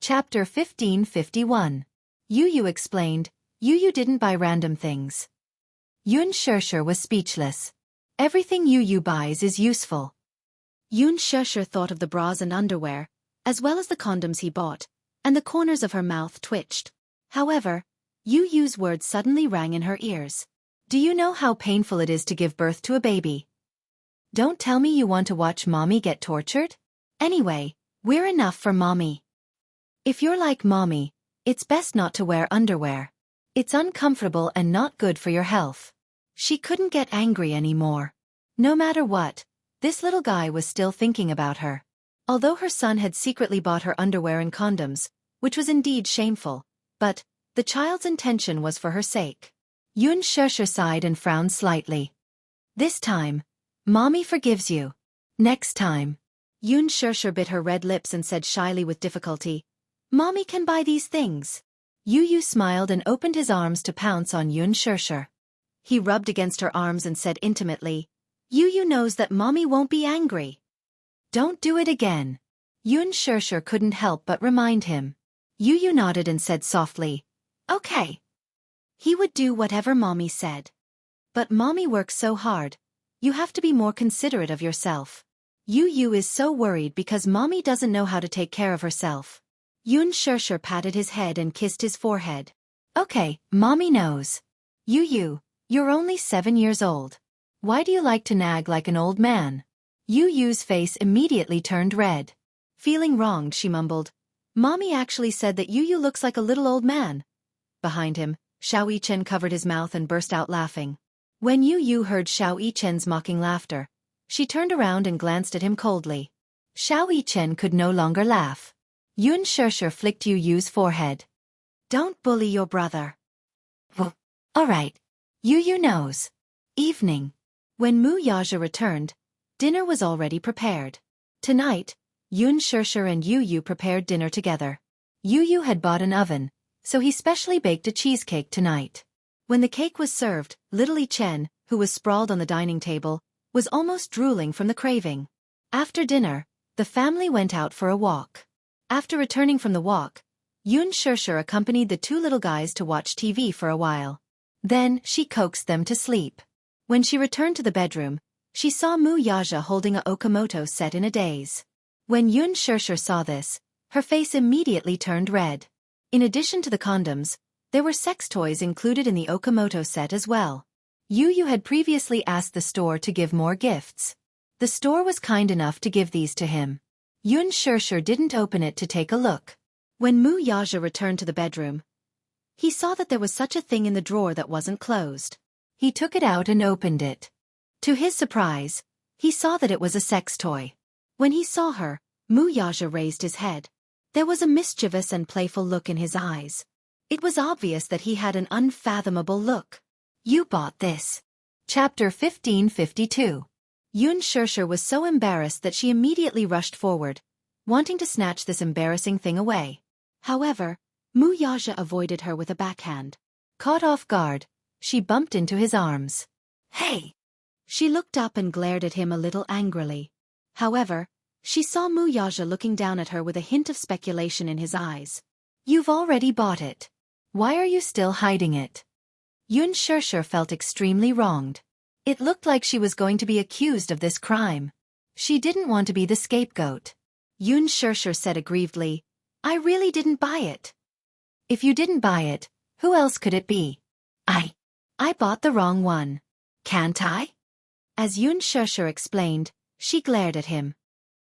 Chapter 1551. Yu explained, Yu didn't buy random things. Xianxia was speechless. Everything Yu buys is useful. Xianxia thought of the bras and underwear, as well as the condoms he bought, and the corners of her mouth twitched. However, Yu's words suddenly rang in her ears. Do you know how painful it is to give birth to a baby? Don't tell me you want to watch mommy get tortured? Anyway, we're enough for mommy. If you're like mommy, it's best not to wear underwear. It's uncomfortable and not good for your health. She couldn't get angry anymore. No matter what, this little guy was still thinking about her. Although her son had secretly bought her underwear and condoms, which was indeed shameful, but the child's intention was for her sake. Xianxia sighed and frowned slightly. This time, mommy forgives you. Next time. Xianxia bit her red lips and said shyly with difficulty, Mommy can buy these things. Yu smiled and opened his arms to pounce on Xianxia. He rubbed against her arms and said intimately, Yu knows that mommy won't be angry. Don't do it again. Xianxia couldn't help but remind him. Yu nodded and said softly, Okay. He would do whatever mommy said. But mommy works so hard. You have to be more considerate of yourself. Yu is so worried because mommy doesn't know how to take care of herself. Xianxia patted his head and kissed his forehead. Okay, mommy knows. You're only 7 years old. Why do you like to nag like an old man? Yu's face immediately turned red. Feeling wronged, she mumbled, Mommy actually said that Yu looks like a little old man. Behind him, Xianxia covered his mouth and burst out laughing. When Yu heard Xianxia's mocking laughter, she turned around and glanced at him coldly. Xianxia could no longer laugh. Xianxia flicked Yu's forehead. Don't bully your brother. Well, all right. Yu knows. Evening. When Wuxia returned, dinner was already prepared. Tonight, Xianxia and Yu prepared dinner together. Yu had bought an oven, so he specially baked a cheesecake tonight. When the cake was served, little Chen, who was sprawled on the dining table, was almost drooling from the craving. After dinner, the family went out for a walk. After returning from the walk, Xianxia accompanied the two little guys to watch TV for a while. Then, she coaxed them to sleep. When she returned to the bedroom, she saw Wuxia holding a Okamoto set in a daze. When Xianxia saw this, her face immediately turned red. In addition to the condoms, there were sex toys included in the Okamoto set as well. Yu had previously asked the store to give more gifts. The store was kind enough to give these to him. Xianxia didn't open it to take a look. When Wuxia returned to the bedroom, he saw that there was such a thing in the drawer that wasn't closed. He took it out and opened it. To his surprise, he saw that it was a sex toy. When he saw her, Wuxia raised his head. There was a mischievous and playful look in his eyes. It was obvious that he had an unfathomable look. You bought this. Chapter 1552. Xianxia was so embarrassed that she immediately rushed forward, wanting to snatch this embarrassing thing away. However, Wuxia avoided her with a backhand. Caught off guard, she bumped into his arms. Hey! She looked up and glared at him a little angrily. However, she saw Wuxia looking down at her with a hint of speculation in his eyes. You've already bought it. Why are you still hiding it? Xianxia felt extremely wronged. It looked like she was going to be accused of this crime. She didn't want to be the scapegoat. Xianxia said aggrievedly, I really didn't buy it. If you didn't buy it, who else could it be? I bought the wrong one. Can't I? As Xianxia explained, she glared at him.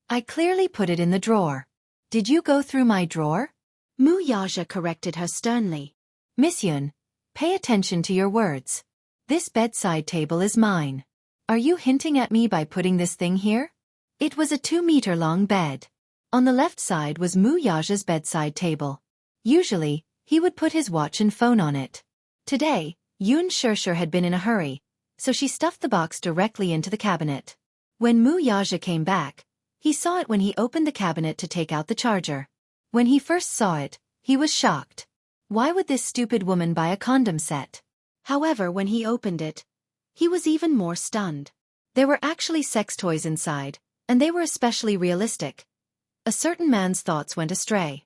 I clearly put it in the drawer. Did you go through my drawer? Wuxia corrected her sternly. Miss Yun, pay attention to your words. This bedside table is mine. Are you hinting at me by putting this thing here? It was a 2-meter-long bed. On the left side was Wuxia's bedside table. Usually, he would put his watch and phone on it. Today, Xianxia had been in a hurry, so she stuffed the box directly into the cabinet. When Wuxia came back, he saw it when he opened the cabinet to take out the charger. When he first saw it, he was shocked. Why would this stupid woman buy a condom set? However, when he opened it, he was even more stunned. There were actually sex toys inside, and they were especially realistic. A certain man's thoughts went astray.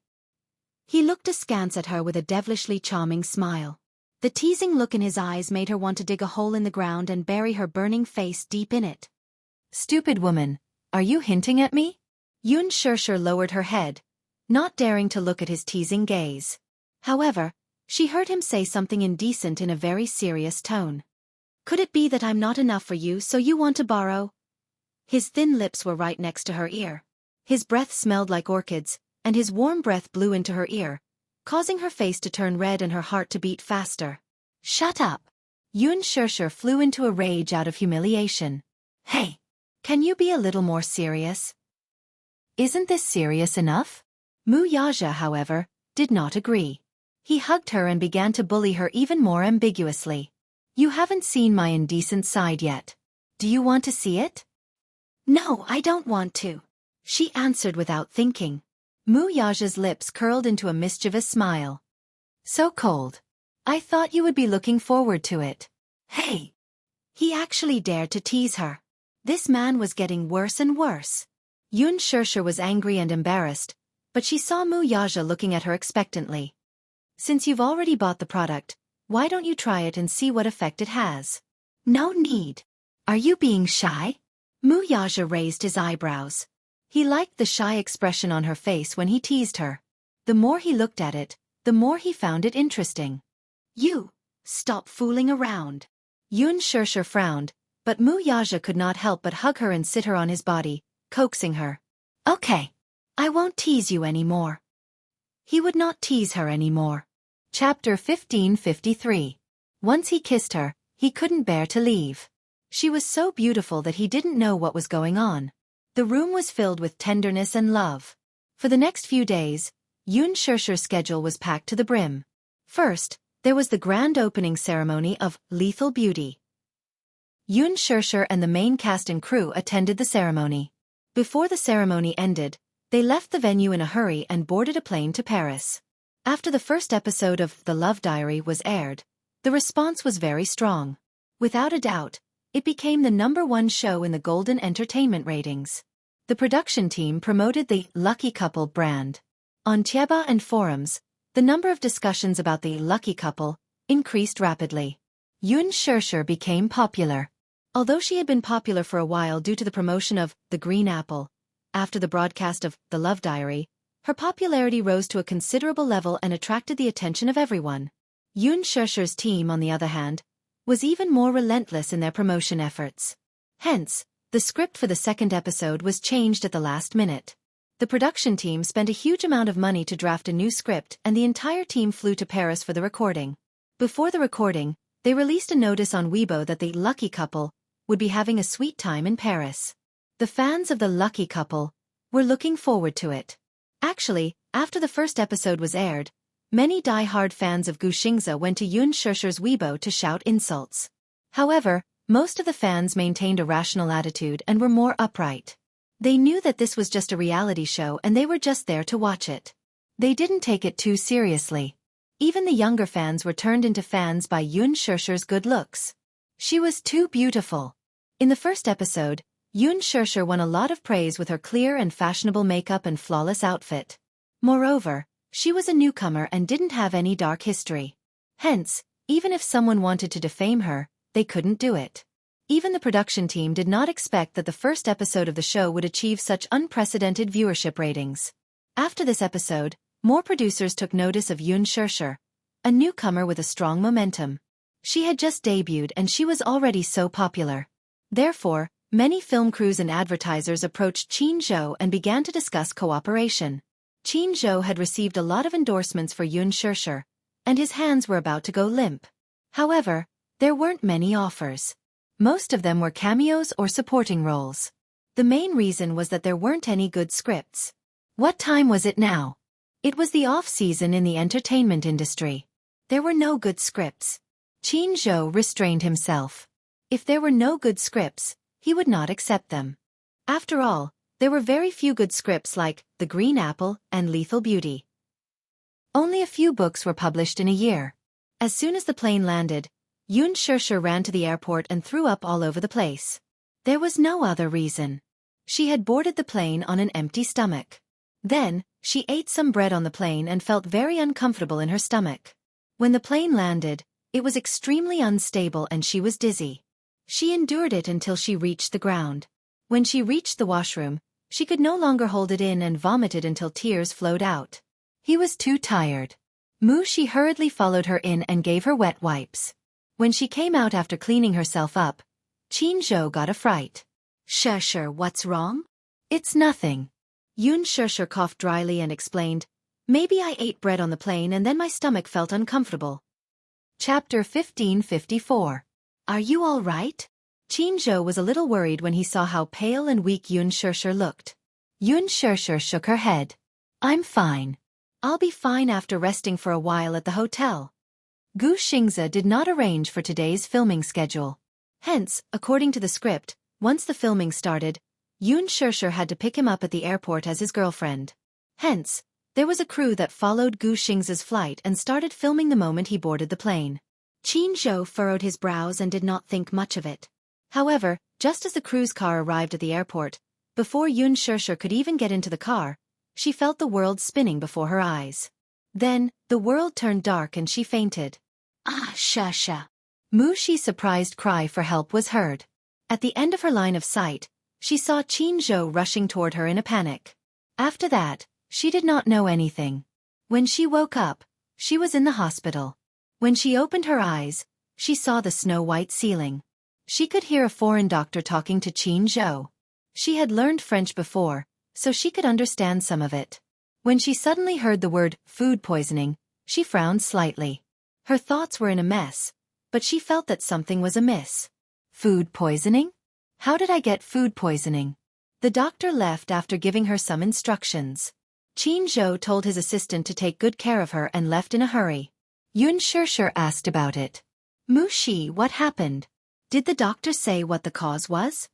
He looked askance at her with a devilishly charming smile. The teasing look in his eyes made her want to dig a hole in the ground and bury her burning face deep in it. Stupid woman, are you hinting at me? Xianxia lowered her head, not daring to look at his teasing gaze. However, she heard him say something indecent in a very serious tone. Could it be that I'm not enough for you, so you want to borrow? His thin lips were right next to her ear. His breath smelled like orchids, and his warm breath blew into her ear, causing her face to turn red and her heart to beat faster. Shut up! Xianxia flew into a rage out of humiliation. Hey! Can you be a little more serious? Isn't this serious enough? Wuxia, however, did not agree. He hugged her and began to bully her even more ambiguously. You haven't seen my indecent side yet. Do you want to see it? No, I don't want to, she answered without thinking. Wuxia's lips curled into a mischievous smile. So cold. I thought you would be looking forward to it. Hey! He actually dared to tease her. This man was getting worse and worse. Xianxia was angry and embarrassed, but she saw Wuxia looking at her expectantly. Since you've already bought the product, why don't you try it and see what effect it has? No need. Are you being shy? Wuxia raised his eyebrows. He liked the shy expression on her face when he teased her. The more he looked at it, the more he found it interesting. You! Stop fooling around. Xianxia frowned, but Wuxia could not help but hug her and sit her on his body, coaxing her. Okay. I won't tease you anymore. He would not tease her anymore. Chapter 1553. Once he kissed her, he couldn't bear to leave. She was so beautiful that he didn't know what was going on. The room was filled with tenderness and love. For the next few days, Xianxia's schedule was packed to the brim. First, there was the grand opening ceremony of Lethal Beauty. Xianxia and the main cast and crew attended the ceremony. Before the ceremony ended, they left the venue in a hurry and boarded a plane to Paris. After the first episode of The Love Diary was aired, the response was very strong. Without a doubt, it became the #1 show in the Golden Entertainment ratings. The production team promoted the Lucky Couple brand. On Tieba and forums, the number of discussions about the Lucky Couple increased rapidly. Xianxia became popular. Although she had been popular for a while due to the promotion of The Green Apple, after the broadcast of The Love Diary, her popularity rose to a considerable level and attracted the attention of everyone. Xianxia's team, on the other hand, was even more relentless in their promotion efforts. Hence, the script for the second episode was changed at the last minute. The production team spent a huge amount of money to draft a new script, and the entire team flew to Paris for the recording. Before the recording, they released a notice on Weibo that the Lucky Couple would be having a sweet time in Paris. The fans of the Lucky Couple were looking forward to it. Actually, after the first episode was aired, many die-hard fans of Xianxia went to Xianxia's Weibo to shout insults. However, most of the fans maintained a rational attitude and were more upright. They knew that this was just a reality show and they were just there to watch it. They didn't take it too seriously. Even the younger fans were turned into fans by Xianxia's good looks. She was too beautiful. In the first episode, Xianxia won a lot of praise with her clear and fashionable makeup and flawless outfit. Moreover, she was a newcomer and didn't have any dark history. Hence, even if someone wanted to defame her, they couldn't do it. Even the production team did not expect that the first episode of the show would achieve such unprecedented viewership ratings. After this episode, more producers took notice of Xianxia, a newcomer with a strong momentum. She had just debuted and she was already so popular. Therefore, many film crews and advertisers approached Xianxia and began to discuss cooperation. Xianxia had received a lot of endorsements for Xianxia, and his hands were about to go limp. However, there weren't many offers. Most of them were cameos or supporting roles. The main reason was that there weren't any good scripts. What time was it now? It was the off-season in the entertainment industry. There were no good scripts. Xianxia restrained himself. If there were no good scripts, he would not accept them. After all, there were very few good scripts like The Green Apple and Lethal Beauty. Only a few books were published in a year. As soon as the plane landed, Xianxia ran to the airport and threw up all over the place. There was no other reason. She had boarded the plane on an empty stomach. Then, She ate some bread on the plane and felt very uncomfortable in her stomach. When the plane landed, it was extremely unstable and she was dizzy. She endured it until she reached the ground. When she reached the washroom, she could no longer hold it in and vomited until tears flowed out. He was too tired. She hurriedly followed her in and gave her wet wipes. When she came out after cleaning herself up, Xianxia got a fright. Sure, what's wrong? It's nothing. Xianxia coughed dryly and explained, maybe I ate bread on the plane and then my stomach felt uncomfortable. Chapter 1554. Are you all right? Xianxia was a little worried when he saw how pale and weak Xianxia looked. Xianxia shook her head. I'm fine. I'll be fine after resting for a while at the hotel. Xianxia did not arrange for today's filming schedule. Hence, according to the script, once the filming started, Xianxia had to pick him up at the airport as his girlfriend. Hence, there was a crew that followed Xianxia's flight and started filming the moment he boarded the plane. Xianxia furrowed his brows and did not think much of it. However, just as the crew's car arrived at the airport, before Xianxia could even get into the car, she felt the world spinning before her eyes. Then, the world turned dark and she fainted. Sha. Wuxia's surprised cry for help was heard. At the end of her line of sight, she saw Xianxia rushing toward her in a panic. After that, she did not know anything. When she woke up, she was in the hospital. When she opened her eyes, she saw the snow-white ceiling. She could hear a foreign doctor talking to Xianxia. She had learned French before, so she could understand some of it. When she suddenly heard the word food poisoning, she frowned slightly. Her thoughts were in a mess, but she felt that something was amiss. Food poisoning? How did I get food poisoning? The doctor left after giving her some instructions. Xianxia told his assistant to take good care of her and left in a hurry. Xianxia asked about it. Wuxia, what happened? Did the doctor say what the cause was?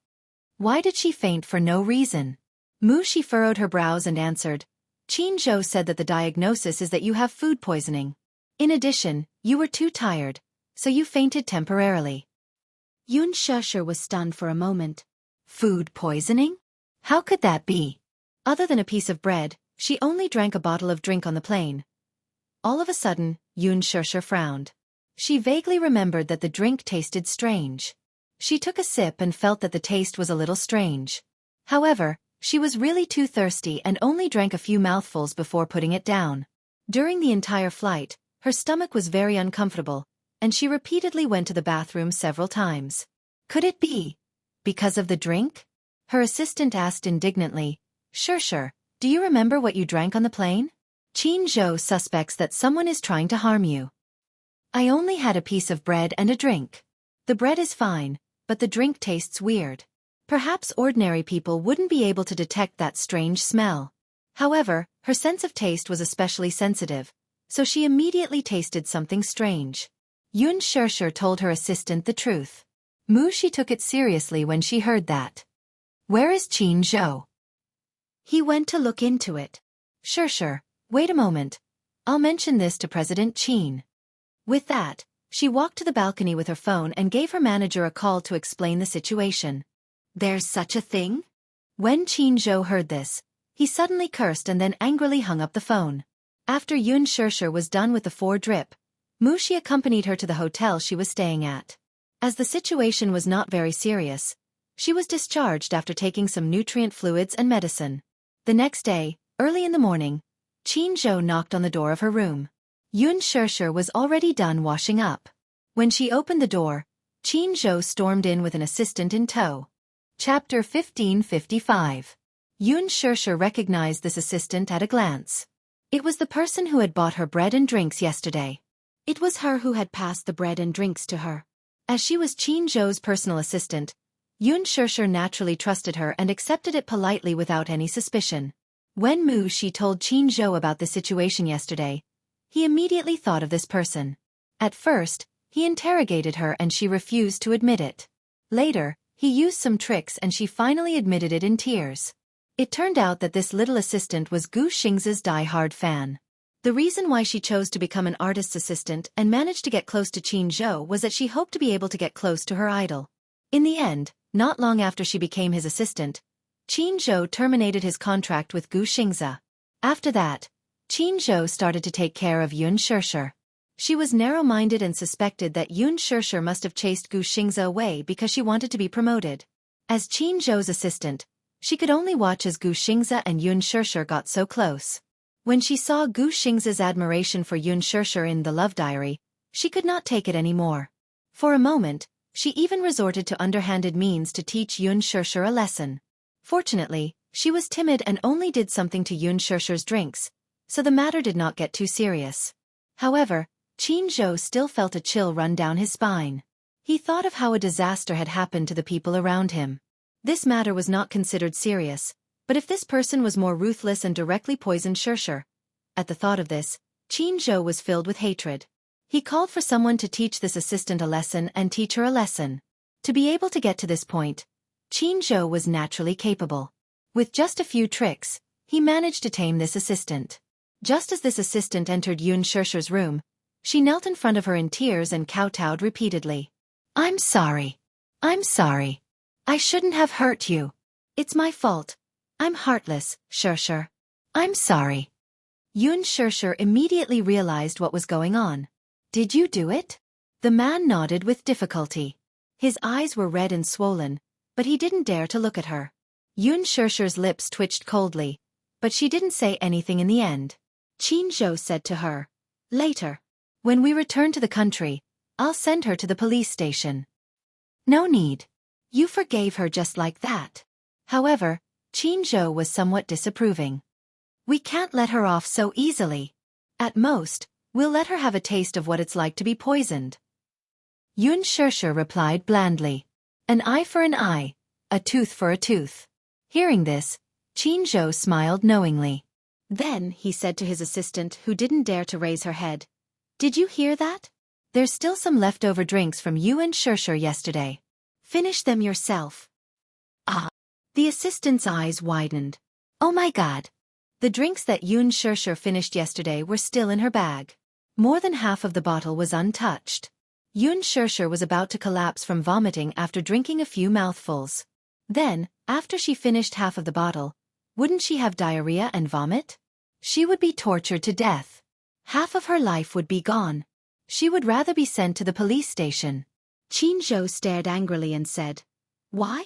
Why did she faint for no reason? Wuxia furrowed her brows and answered, Xianxia said that the diagnosis is that you have food poisoning. In addition, you were too tired, so you fainted temporarily. Xianxia was stunned for a moment. Food poisoning? How could that be? Other than a piece of bread, she only drank a bottle of drink on the plane. All of a sudden, Xianxia frowned. She vaguely remembered that the drink tasted strange. She took a sip and felt that the taste was a little strange. However, she was really too thirsty and only drank a few mouthfuls before putting it down. During the entire flight, her stomach was very uncomfortable, and she repeatedly went to the bathroom several times. Could it be because of the drink? Her assistant asked indignantly, Sure, do you remember what you drank on the plane? Xianxia suspects that someone is trying to harm you. I only had a piece of bread and a drink. The bread is fine, but the drink tastes weird. Perhaps ordinary people wouldn't be able to detect that strange smell. However, her sense of taste was especially sensitive, so she immediately tasted something strange. Xianxia told her assistant the truth. Wuxia took it seriously when she heard that. Where is Xianxia? He went to look into it. Sure, wait a moment. I'll mention this to President Qin. With that, she walked to the balcony with her phone and gave her manager a call to explain the situation. There's such a thing? When Xianxia heard this, he suddenly cursed and then angrily hung up the phone. After Xianxia was done with the 4-drip, Wuxia accompanied her to the hotel she was staying at. As the situation was not very serious, she was discharged after taking some nutrient fluids and medicine. The next day, early in the morning, Xianxia knocked on the door of her room. Xianxia was already done washing up. When she opened the door, Xianxia stormed in with an assistant in tow. Chapter 1555. Xianxia recognized this assistant at a glance. It was the person who had bought her bread and drinks yesterday. It was her who had passed the bread and drinks to her. As she was Xianxia's personal assistant, Xianxia naturally trusted her and accepted it politely without any suspicion. When Wuxia told Xianxia about the situation yesterday, he immediately thought of this person. At first, he interrogated her and she refused to admit it. Later, he used some tricks and she finally admitted it in tears. It turned out that this little assistant was Xianxia's die-hard fan. The reason why she chose to become an artist's assistant and managed to get close to Xianxia was that she hoped to be able to get close to her idol. In the end, not long after she became his assistant, Xianxia terminated his contract with Xianxia. After that, Xianxia started to take care of Xianxia. She was narrow-minded and suspected that Xianxia must have chased Xingza away because she wanted to be promoted. As Xianxia's assistant, she could only watch as Xingza and Xianxia got so close. When she saw Xingza's admiration for Xianxia in the love diary, she could not take it anymore. For a moment, she even resorted to underhanded means to teach Xianxia a lesson. Fortunately, she was timid and only did something to Xianxia's drinks, so the matter did not get too serious. However, Xianxia still felt a chill run down his spine. He thought of how a disaster had happened to the people around him. This matter was not considered serious, but if this person was more ruthless and directly poisoned Xianxia. At the thought of this, Xianxia was filled with hatred. He called for someone to teach this assistant a lesson and teach her a lesson. To be able to get to this point, Xianxia was naturally capable. With just a few tricks, he managed to tame this assistant. Just as this assistant entered Xianxia's room, she knelt in front of her in tears and kowtowed repeatedly. "I'm sorry. I'm sorry. I shouldn't have hurt you. It's my fault. I'm heartless, Xianxia. I'm sorry." Xianxia immediately realized what was going on. "Did you do it?" The man nodded with difficulty. His eyes were red and swollen, but he didn't dare to look at her. Xianxia's lips twitched coldly, but she didn't say anything in the end. Xianxia said to her, "Later, when we return to the country, I'll send her to the police station." "No need. You forgave her just like that." However, Xianxia was somewhat disapproving. "We can't let her off so easily. At most, we'll let her have a taste of what it's like to be poisoned." Xianxia replied blandly, "An eye for an eye, a tooth for a tooth." Hearing this, Xianxia smiled knowingly. Then he said to his assistant, who didn't dare to raise her head, "Did you hear that? There's still some leftover drinks from you and Xianxia yesterday. Finish them yourself." Ah! The assistant's eyes widened. Oh my God! The drinks that Xianxia finished yesterday were still in her bag. More than half of the bottle was untouched. Xianxia was about to collapse from vomiting after drinking a few mouthfuls. Then, after she finished half of the bottle, wouldn't she have diarrhea and vomit? She would be tortured to death. Half of her life would be gone. She would rather be sent to the police station. Xianxia stared angrily and said, "Why?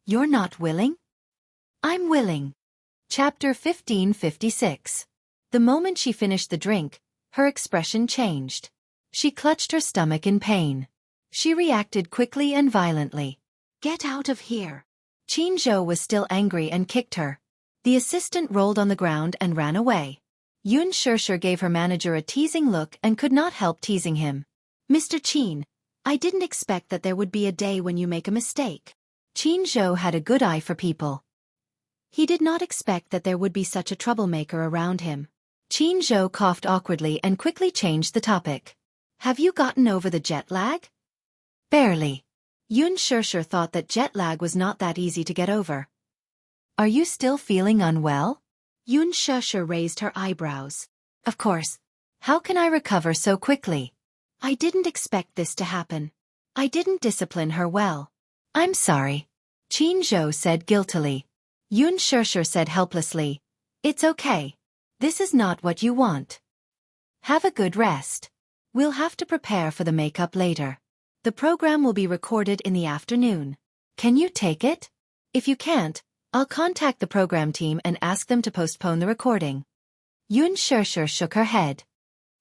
You're not willing?" "I'm willing." Chapter 1556. The moment she finished the drink, her expression changed. She clutched her stomach in pain. She reacted quickly and violently. "Get out of here." Xianxia was still angry and kicked her. The assistant rolled on the ground and ran away. Xianxia gave her manager a teasing look and could not help teasing him. "Mr. Qin, I didn't expect that there would be a day when you make a mistake." Xianxia had a good eye for people. He did not expect that there would be such a troublemaker around him. Xianxia coughed awkwardly and quickly changed the topic. "Have you gotten over the jet lag?" "Barely." Xianxia thought that jet lag was not that easy to get over. "Are you still feeling unwell?" Xianxia raised her eyebrows. "Of course. How can I recover so quickly? I didn't expect this to happen. I didn't discipline her well." "I'm sorry," Xianxia said guiltily. Xianxia said helplessly, "It's okay. This is not what you want. Have a good rest. We'll have to prepare for the makeup later. The program will be recorded in the afternoon. Can you take it? If you can't, I'll contact the program team and ask them to postpone the recording." Xianxia shook her head.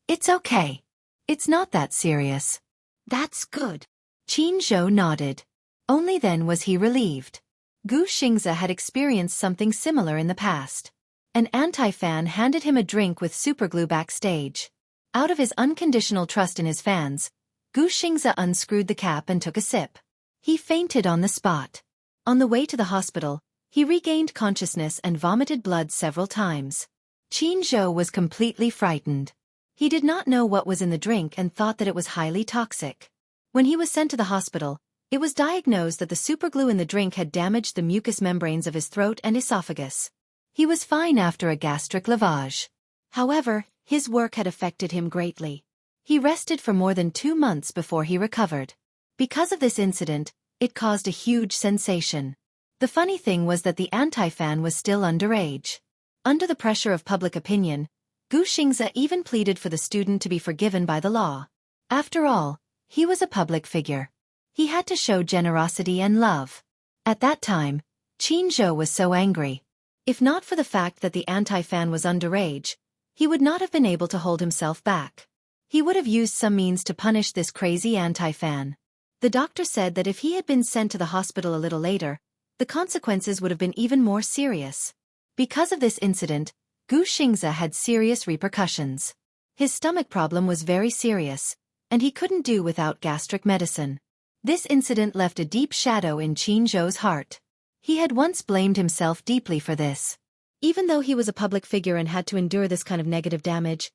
"It's okay. It's not that serious." "That's good." Xianxia nodded. Only then was he relieved. Xingza had experienced something similar in the past. An anti-fan handed him a drink with superglue backstage. Out of his unconditional trust in his fans, Xingza unscrewed the cap and took a sip. He fainted on the spot. On the way to the hospital, he regained consciousness and vomited blood several times. Xianxia was completely frightened. He did not know what was in the drink and thought that it was highly toxic. When he was sent to the hospital, it was diagnosed that the superglue in the drink had damaged the mucous membranes of his throat and esophagus. He was fine after a gastric lavage. However, his work had affected him greatly. He rested for more than 2 months before he recovered. Because of this incident, it caused a huge sensation. The funny thing was that the anti-fan was still underage. Under the pressure of public opinion, Xianxia even pleaded for the student to be forgiven by the law. After all, he was a public figure. He had to show generosity and love. At that time, Jianghu was so angry. If not for the fact that the anti-fan was underage, he would not have been able to hold himself back. He would have used some means to punish this crazy anti-fan. The doctor said that if he had been sent to the hospital a little later, the consequences would have been even more serious. Because of this incident, Xianxia had serious repercussions. His stomach problem was very serious, and he couldn't do without gastric medicine. This incident left a deep shadow in Jianghu's heart. He had once blamed himself deeply for this. Even though he was a public figure and had to endure this kind of negative damage,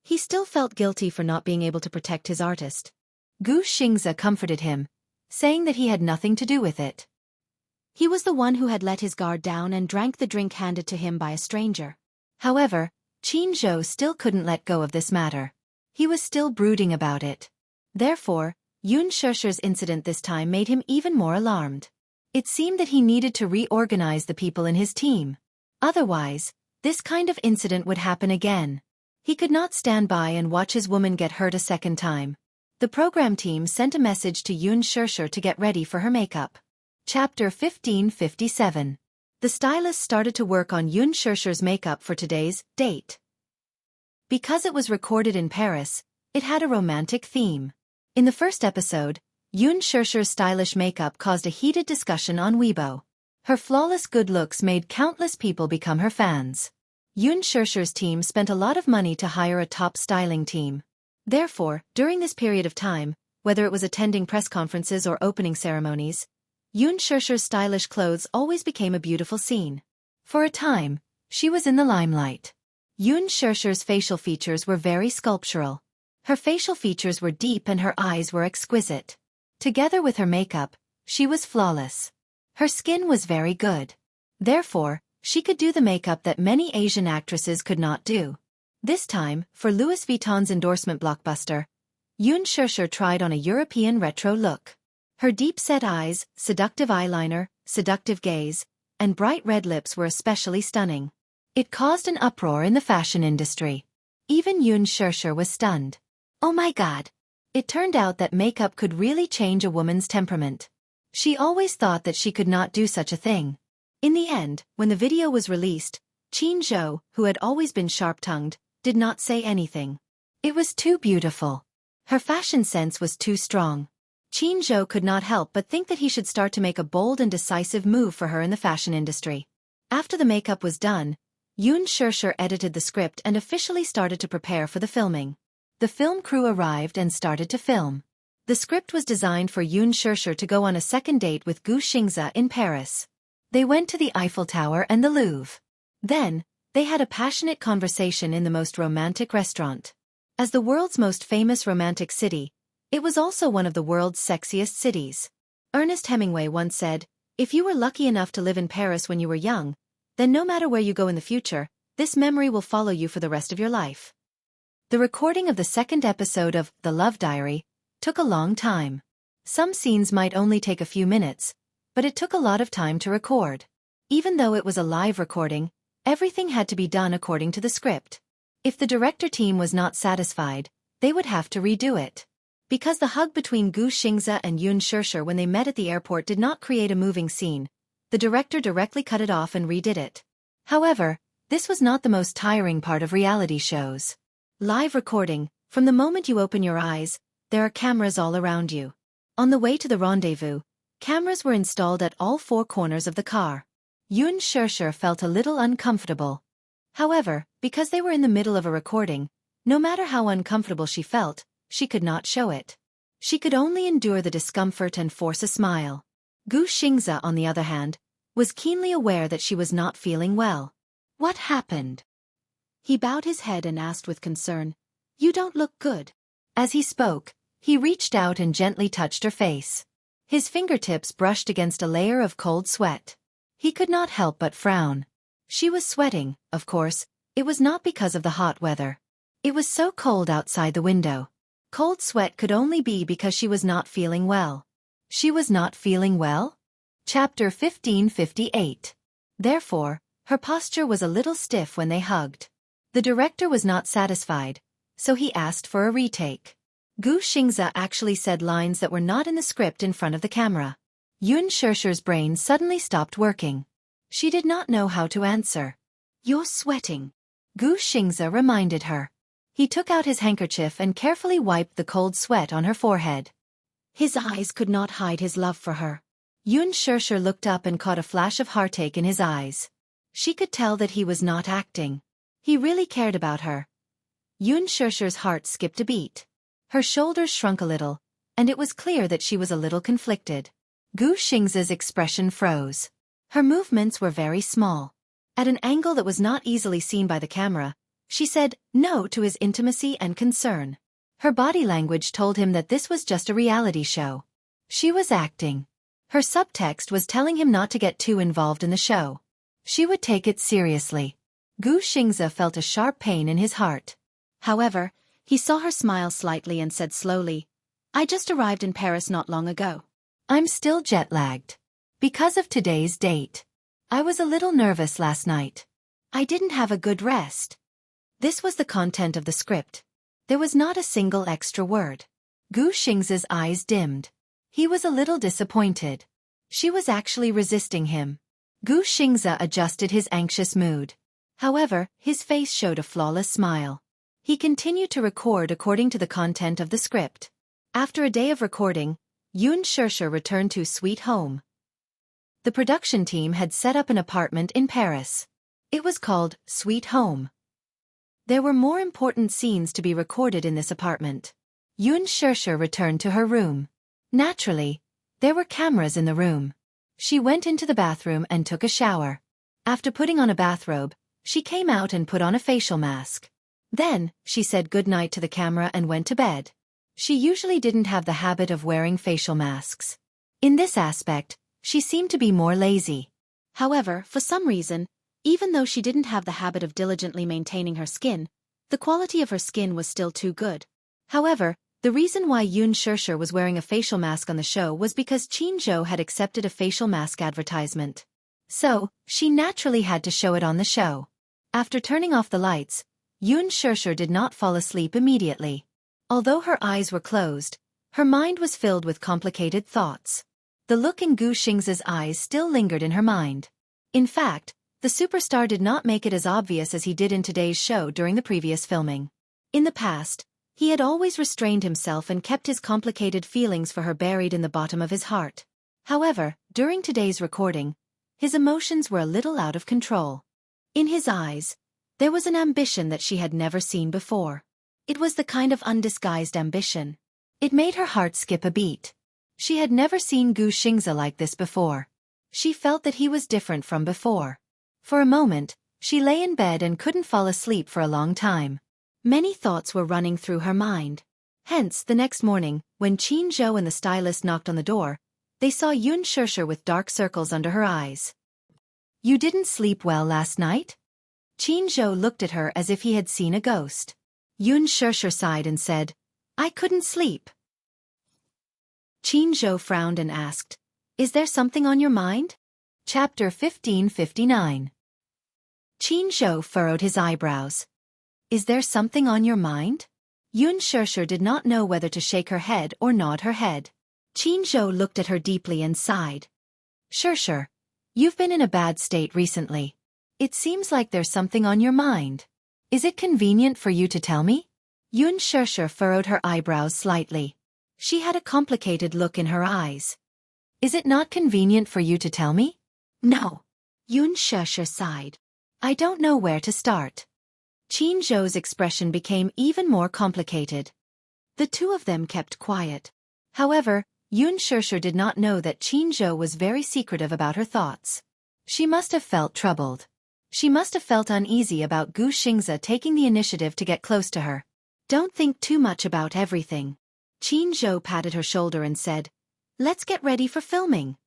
he still felt guilty for not being able to protect his artist. Xianxia comforted him, saying that he had nothing to do with it. He was the one who had let his guard down and drank the drink handed to him by a stranger. However, Jianghu still couldn't let go of this matter. He was still brooding about it. Therefore, Xianxia's incident this time made him even more alarmed. It seemed that he needed to reorganize the people in his team. Otherwise, this kind of incident would happen again. He could not stand by and watch his woman get hurt a second time. The program team sent a message to Xianxia to get ready for her makeup. Chapter 1557. The stylist started to work on Xianxia's makeup for today's date. Because it was recorded in Paris, it had a romantic theme. In the first episode, Xianxia's stylish makeup caused a heated discussion on Weibo. Her flawless good looks made countless people become her fans. Xianxia's team spent a lot of money to hire a top styling team. Therefore, during this period of time, whether it was attending press conferences or opening ceremonies, Xianxia's stylish clothes always became a beautiful scene. For a time, she was in the limelight. Xianxia's facial features were very sculptural. Her facial features were deep and her eyes were exquisite. Together with her makeup, she was flawless. Her skin was very good. Therefore, she could do the makeup that many Asian actresses could not do. This time, for Louis Vuitton's endorsement blockbuster, Xianxia tried on a European retro look. Her deep-set eyes, seductive eyeliner, seductive gaze, and bright red lips were especially stunning. It caused an uproar in the fashion industry. Even Xianxia was stunned. Oh my god! It turned out that makeup could really change a woman's temperament. She always thought that she could not do such a thing. In the end, when the video was released, Jianghu, who had always been sharp-tongued, did not say anything. It was too beautiful. Her fashion sense was too strong. Jianghu could not help but think that he should start to make a bold and decisive move for her in the fashion industry. After the makeup was done, Xianxia edited the script and officially started to prepare for the filming. The film crew arrived and started to film. The script was designed for Xianxia to go on a second date with Xianxia in Paris. They went to the Eiffel Tower and the Louvre. Then, they had a passionate conversation in the most romantic restaurant. As the world's most famous romantic city, it was also one of the world's sexiest cities. Ernest Hemingway once said, "If you were lucky enough to live in Paris when you were young, then no matter where you go in the future, this memory will follow you for the rest of your life." The recording of the second episode of The Love Diary took a long time. Some scenes might only take a few minutes, but it took a lot of time to record. Even though it was a live recording, everything had to be done according to the script. If the director team was not satisfied, they would have to redo it. Because the hug between Xianxia and Xianxia when they met at the airport did not create a moving scene, the director directly cut it off and redid it. However, this was not the most tiring part of reality shows. Live recording, from the moment you open your eyes, there are cameras all around you. On the way to the rendezvous, cameras were installed at all four corners of the car. Xianxia felt a little uncomfortable. However, because they were in the middle of a recording, no matter how uncomfortable she felt, she could not show it. She could only endure the discomfort and force a smile. Xianxia, on the other hand, was keenly aware that she was not feeling well. What happened? He bowed his head and asked with concern, "You don't look good." As he spoke, he reached out and gently touched her face. His fingertips brushed against a layer of cold sweat. He could not help but frown. She was sweating, of course. It was not because of the hot weather. It was so cold outside the window. Cold sweat could only be because she was not feeling well. She was not feeling well? Chapter 1558. Therefore, Her posture was a little stiff when they hugged. The director was not satisfied, so he asked for a retake. Xianxia actually said lines that were not in the script in front of the camera. Xianxia's brain suddenly stopped working. She did not know how to answer. "You're sweating," Xianxia reminded her. He took out his handkerchief and carefully wiped the cold sweat on her forehead. His eyes could not hide his love for her. Xianxia looked up and caught a flash of heartache in his eyes. She could tell that he was not acting. He really cared about her. Xianxia's heart skipped a beat. Her shoulders shrunk a little, and it was clear that she was a little conflicted. Xianxia's expression froze. Her movements were very small. At an angle that was not easily seen by the camera, she said no to his intimacy and concern. Her body language told him that this was just a reality show. She was acting. Her subtext was telling him not to get too involved in the show. She would take it seriously. Xianxia felt a sharp pain in his heart. However, he saw her smile slightly and said slowly, "I just arrived in Paris not long ago. I'm still jet-lagged. Because of today's date. I was a little nervous last night. I didn't have a good rest." This was the content of the script. There was not a single extra word. Xianxia's eyes dimmed. He was a little disappointed. She was actually resisting him. Xianxia adjusted his anxious mood. However, his face showed a flawless smile. He continued to record according to the content of the script. After a day of recording, Xianxia returned to Sweet Home. The production team had set up an apartment in Paris. It was called Sweet Home. There were more important scenes to be recorded in this apartment. Xianxia returned to her room. Naturally, there were cameras in the room. She went into the bathroom and took a shower. After putting on a bathrobe, she came out and put on a facial mask. Then, she said goodnight to the camera and went to bed. She usually didn't have the habit of wearing facial masks. In this aspect, she seemed to be more lazy. However, for some reason, even though she didn't have the habit of diligently maintaining her skin, the quality of her skin was still too good. However, the reason why Xianxia was wearing a facial mask on the show was because Jianghu had accepted a facial mask advertisement. So, she naturally had to show it on the show. After turning off the lights, Xianxia did not fall asleep immediately. Although her eyes were closed, her mind was filled with complicated thoughts. The look in Xianxia's eyes still lingered in her mind. In fact, the superstar did not make it as obvious as he did in today's show during the previous filming. In the past, he had always restrained himself and kept his complicated feelings for her buried in the bottom of his heart. However, during today's recording, his emotions were a little out of control. In his eyes, there was an ambition that she had never seen before. It was the kind of undisguised ambition. It made her heart skip a beat. She had never seen Xianxia like this before. She felt that he was different from before. For a moment, she lay in bed and couldn't fall asleep for a long time. Many thoughts were running through her mind. Hence, the next morning, when Jianghu and the stylist knocked on the door, they saw Xianxia with dark circles under her eyes. "You didn't sleep well last night?" Jianghu looked at her as if he had seen a ghost. Xianxia sighed and said, "I couldn't sleep." Jianghu frowned and asked, "Is there something on your mind?" Chapter 1559. Jianghu furrowed his eyebrows. "Is there something on your mind?" Xianxia did not know whether to shake her head or nod her head. Jianghu looked at her deeply and sighed. Sure, you've been in a bad state recently. It seems like there's something on your mind. Is it convenient for you to tell me?" Xianxia furrowed her eyebrows slightly. She had a complicated look in her eyes. "Is it not convenient for you to tell me?" "No." Xianxia sighed. "I don't know where to start." Jianghu's expression became even more complicated. The two of them kept quiet. However, Xianxia did not know that Jianghu was very secretive about her thoughts. She must have felt troubled. She must have felt uneasy about Xianxia taking the initiative to get close to her. "Don't think too much about everything." Jianghu patted her shoulder and said, "Let's get ready for filming."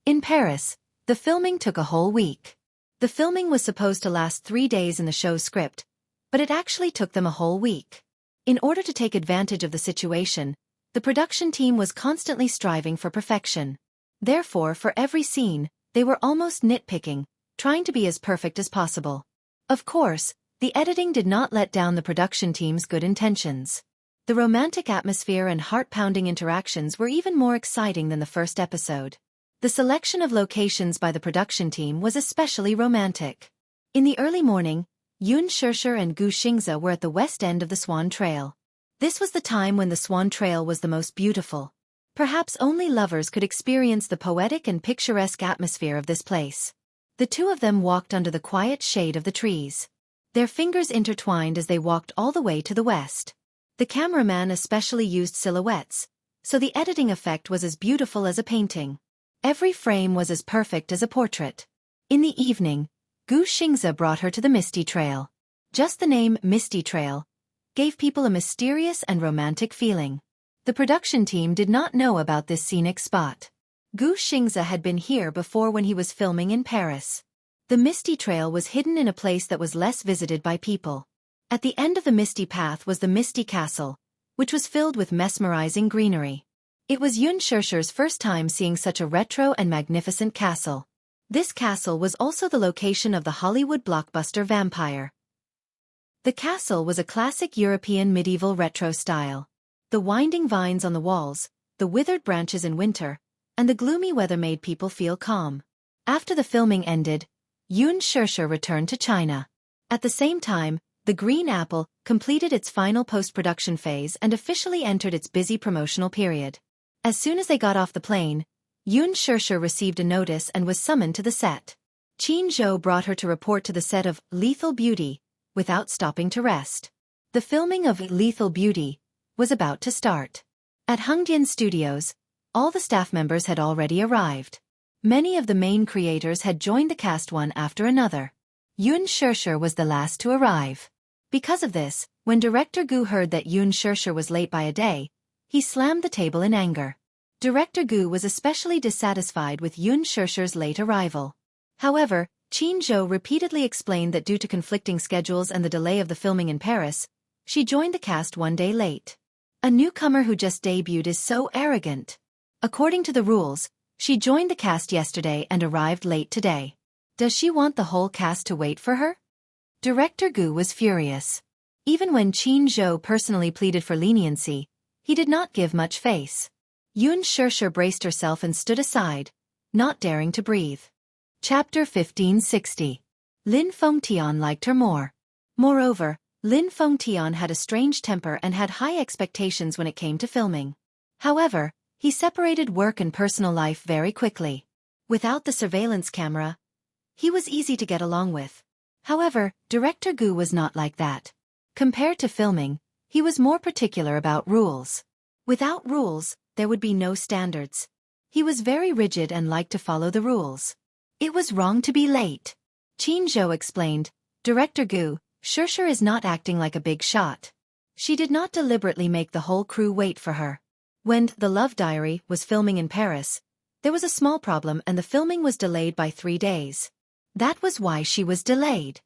In Paris, the filming took a whole week. The filming was supposed to last 3 days in the show's script, but it actually took them a whole week. In order to take advantage of the situation, the production team was constantly striving for perfection. Therefore, for every scene, they were almost nitpicking, trying to be as perfect as possible. Of course, the editing did not let down the production team's good intentions. The romantic atmosphere and heart-pounding interactions were even more exciting than the first episode. The selection of locations by the production team was especially romantic. In the early morning, Xianxia and Xianxia were at the west end of the Swan Trail. This was the time when the Swan Trail was the most beautiful. Perhaps only lovers could experience the poetic and picturesque atmosphere of this place. The two of them walked under the quiet shade of the trees. Their fingers intertwined as they walked all the way to the west. The cameraman especially used silhouettes, so the editing effect was as beautiful as a painting. Every frame was as perfect as a portrait. In the evening, Xianxia brought her to the Misty Trail. Just the name Misty Trail gave people a mysterious and romantic feeling. The production team did not know about this scenic spot. Xianxia had been here before when he was filming in Paris. The Misty Trail was hidden in a place that was less visited by people. At the end of the Misty Path was the Misty Castle, which was filled with mesmerizing greenery. It was Xianxia's first time seeing such a retro and magnificent castle. This castle was also the location of the Hollywood blockbuster Vampire. The castle was a classic European medieval retro style. The winding vines on the walls, the withered branches in winter, and the gloomy weather made people feel calm. After the filming ended, Xianxia returned to China. At the same time, The Green Apple completed its final post-production phase and officially entered its busy promotional period. As soon as they got off the plane, Xianxia received a notice and was summoned to the set. Jianghu brought her to report to the set of Lethal Beauty, without stopping to rest. The filming of Lethal Beauty was about to start. At Hongdian Studios, all the staff members had already arrived. Many of the main creators had joined the cast one after another. Xianxia was the last to arrive. Because of this, when Director Gu heard that Xianxia was late by a day, he slammed the table in anger. Director Gu was especially dissatisfied with Xianxia's late arrival. However, Jianghu repeatedly explained that due to conflicting schedules and the delay of the filming in Paris, she joined the cast one day late. A newcomer who just debuted is so arrogant. According to the rules, she joined the cast yesterday and arrived late today. Does she want the whole cast to wait for her? Director Gu was furious. Even when Jianghu personally pleaded for leniency, he did not give much face. Xianxia braced herself and stood aside, not daring to breathe. Chapter 1560. Lin Fengtian liked her more. Moreover, Lin Fengtian had a strange temper and had high expectations when it came to filming. However, he separated work and personal life very quickly. Without the surveillance camera, he was easy to get along with. However, Director Gu was not like that. Compared to filming, he was more particular about rules. Without rules, there would be no standards. He was very rigid and liked to follow the rules. It was wrong to be late. Jianghu explained, Director Gu, Xianxia is not acting like a big shot. She did not deliberately make the whole crew wait for her. When The Love Diary was filming in Paris, there was a small problem and the filming was delayed by 3 days. That was why she was delayed.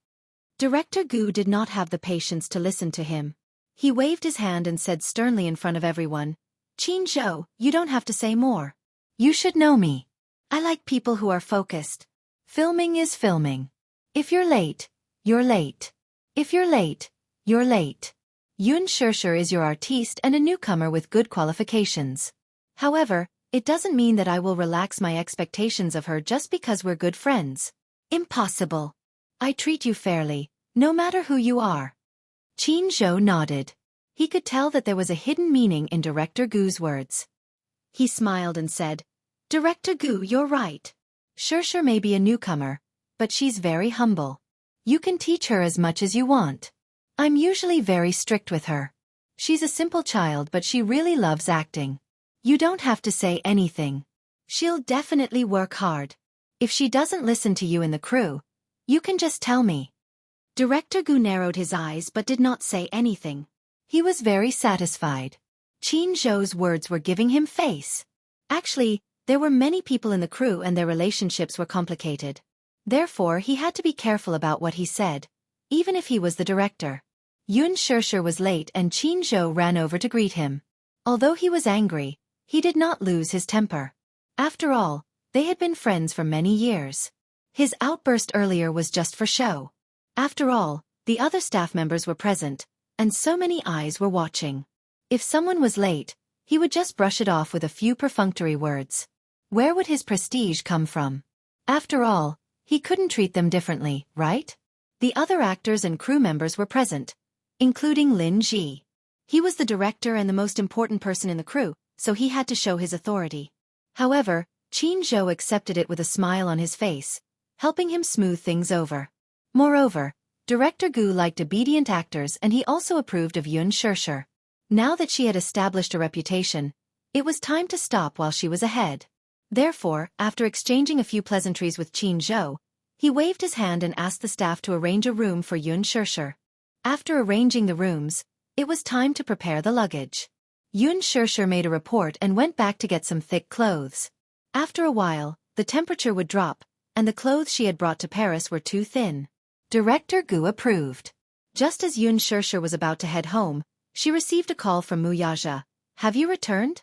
Director Gu did not have the patience to listen to him. He waved his hand and said sternly in front of everyone, Jianghu, you don't have to say more. You should know me. I like people who are focused. Filming is filming. If you're late, you're late. If you're late, you're late. Xianxia is your artiste and a newcomer with good qualifications. However, it doesn't mean that I will relax my expectations of her just because we're good friends. Impossible. I treat you fairly, no matter who you are. Jianghu nodded. He could tell that there was a hidden meaning in Director Gu's words. He smiled and said, Director Gu, you're right. Xianxia may be a newcomer, but she's very humble. You can teach her as much as you want. I'm usually very strict with her. She's a simple child but she really loves acting. You don't have to say anything. She'll definitely work hard. If she doesn't listen to you in the crew, you can just tell me. Director Gu narrowed his eyes but did not say anything. He was very satisfied. Jianghu's words were giving him face. Actually, there were many people in the crew and their relationships were complicated. Therefore, he had to be careful about what he said, even if he was the director. Xianxia was late and Jianghu ran over to greet him. Although he was angry, he did not lose his temper. After all, they had been friends for many years. His outburst earlier was just for show. After all, the other staff members were present, and so many eyes were watching. If someone was late, he would just brush it off with a few perfunctory words. Where would his prestige come from? After all, he couldn't treat them differently, right? The other actors and crew members were present, including Lin Ji. He was the director and the most important person in the crew, so he had to show his authority. However, Qin Zhou accepted it with a smile on his face, helping him smooth things over. Moreover, Director Gu liked obedient actors and he also approved of Xianxia. Now that she had established a reputation, it was time to stop while she was ahead. Therefore, after exchanging a few pleasantries with Qin Zhou, he waved his hand and asked the staff to arrange a room for Xianxia. After arranging the rooms, it was time to prepare the luggage. Xianxia made a report and went back to get some thick clothes. After a while, the temperature would drop, and the clothes she had brought to Paris were too thin. Director Gu approved. Just as Xianxia was about to head home, she received a call from Wuxia. Have you returned?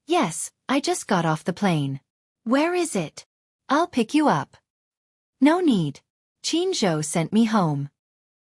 Yes, I just got off the plane. Where is it? I'll pick you up. No need. Qin Zhou sent me home.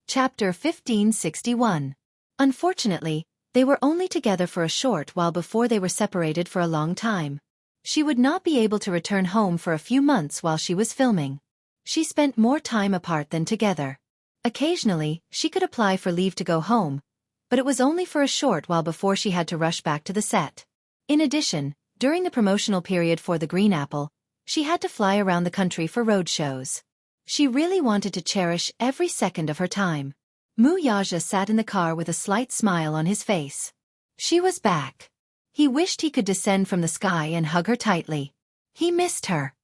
Chapter 1561. Unfortunately, they were only together for a short while before they were separated for a long time. She would not be able to return home for a few months while she was filming. She spent more time apart than together. Occasionally, she could apply for leave to go home, but it was only for a short while before she had to rush back to the set. In addition, during the promotional period for the Green Apple, she had to fly around the country for road shows. She really wanted to cherish every second of her time. Wuxia sat in the car with a slight smile on his face. She was back. He wished he could descend from the sky and hug her tightly. He missed her.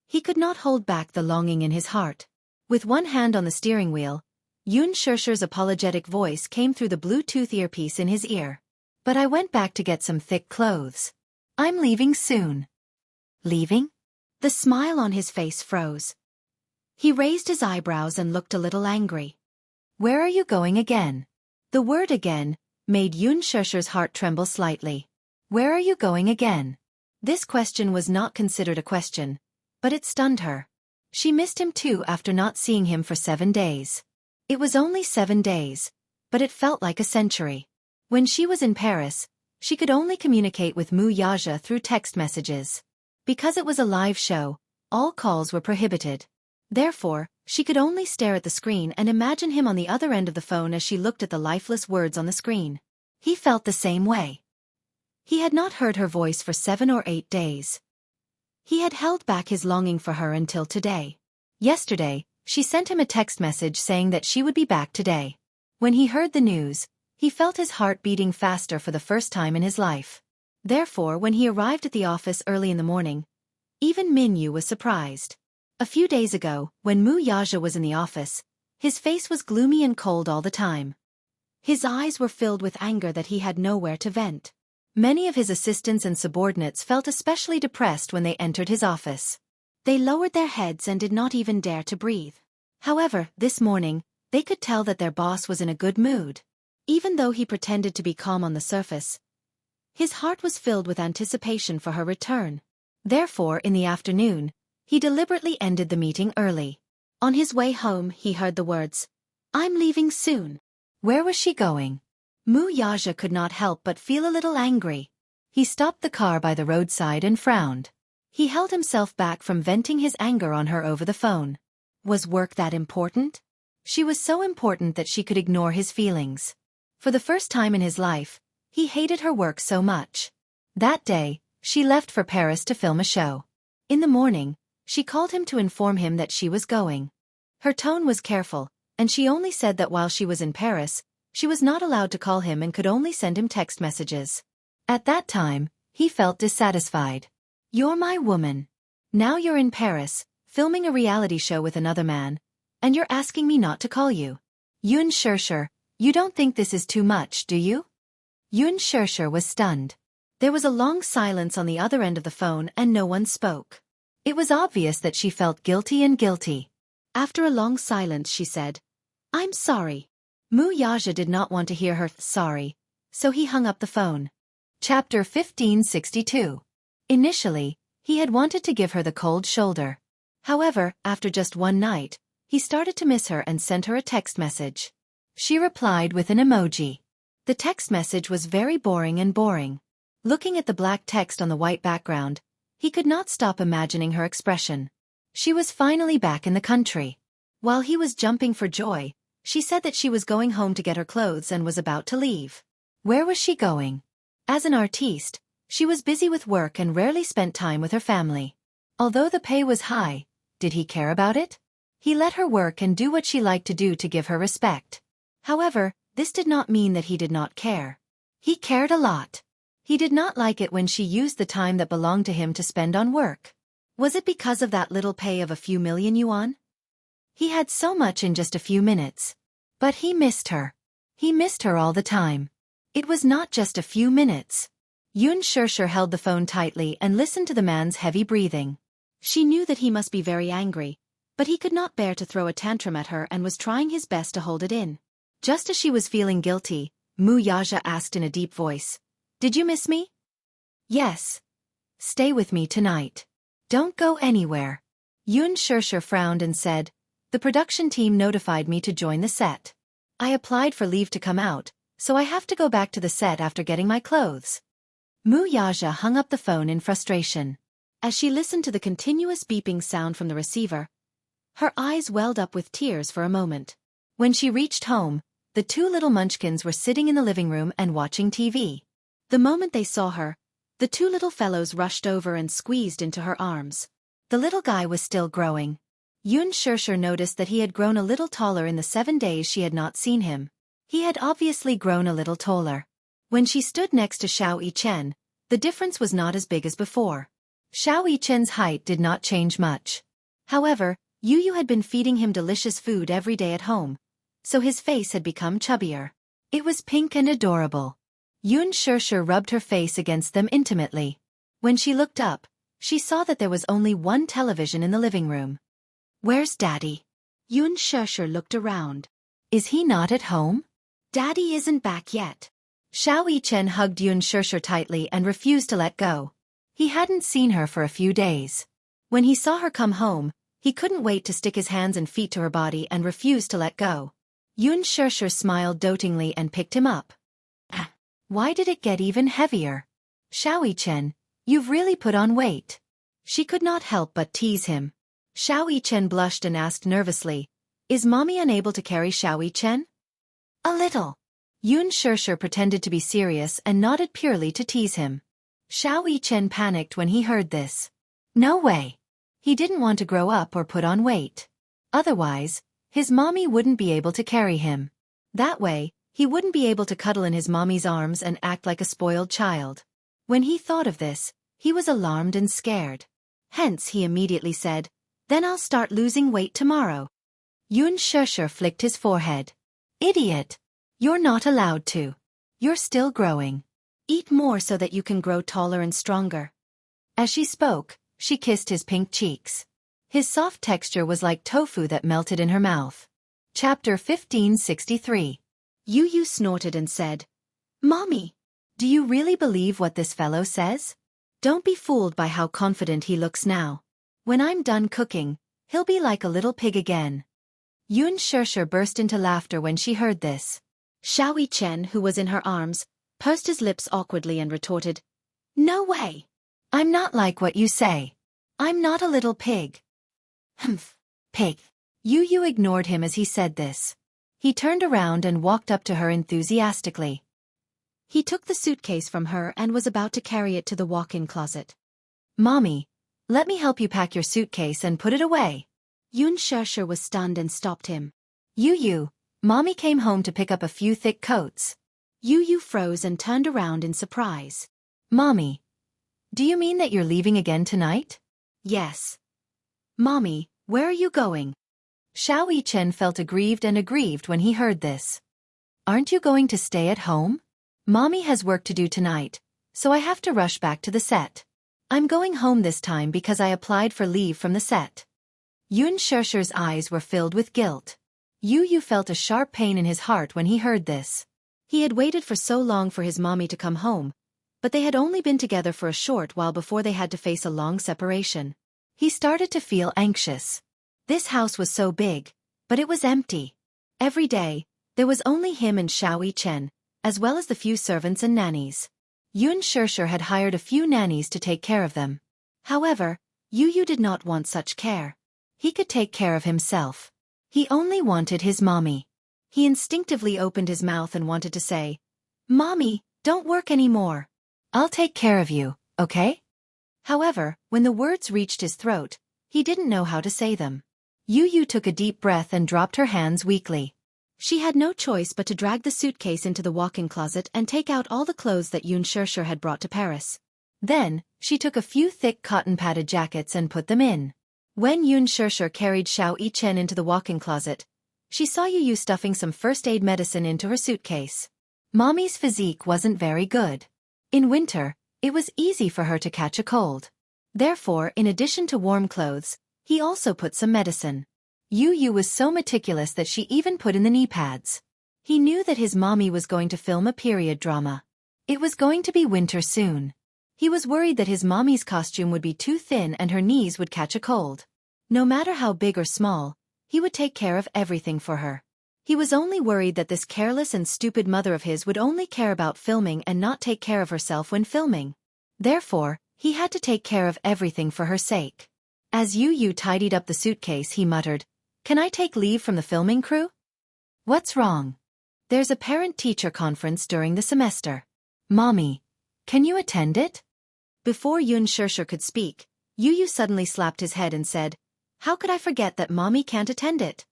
He could not hold back the longing in his heart. With one hand on the steering wheel, Xianxia's apologetic voice came through the Bluetooth earpiece in his ear. But I went back to get some thick clothes. I'm leaving soon. Leaving? The smile on his face froze. He raised his eyebrows and looked a little angry. Where are you going again? The word again made Xianxia's heart tremble slightly. Where are you going again? This question was not considered a question, but it stunned her. She missed him too after not seeing him for 7 days. It was only 7 days, but it felt like a century. When she was in Paris, she could only communicate with Wuxia through text messages. Because it was a live show, all calls were prohibited. Therefore, she could only stare at the screen and imagine him on the other end of the phone as she looked at the lifeless words on the screen. He felt the same way. He had not heard her voice for 7 or 8 days. He had held back his longing for her until today. Yesterday, she sent him a text message saying that she would be back today. When he heard the news, he felt his heart beating faster for the first time in his life. Therefore, when he arrived at the office early in the morning, even Minyu was surprised. A few days ago, when Wuxia was in the office, his face was gloomy and cold all the time. His eyes were filled with anger that he had nowhere to vent. Many of his assistants and subordinates felt especially depressed when they entered his office. They lowered their heads and did not even dare to breathe. However, this morning, they could tell that their boss was in a good mood. Even though he pretended to be calm on the surface, his heart was filled with anticipation for her return. Therefore, in the afternoon, he deliberately ended the meeting early. On his way home, he heard the words, "I'm leaving soon." Where was she going? Wuxia could not help but feel a little angry. He stopped the car by the roadside and frowned. He held himself back from venting his anger on her over the phone. Was work that important? She was so important that she could ignore his feelings. For the first time in his life, he hated her work so much. That day, she left for Paris to film a show. In the morning, she called him to inform him that she was going. Her tone was careful, and she only said that while she was in Paris, she was not allowed to call him and could only send him text messages. At that time, he felt dissatisfied. You're my woman. Now you're in Paris, filming a reality show with another man, and you're asking me not to call you. Xianxia, you don't think this is too much, do you? Xianxia was stunned. There was a long silence on the other end of the phone and no one spoke. It was obvious that she felt guilty and guilty. After a long silence she said, "I'm sorry." Wuxia did not want to hear her sorry, so he hung up the phone. Chapter 1562. Initially, he had wanted to give her the cold shoulder. However, after just one night, he started to miss her and sent her a text message. She replied with an emoji. The text message was very boring. Looking at the black text on the white background, he could not stop imagining her expression. She was finally back in the country. While he was jumping for joy, she said that she was going home to get her clothes and was about to leave. Where was she going? As an artiste, she was busy with work and rarely spent time with her family. Although the pay was high, did he care about it? He let her work and do what she liked to do to give her respect. However, this did not mean that he did not care. He cared a lot. He did not like it when she used the time that belonged to him to spend on work. Was it because of that little pay of a few million yuan? He had so much in just a few minutes. But he missed her. He missed her all the time. It was not just a few minutes. Xianxia held the phone tightly and listened to the man's heavy breathing. She knew that he must be very angry, but he could not bear to throw a tantrum at her and was trying his best to hold it in. Just as she was feeling guilty, Wuxia asked in a deep voice, "Did you miss me?" "Yes. Stay with me tonight. Don't go anywhere." Xianxia frowned and said, "The production team notified me to join the set. I applied for leave to come out, so I have to go back to the set after getting my clothes." Wuxia hung up the phone in frustration. As she listened to the continuous beeping sound from the receiver, her eyes welled up with tears for a moment. When she reached home, the two little munchkins were sitting in the living room and watching TV. The moment they saw her, the two little fellows rushed over and squeezed into her arms. The little guy was still growing. Xianxia noticed that he had grown a little taller in the 7 days she had not seen him. He had obviously grown a little taller. When she stood next to Xianxia, the difference was not as big as before. Xianxia's height did not change much. However, Yu had been feeding him delicious food every day at home, so his face had become chubbier. It was pink and adorable. Xianxia rubbed her face against them intimately. When she looked up, she saw that there was only one television in the living room. "Where's Daddy?" Xianxia looked around. "Is he not at home?" "Daddy isn't back yet." Xianxia hugged Xianxia tightly and refused to let go. He hadn't seen her for a few days. When he saw her come home, he couldn't wait to stick his hands and feet to her body and refused to let go. Xianxia smiled dotingly and picked him up. Why did it get even heavier? "Xianxia, you've really put on weight." She could not help but tease him. Xianxia blushed and asked nervously, "Is mommy unable to carry Xianxia?" "A little." Xianxia pretended to be serious and nodded purely to tease him. Xianxia panicked when he heard this. No way. He didn't want to grow up or put on weight. Otherwise, his mommy wouldn't be able to carry him. That way, he wouldn't be able to cuddle in his mommy's arms and act like a spoiled child. When he thought of this, he was alarmed and scared. Hence he immediately said, "Then I'll start losing weight tomorrow." Xianxia flicked his forehead. "Idiot! You're not allowed to. You're still growing. Eat more so that you can grow taller and stronger." As she spoke, she kissed his pink cheeks. His soft texture was like tofu that melted in her mouth. Chapter 1563. Yu snorted and said, "Mommy, do you really believe what this fellow says? Don't be fooled by how confident he looks now. When I'm done cooking, he'll be like a little pig again." Xianxia burst into laughter when she heard this. Xianxia, who was in her arms, pursed his lips awkwardly and retorted, "No way. I'm not like what you say. I'm not a little pig." "Humph, pig." Yu ignored him as he said this. He turned around and walked up to her enthusiastically. He took the suitcase from her and was about to carry it to the walk-in closet. "Mommy, let me help you pack your suitcase and put it away." Xianxia was stunned and stopped him. Yu, Mommy came home to pick up a few thick coats." Yu froze and turned around in surprise. "Mommy, do you mean that you're leaving again tonight?" "Yes." "Mommy, where are you going?" Xianxia felt aggrieved when he heard this. "Aren't you going to stay at home? Mommy has work to do tonight, so I have to rush back to the set. I'm going home this time because I applied for leave from the set." Xianxia's eyes were filled with guilt. Yu felt a sharp pain in his heart when he heard this. He had waited for so long for his mommy to come home, but they had only been together for a short while before they had to face a long separation. He started to feel anxious. This house was so big, but it was empty. Every day, there was only him and Xiao Chen, as well as the few servants and nannies. Xianxia had hired a few nannies to take care of them. However, Yu did not want such care. He could take care of himself. He only wanted his mommy. He instinctively opened his mouth and wanted to say, "Mommy, don't work anymore. I'll take care of you, okay?" However, when the words reached his throat, he didn't know how to say them. Yu took a deep breath and dropped her hands weakly. She had no choice but to drag the suitcase into the walk-in closet and take out all the clothes that Xianxia had brought to Paris. Then, she took a few thick cotton-padded jackets and put them in. When Xianxia carried Xiao Chen into the walk-in closet, she saw Yu stuffing some first-aid medicine into her suitcase. Mommy's physique wasn't very good. In winter, it was easy for her to catch a cold. Therefore, in addition to warm clothes, he also put some medicine. Yu was so meticulous that she even put in the knee pads. He knew that his mommy was going to film a period drama. It was going to be winter soon. He was worried that his mommy's costume would be too thin and her knees would catch a cold. No matter how big or small, he would take care of everything for her. He was only worried that this careless and stupid mother of his would only care about filming and not take care of herself when filming. Therefore, he had to take care of everything for her sake. As Yu tidied up the suitcase, he muttered, "Can I take leave from the filming crew?" "What's wrong?" "There's a parent-teacher conference during the semester. Mommy, can you attend it?" Before Xianxia could speak, Yu suddenly slapped his head and said, "How could I forget that Mommy can't attend it?"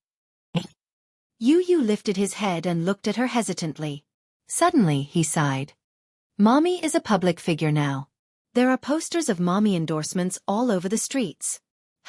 Yu lifted his head and looked at her hesitantly. Suddenly, he sighed. "Mommy is a public figure now. There are posters of Mommy endorsements all over the streets.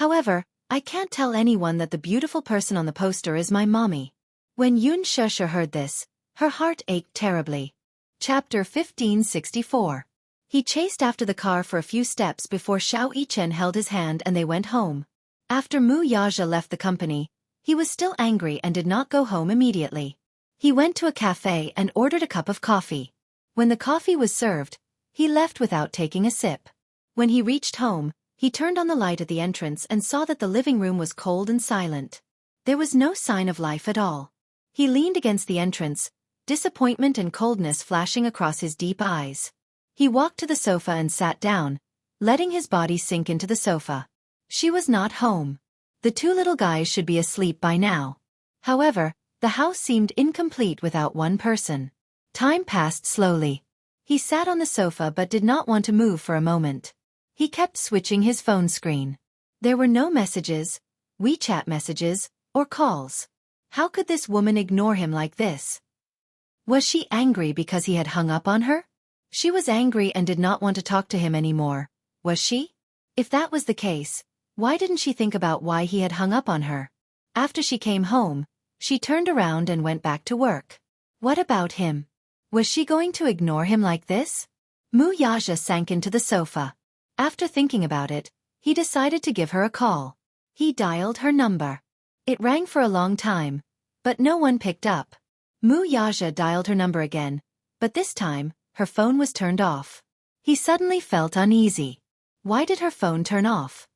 However, I can't tell anyone that the beautiful person on the poster is my mommy." When Xianxia heard this, her heart ached terribly. Chapter 1564. He chased after the car for a few steps before Xiao Chen held his hand and they went home. After Wuxia left the company, he was still angry and did not go home immediately. He went to a cafe and ordered a cup of coffee. When the coffee was served, he left without taking a sip. When he reached home, he turned on the light at the entrance and saw that the living room was cold and silent. There was no sign of life at all. He leaned against the entrance, disappointment and coldness flashing across his deep eyes. He walked to the sofa and sat down, letting his body sink into the sofa. She was not home. The two little guys should be asleep by now. However, the house seemed incomplete without one person. Time passed slowly. He sat on the sofa but did not want to move for a moment. He kept switching his phone screen. There were no messages, WeChat messages, or calls. How could this woman ignore him like this? Was she angry because he had hung up on her? She was angry and did not want to talk to him anymore, was she? If that was the case, why didn't she think about why he had hung up on her? After she came home, she turned around and went back to work. What about him? Was she going to ignore him like this? Wuxia sank into the sofa. After thinking about it, he decided to give her a call. He dialed her number. It rang for a long time, but no one picked up. Wuxia dialed her number again, but this time, her phone was turned off. He suddenly felt uneasy. Why did her phone turn off?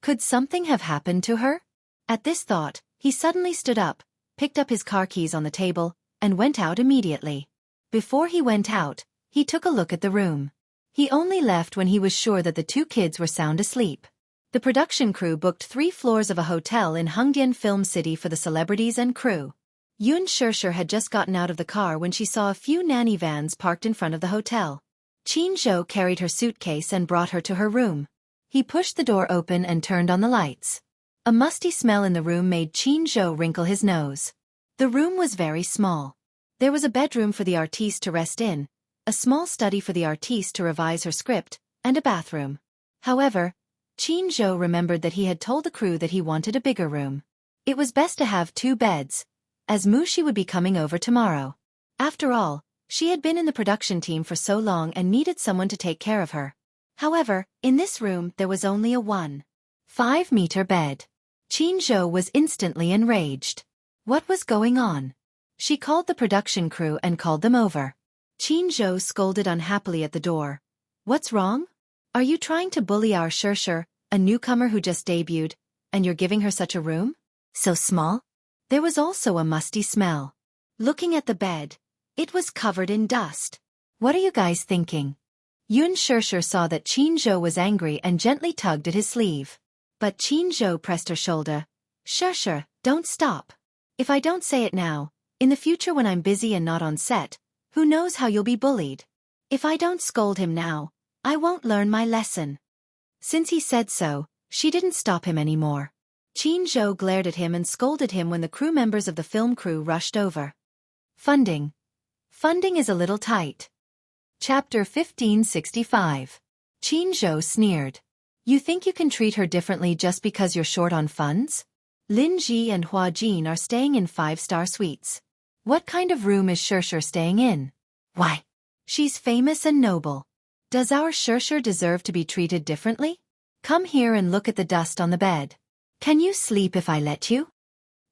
Could something have happened to her? At this thought, he suddenly stood up, picked up his car keys on the table, and went out immediately. Before he went out, he took a look at the room. He only left when he was sure that the two kids were sound asleep. The production crew booked 3 floors of a hotel in Hongdian Film City for the celebrities and crew. Xianxia had just gotten out of the car when she saw a few nanny vans parked in front of the hotel. Jianghu carried her suitcase and brought her to her room. He pushed the door open and turned on the lights. A musty smell in the room made Jianghu wrinkle his nose. The room was very small. There was a bedroom for the artiste to rest in, a small study for the artiste to revise her script, and a bathroom. However, Jianghu remembered that he had told the crew that he wanted a bigger room. It was best to have 2 beds, as Mushi would be coming over tomorrow. After all, she had been in the production team for so long and needed someone to take care of her. However, in this room there was only a 1.5-meter bed. Jianghu was instantly enraged. What was going on? She called the production crew and called them over. Jianghu scolded unhappily at the door. "What's wrong? Are you trying to bully our Xianxia?" A newcomer who just debuted, and you're giving her such a room? So small? There was also a musty smell. Looking at the bed, it was covered in dust. What are you guys thinking? Xianxia saw that Xianxia was angry and gently tugged at his sleeve. But Xianxia pressed her shoulder. Xianxia, don't stop. If I don't say it now, in the future when I'm busy and not on set, who knows how you'll be bullied. If I don't scold him now, I won't learn my lesson. Since he said so, she didn't stop him anymore. Xianxia glared at him and scolded him when the crew members of the film crew rushed over. Funding. Funding is a little tight. Chapter 1565. Xianxia sneered. You think you can treat her differently just because you're short on funds? Lin Ji and Hua Jin are staying in 5-star suites. What kind of room is Xianxia staying in? Why? She's famous and noble. Does our Xianxia deserve to be treated differently? Come here and look at the dust on the bed. Can you sleep if I let you?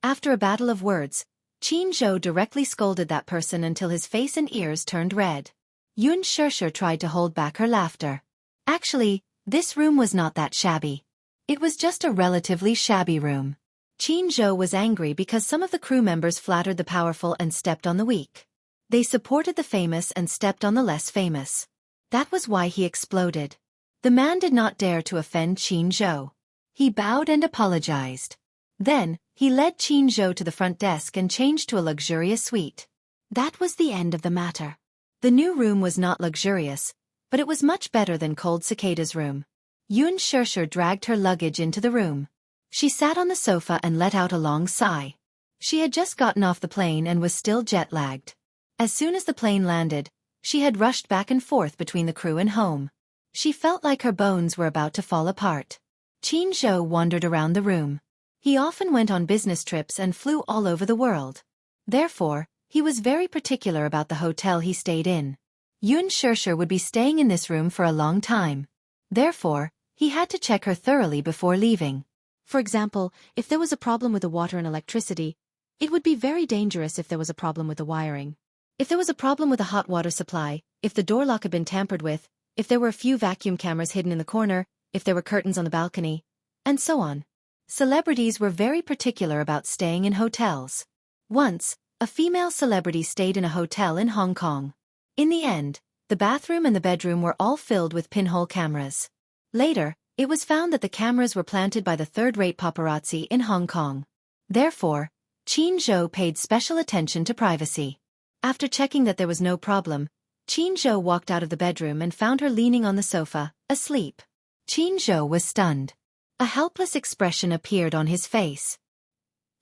After a battle of words, Xianxia directly scolded that person until his face and ears turned red. Xianxia tried to hold back her laughter. Actually, this room was not that shabby. It was just a relatively shabby room. Xianxia was angry because some of the crew members flattered the powerful and stepped on the weak. They supported the famous and stepped on the less famous. That was why he exploded. The man did not dare to offend Xianxia. He bowed and apologized. Then, he led Xianxia to the front desk and changed to a luxurious suite. That was the end of the matter. The new room was not luxurious, but it was much better than Cold Cicada's room. Xianxia dragged her luggage into the room. She sat on the sofa and let out a long sigh. She had just gotten off the plane and was still jet-lagged. As soon as the plane landed, she had rushed back and forth between the crew and home. She felt like her bones were about to fall apart. Xianxia wandered around the room. He often went on business trips and flew all over the world. Therefore, he was very particular about the hotel he stayed in. Xianxia would be staying in this room for a long time. Therefore, he had to check her thoroughly before leaving. For example, if there was a problem with the water and electricity, it would be very dangerous if there was a problem with the wiring. If there was a problem with the hot water supply, if the door lock had been tampered with, if there were a few vacuum cameras hidden in the corner, if there were curtains on the balcony, and so on. Celebrities were very particular about staying in hotels. Once, a female celebrity stayed in a hotel in Hong Kong. In the end, the bathroom and the bedroom were all filled with pinhole cameras. Later, it was found that the cameras were planted by the third-rate paparazzi in Hong Kong. Therefore, Xianxia paid special attention to privacy. After checking that there was no problem, Xianxia walked out of the bedroom and found her leaning on the sofa, asleep. Xianxia was stunned. A helpless expression appeared on his face.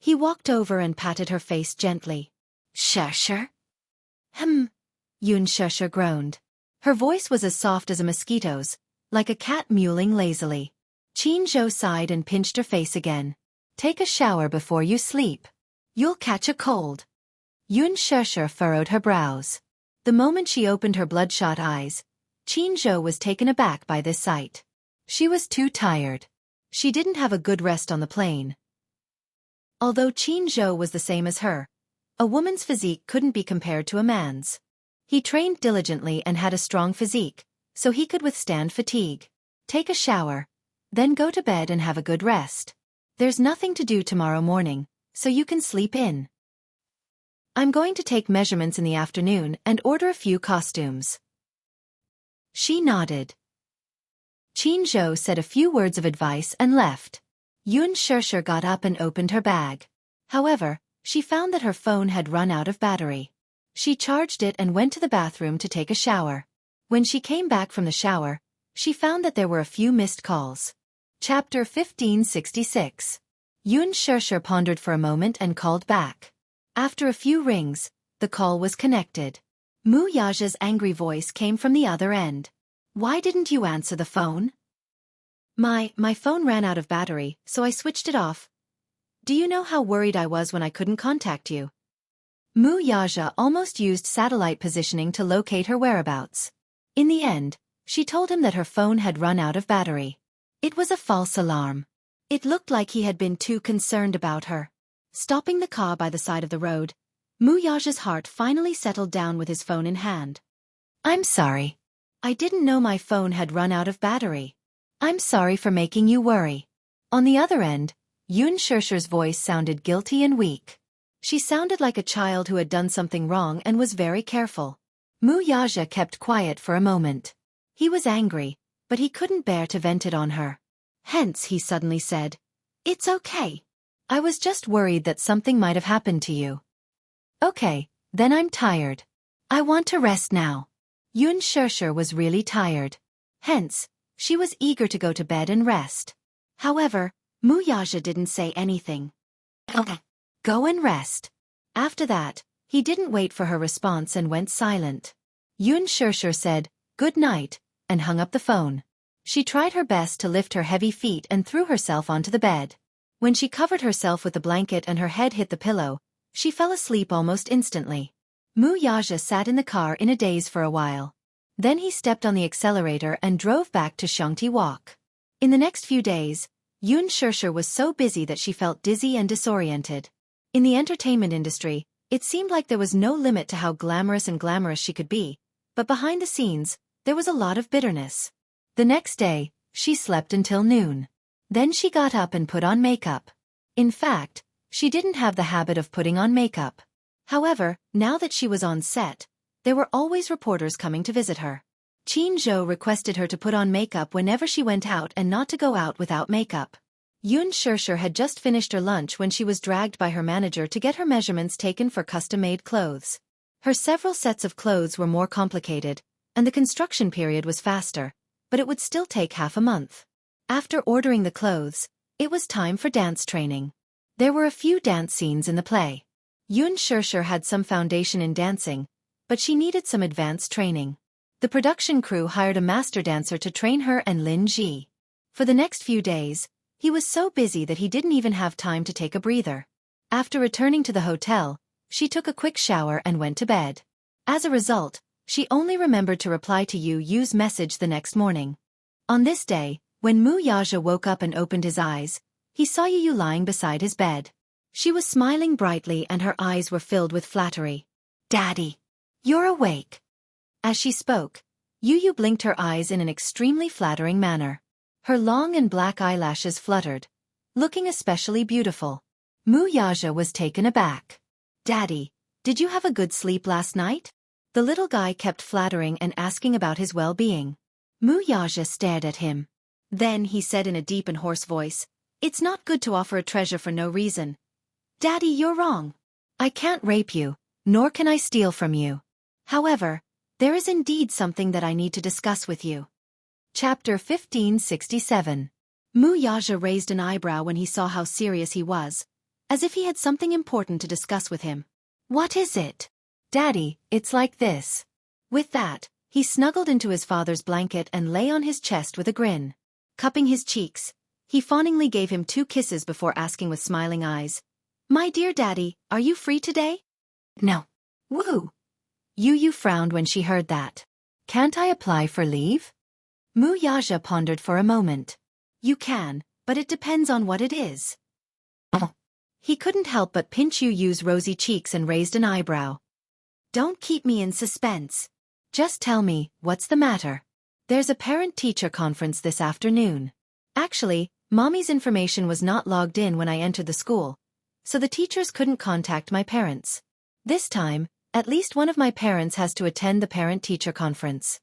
He walked over and patted her face gently. Xianxia? Xianxia groaned. Her voice was as soft as a mosquito's, like a cat mewling lazily. Xianxia sighed and pinched her face again. Take a shower before you sleep. You'll catch a cold. Xianxia furrowed her brows. The moment she opened her bloodshot eyes, Xianxia was taken aback by this sight. She was too tired. She didn't have a good rest on the plane. Although Xianxia was the same as her, a woman's physique couldn't be compared to a man's. He trained diligently and had a strong physique, so he could withstand fatigue. Take a shower, then go to bed and have a good rest. There's nothing to do tomorrow morning, so you can sleep in. I'm going to take measurements in the afternoon and order a few costumes. She nodded. Xianxia said a few words of advice and left. Xianxia got up and opened her bag. However, she found that her phone had run out of battery. She charged it and went to the bathroom to take a shower. When she came back from the shower, she found that there were a few missed calls. Chapter 1566. Xianxia pondered for a moment and called back. After a few rings, the call was connected. Mu Yaja's angry voice came from the other end. Why didn't you answer the phone? My phone ran out of battery, so I switched it off. Do you know how worried I was when I couldn't contact you? Mu Yaja almost used satellite positioning to locate her whereabouts. In the end, she told him that her phone had run out of battery. It was a false alarm. It looked like he had been too concerned about her. Stopping the car by the side of the road, Mu Yaja's heart finally settled down with his phone in hand. I'm sorry. I didn't know my phone had run out of battery. I'm sorry for making you worry. On the other end, Xianxia's voice sounded guilty and weak. She sounded like a child who had done something wrong and was very careful. Wuxia kept quiet for a moment. He was angry, but he couldn't bear to vent it on her. Hence he suddenly said, "It's okay. I was just worried that something might have happened to you." "Okay, then I'm tired. I want to rest now." Xianxia was really tired. Hence, she was eager to go to bed and rest. However, Wuxia didn't say anything. "Okay. Go and rest." After that, he didn't wait for her response and went silent. Xianxia said, "Good night," and hung up the phone. She tried her best to lift her heavy feet and threw herself onto the bed. When she covered herself with the blanket and her head hit the pillow, she fell asleep almost instantly. Wuxia sat in the car in a daze for a while. Then he stepped on the accelerator and drove back to Xianxia Walk. In the next few days, Xianxia was so busy that she felt dizzy and disoriented. In the entertainment industry, it seemed like there was no limit to how glamorous she could be, but behind the scenes, there was a lot of bitterness. The next day, she slept until noon. Then she got up and put on makeup. In fact, she didn't have the habit of putting on makeup. However, now that she was on set, there were always reporters coming to visit her. Jianghu requested her to put on makeup whenever she went out and not to go out without makeup. Xianxia had just finished her lunch when she was dragged by her manager to get her measurements taken for custom-made clothes. Her several sets of clothes were more complicated, and the construction period was faster, but it would still take half a month. After ordering the clothes, it was time for dance training. There were a few dance scenes in the play. Xianxia had some foundation in dancing, but she needed some advanced training. The production crew hired a master dancer to train her and Lin Ji. For the next few days, he was so busy that he didn't even have time to take a breather. After returning to the hotel, she took a quick shower and went to bed. As a result, she only remembered to reply to Yu's message the next morning. On this day, when Wuxia woke up and opened his eyes, he saw Yu lying beside his bed. She was smiling brightly and her eyes were filled with flattery. "Daddy, you're awake." As she spoke, Yu blinked her eyes in an extremely flattering manner. Her long and black eyelashes fluttered, looking especially beautiful. Wuxia was taken aback. "Daddy, did you have a good sleep last night?" The little guy kept flattering and asking about his well-being. Wuxia stared at him. Then he said in a deep and hoarse voice, "It's not good to offer a treasure for no reason. Daddy, you're wrong. I can't rape you, nor can I steal from you. However, there is indeed something that I need to discuss with you." Chapter 1567. Wuxia raised an eyebrow when he saw how serious he was, as if he had something important to discuss with him. "What is it?" "Daddy, it's like this." With that, he snuggled into his father's blanket and lay on his chest with a grin. Cupping his cheeks, he fawningly gave him 2 kisses before asking with smiling eyes, "My dear daddy, are you free today?" "No." "Woo." Yu frowned when she heard that. "Can't I apply for leave?" Wuxia pondered for a moment. "You can, but it depends on what it is." Oh. He couldn't help but pinch Yu's rosy cheeks and raised an eyebrow. "Don't keep me in suspense. Just tell me, what's the matter?" "There's a parent-teacher conference this afternoon. Actually, Mommy's information was not logged in when I entered the school, so the teachers couldn't contact my parents. This time, at least one of my parents has to attend the parent-teacher conference."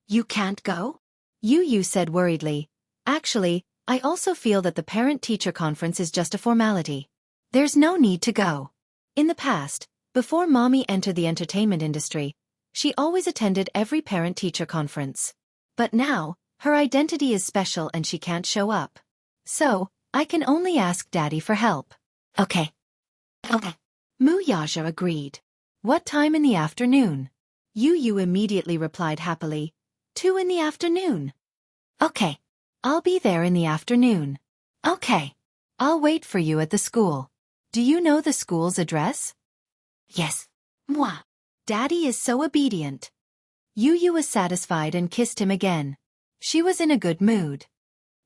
"You can't go?" Yu said worriedly. "Actually, I also feel that the parent-teacher conference is just a formality. There's no need to go." In the past, before Mommy entered the entertainment industry, she always attended every parent-teacher conference. But now, her identity is special and she can't show up. So, I can only ask Daddy for help. "Okay." "Okay." Wuxia agreed. "What time in the afternoon?" Yu immediately replied happily, 2 in the afternoon." "Okay. I'll be there in the afternoon." "Okay. I'll wait for you at the school. Do you know the school's address?" "Yes." "Mwah. Daddy is so obedient." Yu was satisfied and kissed him again. She was in a good mood.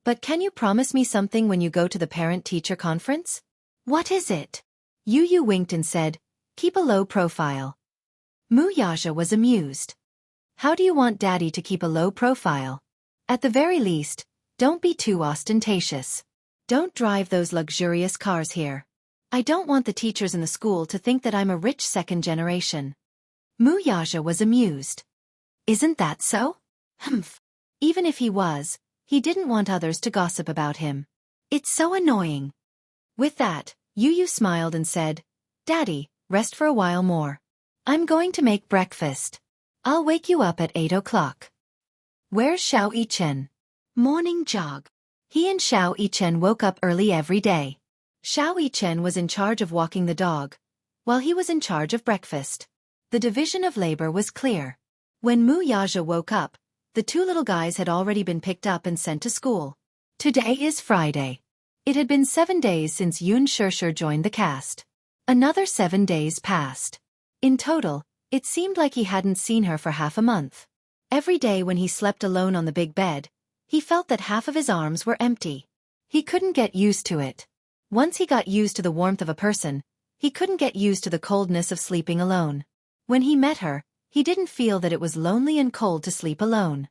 "But can you promise me something when you go to the parent-teacher conference?" "What is it?" Yu winked and said, "Keep a low profile." Wuxia was amused. "How do you want Daddy to keep a low profile?" "At the very least, Don't be too ostentatious. Don't drive those luxurious cars here. I don't want the teachers in the school to think that I'm a rich second generation. Wuxia was amused. Isn't that so? Humph. Even if he was, he didn't want others to gossip about him. It's so annoying. With that, Yu smiled and said, Daddy, rest for a while more. I'm going to make breakfast. I'll wake you up at 8 o'clock. Where's Xianxia? Morning jog. He and Xianxia woke up early every day. Xianxia was in charge of walking the dog, while he was in charge of breakfast. The division of labor was clear. When Wuxia woke up, the two little guys had already been picked up and sent to school. Today is Friday. It had been 7 days since Xianxia joined the cast. Another 7 days passed. In total, it seemed like he hadn't seen her for half a month. Every day when he slept alone on the big bed, he felt that half of his arms were empty. He couldn't get used to it. Once he got used to the warmth of a person, he couldn't get used to the coldness of sleeping alone. When he met her, he didn't feel that it was lonely and cold to sleep alone.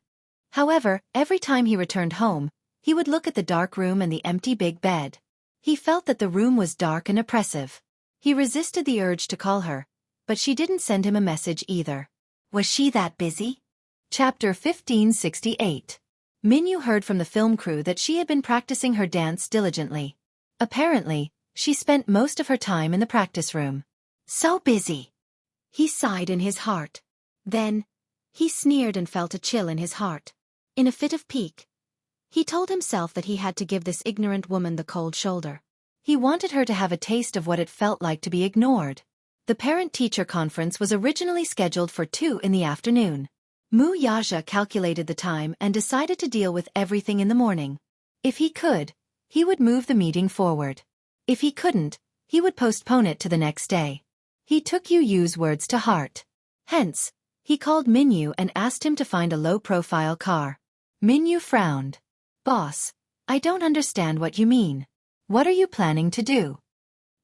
However, every time he returned home, he would look at the dark room and the empty big bed. He felt that the room was dark and oppressive. He resisted the urge to call her, but she didn't send him a message either. Was she that busy? Chapter 1568. Minyu heard from the film crew that she had been practicing her dance diligently. Apparently, she spent most of her time in the practice room. So busy. He sighed in his heart. Then, he sneered and felt a chill in his heart. In a fit of pique, he told himself that he had to give this ignorant woman the cold shoulder. He wanted her to have a taste of what it felt like to be ignored. The parent-teacher conference was originally scheduled for 2 in the afternoon. Wuxia calculated the time and decided to deal with everything in the morning. If he could, he would move the meeting forward. If he couldn't, he would postpone it to the next day. He took Yu's words to heart. Hence, he called Minyu and asked him to find a low-profile car. Minyu frowned. Boss, I don't understand what you mean. What are you planning to do?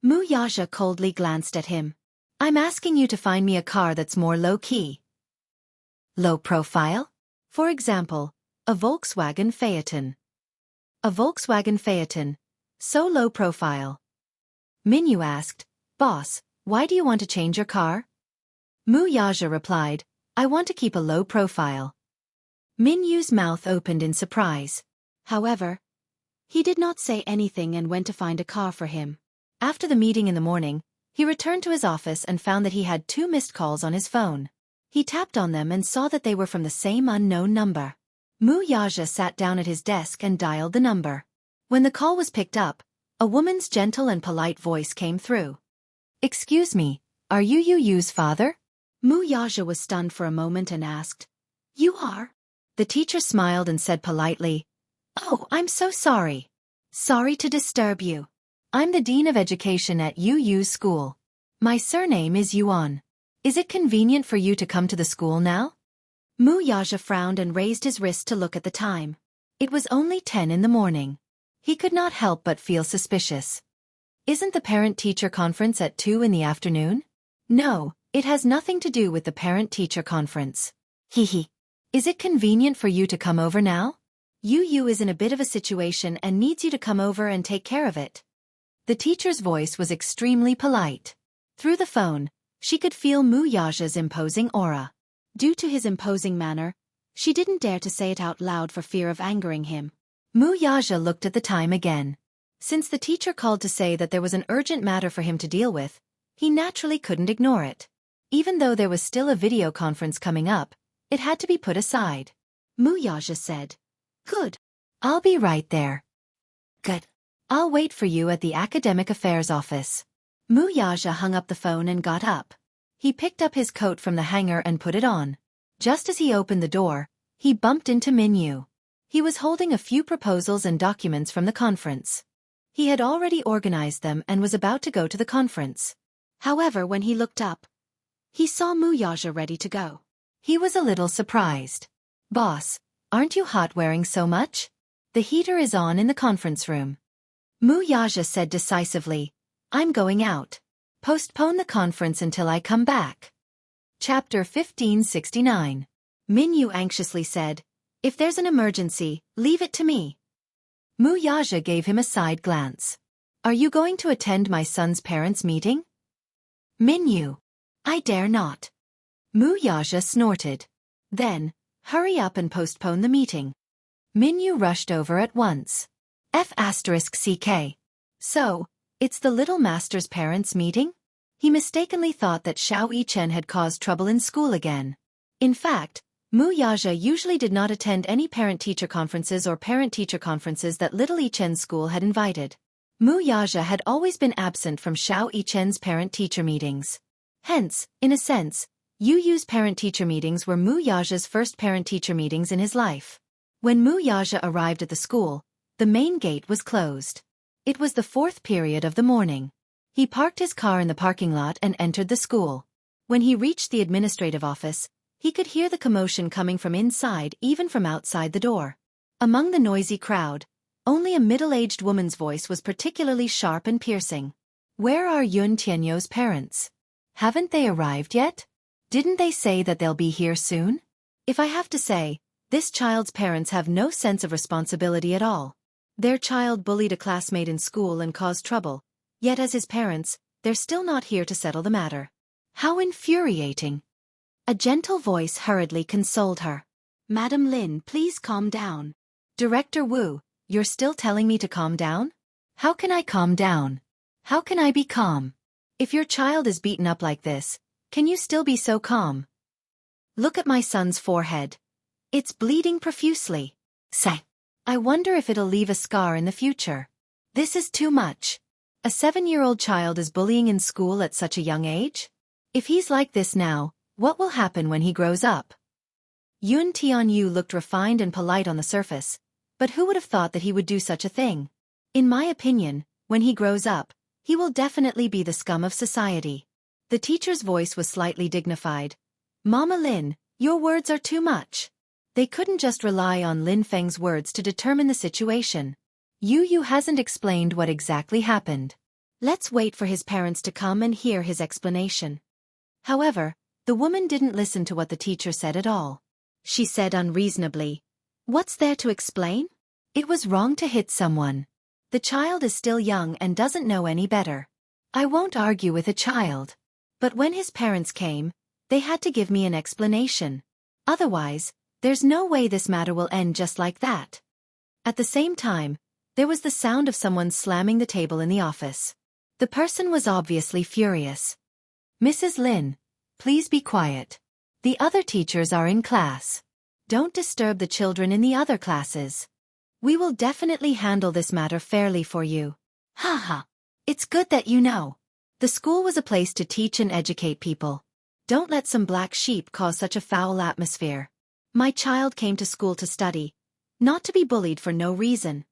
Wuxia coldly glanced at him. I'm asking you to find me a car that's more low-key. Low profile? For example, a Volkswagen Phaeton. A Volkswagen Phaeton. So low profile. Minyu asked, Boss, why do you want to change your car? Wuxia replied, I want to keep a low profile. Minyu's mouth opened in surprise. However, he did not say anything and went to find a car for him. After the meeting in the morning, he returned to his office and found that he had 2 missed calls on his phone. He tapped on them and saw that they were from the same unknown number. Wuxia sat down at his desk and dialed the number. When the call was picked up, a woman's gentle and polite voice came through. Excuse me, are you Yu's father? Wuxia was stunned for a moment and asked, You are? The teacher smiled and said politely, Oh, I'm so sorry. Sorry to disturb you. I'm the Dean of Education at Yu's school. My surname is Yuan. Is it convenient for you to come to the school now? Wuxia frowned and raised his wrist to look at the time. It was only 10 in the morning. He could not help but feel suspicious. Isn't the parent-teacher conference at 2 in the afternoon? No, it has nothing to do with the parent-teacher conference. Hehe. Is it convenient for you to come over now? Yu is in a bit of a situation and needs you to come over and take care of it. The teacher's voice was extremely polite. Through the phone, she could feel Wuxia's imposing aura. Due to his imposing manner, she didn't dare to say it out loud for fear of angering him. Wuxia looked at the time again. Since the teacher called to say that there was an urgent matter for him to deal with, he naturally couldn't ignore it. Even though there was still a video conference coming up, it had to be put aside. Wuxia said, Good. I'll be right there. Good. I'll wait for you at the Academic Affairs office. Wuxia hung up the phone and got up. He picked up his coat from the hanger and put it on. Just as he opened the door, he bumped into Minyu. He was holding a few proposals and documents from the conference. He had already organized them and was about to go to the conference. However, when he looked up, he saw Wuxia ready to go. He was a little surprised. Boss, aren't you hot wearing so much? The heater is on in the conference room. Wuxia said decisively, I'm going out. Postpone the conference until I come back. Chapter 1569. Minyu anxiously said, If there's an emergency, leave it to me. Mu Yaja gave him a side glance. Are you going to attend my son's parents' meeting? Minyu. I dare not. Mu Yaja snorted. Then, hurry up and postpone the meeting. Minyu rushed over at once. F***CK. So, it's the little master's parents' meeting? He mistakenly thought that Xiao Yichen had caused trouble in school again. In fact, Mu Yaja usually did not attend any parent-teacher conferences or parent-teacher conferences that little Yichen's school had invited. Mu Yaja had always been absent from Xiao Yichen's parent-teacher meetings. Hence, in a sense, Yu Yu's parent-teacher meetings were Mu Yaja's first parent-teacher meetings in his life. When Mu Yaja arrived at the school, the main gate was closed. It was the 4th period of the morning. He parked his car in the parking lot and entered the school. When he reached the administrative office, he could hear the commotion coming from inside, even from outside the door. Among the noisy crowd, only a middle-aged woman's voice was particularly sharp and piercing. Where are Yun Tianyou's parents? Haven't they arrived yet? Didn't they say that they'll be here soon? If I have to say, this child's parents have no sense of responsibility at all. Their child bullied a classmate in school and caused trouble, yet as his parents, they're still not here to settle the matter. How infuriating! A gentle voice hurriedly consoled her. Madam Lin, please calm down. Director Wu, you're still telling me to calm down? How can I calm down? How can I be calm? If your child is beaten up like this, can you still be so calm? Look at my son's forehead. It's bleeding profusely. Say. I wonder if it'll leave a scar in the future. This is too much. A 7-year-old child is bullying in school at such a young age? If he's like this now, what will happen when he grows up? Yun Tianyu looked refined and polite on the surface, but who would have thought that he would do such a thing? In my opinion, when he grows up, he will definitely be the scum of society. The teacher's voice was slightly dignified. Mama Lin, your words are too much. They couldn't just rely on Lin Feng's words to determine the situation. Yu Yu hasn't explained what exactly happened. Let's wait for his parents to come and hear his explanation. However, the woman didn't listen to what the teacher said at all. She said unreasonably, "What's there to explain? It was wrong to hit someone. The child is still young and doesn't know any better. I won't argue with a child. But when his parents came, they had to give me an explanation. Otherwise, there's no way this matter will end just like that." At the same time, there was the sound of someone slamming the table in the office. The person was obviously furious. Mrs. Lin, please be quiet. The other teachers are in class. Don't disturb the children in the other classes. We will definitely handle this matter fairly for you. Haha. It's good that you know. The school was a place to teach and educate people. Don't let some black sheep cause such a foul atmosphere. My child came to school to study, not to be bullied for no reason.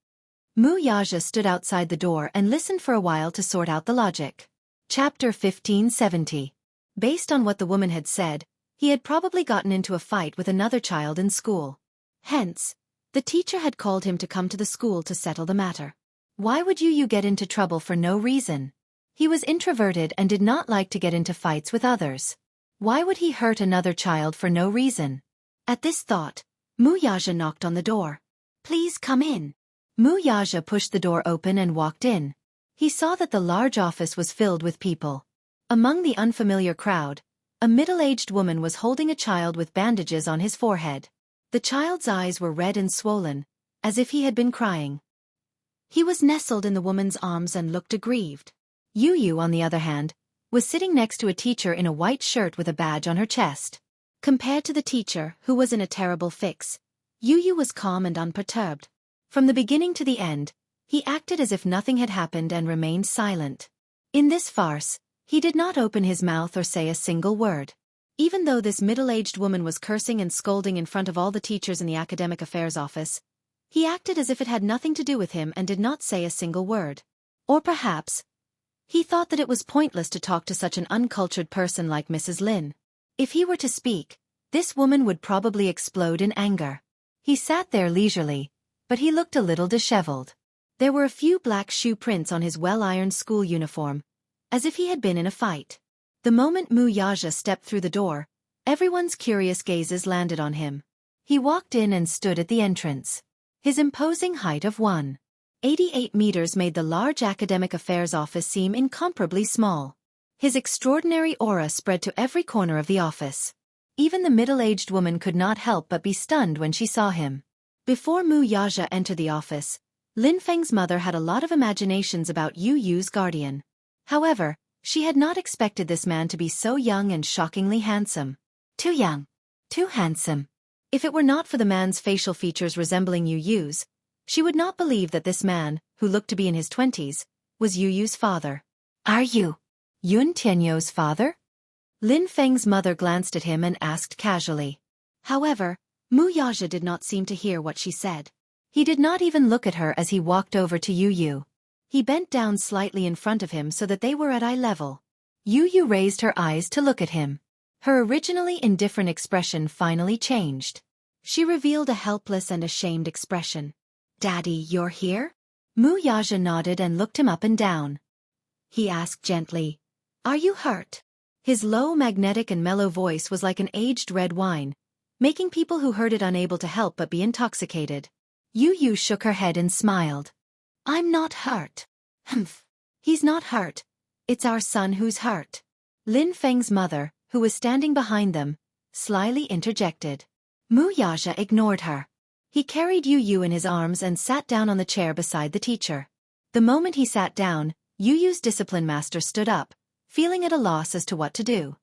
Mu Yaja stood outside the door and listened for a while to sort out the logic. Chapter 1570. Based on what the woman had said, he had probably gotten into a fight with another child in school. Hence, the teacher had called him to come to the school to settle the matter. Why would you get into trouble for no reason? He was introverted and did not like to get into fights with others. Why would he hurt another child for no reason? At this thought, Mu Yaja knocked on the door. Please come in. Mu Yaja pushed the door open and walked in. He saw that the large office was filled with people. Among the unfamiliar crowd, a middle-aged woman was holding a child with bandages on his forehead. The child's eyes were red and swollen, as if he had been crying. He was nestled in the woman's arms and looked aggrieved. Yu Yu, on the other hand, was sitting next to a teacher in a white shirt with a badge on her chest. Compared to the teacher, who was in a terrible fix, Yu Yu was calm and unperturbed. From the beginning to the end, he acted as if nothing had happened and remained silent. In this farce, he did not open his mouth or say a single word. Even though this middle-aged woman was cursing and scolding in front of all the teachers in the academic affairs office, he acted as if it had nothing to do with him and did not say a single word. Or perhaps, he thought that it was pointless to talk to such an uncultured person like Mrs. Lin. If he were to speak, this woman would probably explode in anger. He sat there leisurely, but he looked a little disheveled. There were a few black shoe prints on his well-ironed school uniform, as if he had been in a fight. The moment Mu Yaja stepped through the door, everyone's curious gazes landed on him. He walked in and stood at the entrance. His imposing height of 1. 88 meters made the large academic affairs office seem incomparably small. His extraordinary aura spread to every corner of the office. Even the middle-aged woman could not help but be stunned when she saw him. Before Mu Yaja entered the office, Lin Feng's mother had a lot of imaginations about Yu Yu's guardian. However, she had not expected this man to be so young and shockingly handsome. Too young. Too handsome. If it were not for the man's facial features resembling Yu Yu's, she would not believe that this man, who looked to be in his 20s, was Yu Yu's father. Are you Yun Tianyou's father? Lin Feng's mother glanced at him and asked casually. However, Mu Yaja did not seem to hear what she said. He did not even look at her as he walked over to Yu Yu. He bent down slightly in front of him so that they were at eye level. Yu Yu raised her eyes to look at him. Her originally indifferent expression finally changed. She revealed a helpless and ashamed expression. Daddy, you're here? Mu Yaja nodded and looked him up and down. He asked gently, Are you hurt? His low, magnetic and mellow voice was like an aged red wine, making people who heard it unable to help but be intoxicated. Yu Yu shook her head and smiled. I'm not hurt. Humph. He's not hurt. It's our son who's hurt. Lin Feng's mother, who was standing behind them, slyly interjected. Mu Yaja ignored her. He carried Yu Yu in his arms and sat down on the chair beside the teacher. The moment he sat down, Yu Yu's discipline master stood up, feeling at a loss as to what to do.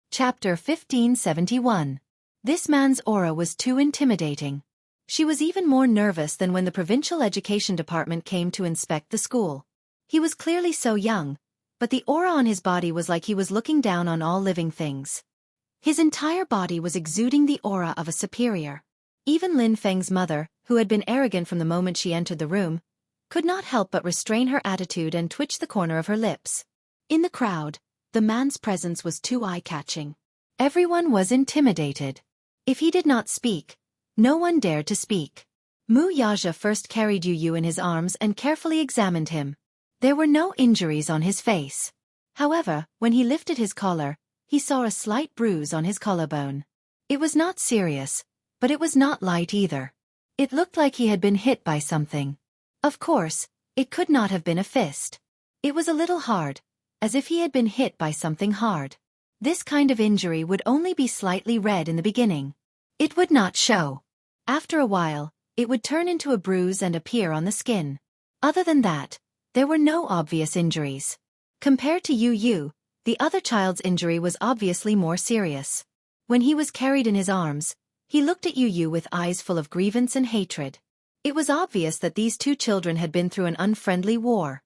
Chapter 1571. This man's aura was too intimidating. She was even more nervous than when the provincial education department came to inspect the school. He was clearly so young, but the aura on his body was like he was looking down on all living things. His entire body was exuding the aura of a superior. Even Lin Feng's mother, who had been arrogant from the moment she entered the room, could not help but restrain her attitude and twitch the corner of her lips. In the crowd, the man's presence was too eye-catching. Everyone was intimidated. If he did not speak, no one dared to speak. Mu Yaja first carried Yu Yu in his arms and carefully examined him. There were no injuries on his face. However, when he lifted his collar, he saw a slight bruise on his collarbone. It was not serious, but it was not light either. It looked like he had been hit by something. Of course, it could not have been a fist. It was a little hard, as if he had been hit by something hard. This kind of injury would only be slightly red in the beginning. It would not show. After a while, it would turn into a bruise and appear on the skin. Other than that, there were no obvious injuries. Compared to Yu Yu, the other child's injury was obviously more serious. When he was carried in his arms, he looked at Yu Yu with eyes full of grievance and hatred. It was obvious that these two children had been through an unfriendly war.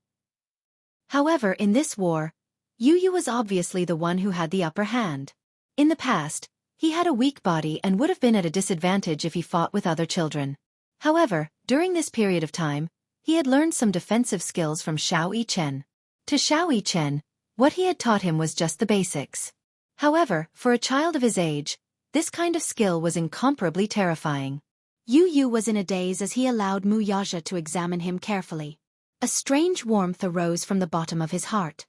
However, in this war, Yu Yu was obviously the one who had the upper hand. In the past, he had a weak body and would have been at a disadvantage if he fought with other children. However, during this period of time, he had learned some defensive skills from Xiao Yichen. To Xiao Yichen, what he had taught him was just the basics. However, for a child of his age, this kind of skill was incomparably terrifying. Yu Yu was in a daze as he allowed Mu Yaja to examine him carefully. A strange warmth arose from the bottom of his heart.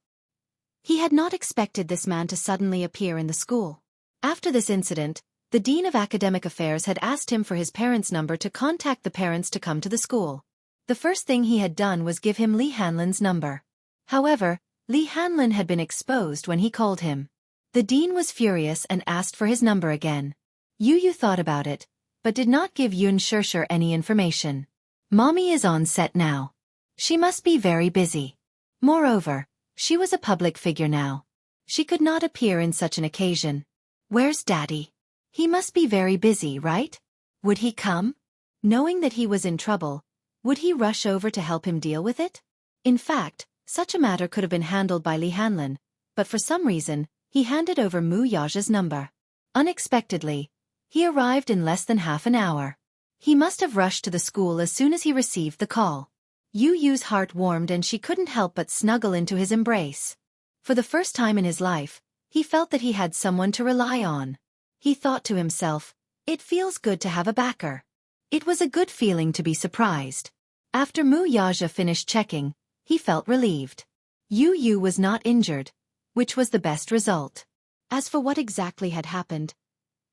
He had not expected this man to suddenly appear in the school. After this incident, the Dean of Academic Affairs had asked him for his parents' number to contact the parents to come to the school. The first thing he had done was give him Li Hanlin's number. However, Li Hanlin had been exposed when he called him. The dean was furious and asked for his number again. Yu Yu thought about it, but did not give Xianxia any information. Mommy is on set now. She must be very busy. Moreover, she was a public figure now. She could not appear in such an occasion. Where's Daddy? He must be very busy, right? Would he come? Knowing that he was in trouble, would he rush over to help him deal with it? In fact, such a matter could have been handled by Li Hanlin, but for some reason, he handed over Mu Yaja's number. Unexpectedly, he arrived in less than half an hour. He must have rushed to the school as soon as he received the call. Yu Yu's heart warmed and she couldn't help but snuggle into his embrace. For the first time in his life, he felt that he had someone to rely on. He thought to himself, it feels good to have a backer. It was a good feeling to be surprised. After Mu Yaja finished checking, he felt relieved. Yu Yu was not injured, which was the best result. As for what exactly had happened,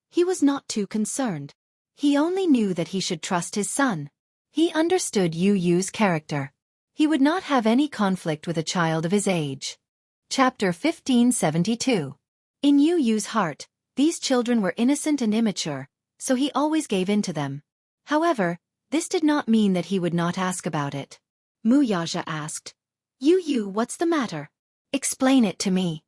he was not too concerned. He only knew that he should trust his son. He understood Yu Yu's character. He would not have any conflict with a child of his age. Chapter 1572. In Yu Yu's heart, these children were innocent and immature, so he always gave in to them. However, this did not mean that he would not ask about it. Wuxia asked, Yu Yu, what's the matter? Explain it to me.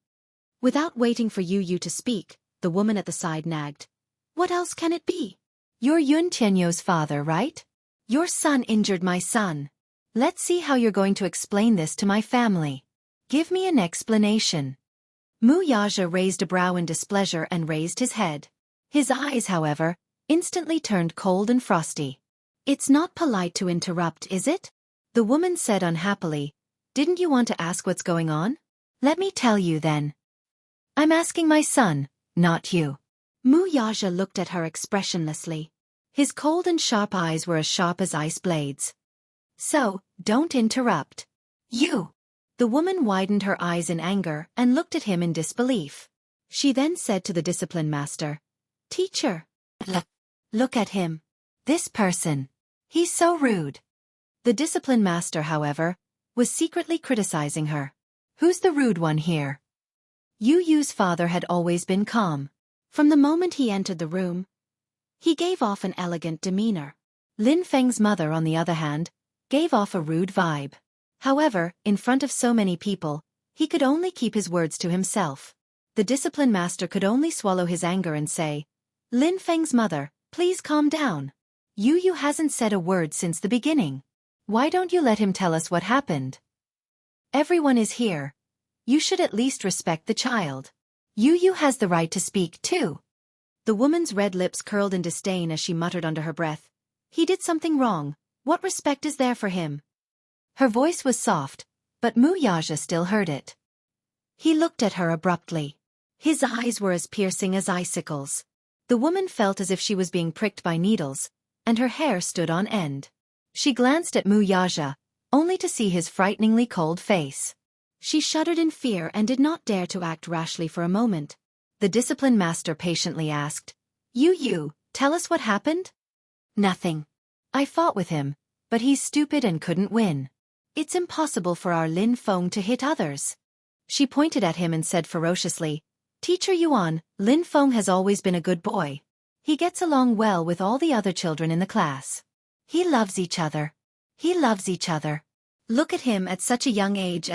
Without waiting for Yu Yu to speak, the woman at the side nagged. What else can it be? You're Yun Tianyou's father, right? Your son injured my son. Let's see how you're going to explain this to my family. Give me an explanation. Wuxia raised a brow in displeasure and raised his head. His eyes, however, instantly turned cold and frosty. It's not polite to interrupt, is it? The woman said unhappily. Didn't you want to ask what's going on? Let me tell you then. I'm asking my son, not you. Wuxia looked at her expressionlessly. His cold and sharp eyes were as sharp as ice blades. So, don't interrupt. You. The woman widened her eyes in anger and looked at him in disbelief. She then said to the discipline master, Teacher. Look at him. This person. He's so rude. The discipline master, however, was secretly criticizing her. Who's the rude one here? Yu Yu's father had always been calm. From the moment he entered the room, he gave off an elegant demeanor. Lin Feng's mother, on the other hand, gave off a rude vibe. However, in front of so many people, he could only keep his words to himself. The discipline master could only swallow his anger and say, Lin Feng's mother, please calm down. Yu Yu hasn't said a word since the beginning. Why don't you let him tell us what happened? Everyone is here. You should at least respect the child. Yu Yu has the right to speak too. The woman's red lips curled in disdain as she muttered under her breath. He did something wrong. What respect is there for him? Her voice was soft, but Wuxia still heard it. He looked at her abruptly. His eyes were as piercing as icicles. The woman felt as if she was being pricked by needles, and her hair stood on end. She glanced at Wuxia, only to see his frighteningly cold face. She shuddered in fear and did not dare to act rashly for a moment. The discipline master patiently asked, Yu Yu, tell us what happened? Nothing. I fought with him, but he's stupid and couldn't win. It's impossible for our Lin Feng to hit others. She pointed at him and said ferociously, Teacher Yuan, Lin Feng has always been a good boy. He gets along well with all the other children in the class. He loves each other. He loves each other. Look at him at such a young age,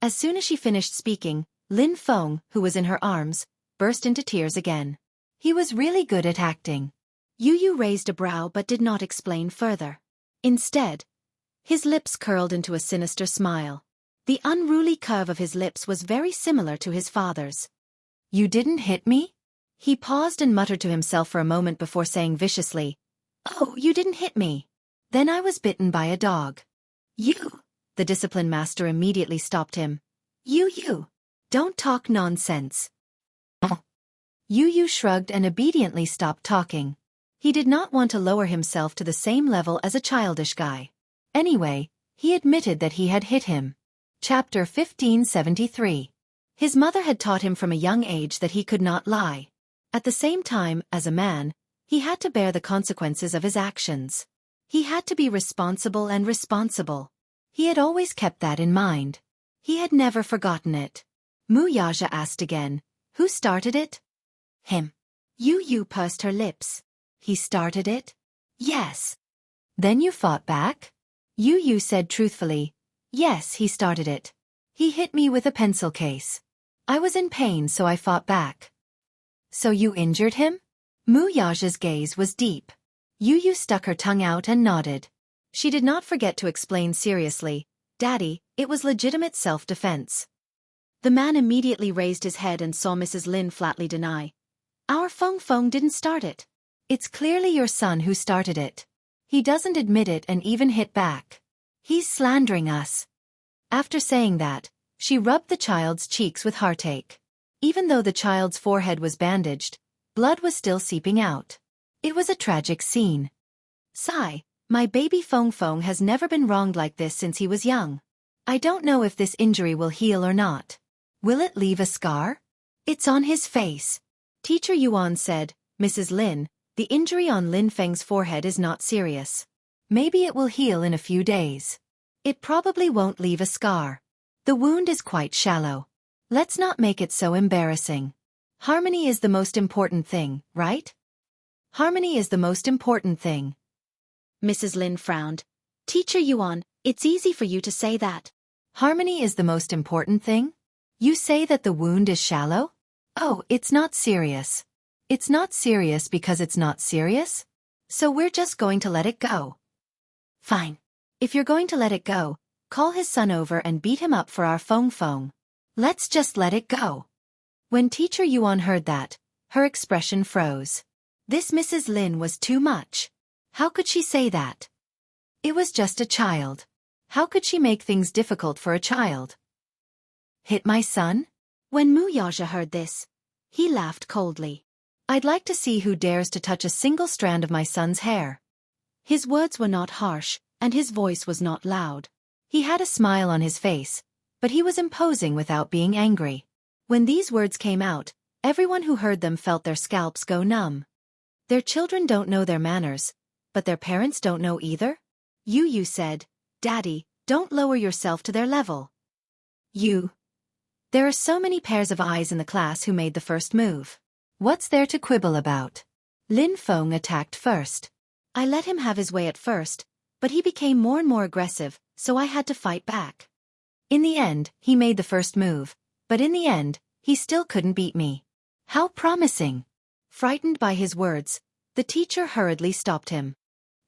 As soon as she finished speaking, Lin Feng, who was in her arms, burst into tears again. He was really good at acting. Yu Yu raised a brow but did not explain further. Instead, his lips curled into a sinister smile. The unruly curve of his lips was very similar to his father's. You didn't hit me? He paused and muttered to himself for a moment before saying viciously, Oh, you didn't hit me. Then I was bitten by a dog. You. The discipline master immediately stopped him. You. Don't talk nonsense. Yu Yu shrugged and obediently stopped talking. He did not want to lower himself to the same level as a childish guy. Anyway, he admitted that he had hit him. Chapter 1573. His mother had taught him from a young age that he could not lie. At the same time, as a man, he had to bear the consequences of his actions. He had to be responsible and responsible. He had always kept that in mind. He had never forgotten it. Wuxia asked again, Who started it? Him. Yu Yu pursed her lips. He started it? Yes. Then you fought back? Yu Yu said truthfully, Yes, he started it. He hit me with a pencil case. I was in pain, so I fought back. So you injured him? Wuxia's gaze was deep. Yu Yu stuck her tongue out and nodded. She did not forget to explain seriously, Daddy, it was legitimate self-defense. The man immediately raised his head and saw Mrs. Lin flatly deny. Our Feng didn't start it. It's clearly your son who started it. He doesn't admit it and even hit back. He's slandering us. After saying that, she rubbed the child's cheeks with heartache. Even though the child's forehead was bandaged, blood was still seeping out. It was a tragic scene. Sigh, my baby Feng has never been wronged like this since he was young. I don't know if this injury will heal or not. Will it leave a scar? It's on his face. Teacher Yuan said, Mrs. Lin, the injury on Lin Feng's forehead is not serious. Maybe it will heal in a few days. It probably won't leave a scar. The wound is quite shallow. Let's not make it so embarrassing. Harmony is the most important thing, right? Harmony is the most important thing. Mrs. Lin frowned. Teacher Yuan, it's easy for you to say that. Harmony is the most important thing? You say that the wound is shallow? Oh, it's not serious. It's not serious because it's not serious? So we're just going to let it go. Fine. If you're going to let it go, call his son over and beat him up for our Feng. Let's just let it go. When Teacher Yuan heard that, her expression froze. This Mrs. Lin was too much. How could she say that? It was just a child. How could she make things difficult for a child? Hit my son? When Wuxia heard this, he laughed coldly. I'd like to see who dares to touch a single strand of my son's hair. His words were not harsh, and his voice was not loud. He had a smile on his face, but he was imposing without being angry. When these words came out, everyone who heard them felt their scalps go numb. Their children don't know their manners, but their parents don't know either? Yu said, Daddy, don't lower yourself to their level. There are so many pairs of eyes in the class who made the first move. What's there to quibble about? Lin Feng attacked first. I let him have his way at first, but he became more and more aggressive, so I had to fight back. In the end, he made the first move, but in the end, he still couldn't beat me. How promising! Frightened by his words, the teacher hurriedly stopped him.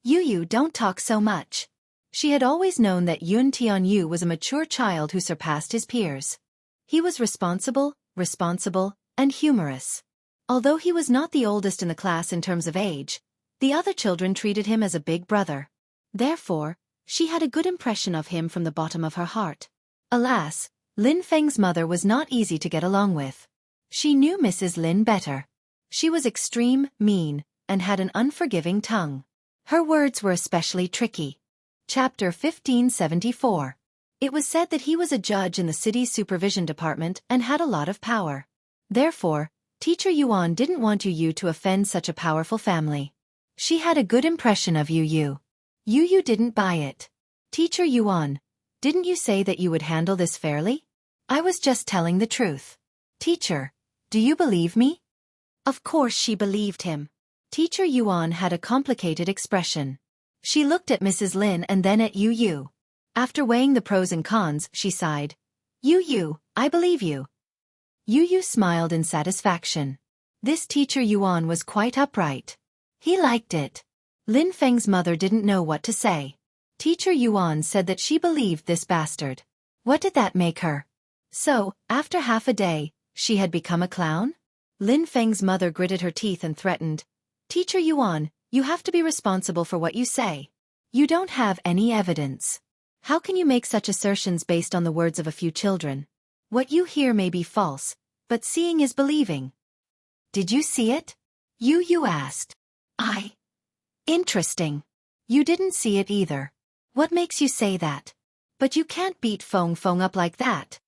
Yu, don't talk so much. She had always known that Yun Tianyu was a mature child who surpassed his peers. He was responsible, and humorous. Although he was not the oldest in the class in terms of age, the other children treated him as a big brother. Therefore, she had a good impression of him from the bottom of her heart. Alas, Lin Feng's mother was not easy to get along with. She knew Mrs. Lin better. She was extreme, mean, and had an unforgiving tongue. Her words were especially tricky. Chapter 1574. It was said that he was a judge in the city's supervision department and had a lot of power. Therefore, Teacher Yuan didn't want Yu to offend such a powerful family. She had a good impression of Yu. Yu didn't buy it. Teacher Yuan, didn't you say that you would handle this fairly? I was just telling the truth. Teacher, do you believe me? Of course she believed him. Teacher Yuan had a complicated expression. She looked at Mrs. Lin and then at Yu. After weighing the pros and cons, she sighed. Yu, I believe you. Yu smiled in satisfaction. This Teacher Yuan was quite upright. He liked it. Lin Feng's mother didn't know what to say. Teacher Yuan said that she believed this bastard. What did that make her? So, after half a day, she had become a clown? Lin Feng's mother gritted her teeth and threatened. Teacher Yuan, you have to be responsible for what you say. You don't have any evidence. How can you make such assertions based on the words of a few children? What you hear may be false, but seeing is believing. Did you see it? Yu asked. Interesting. You didn't see it either. What makes you say that? But you can't beat Feng up like that.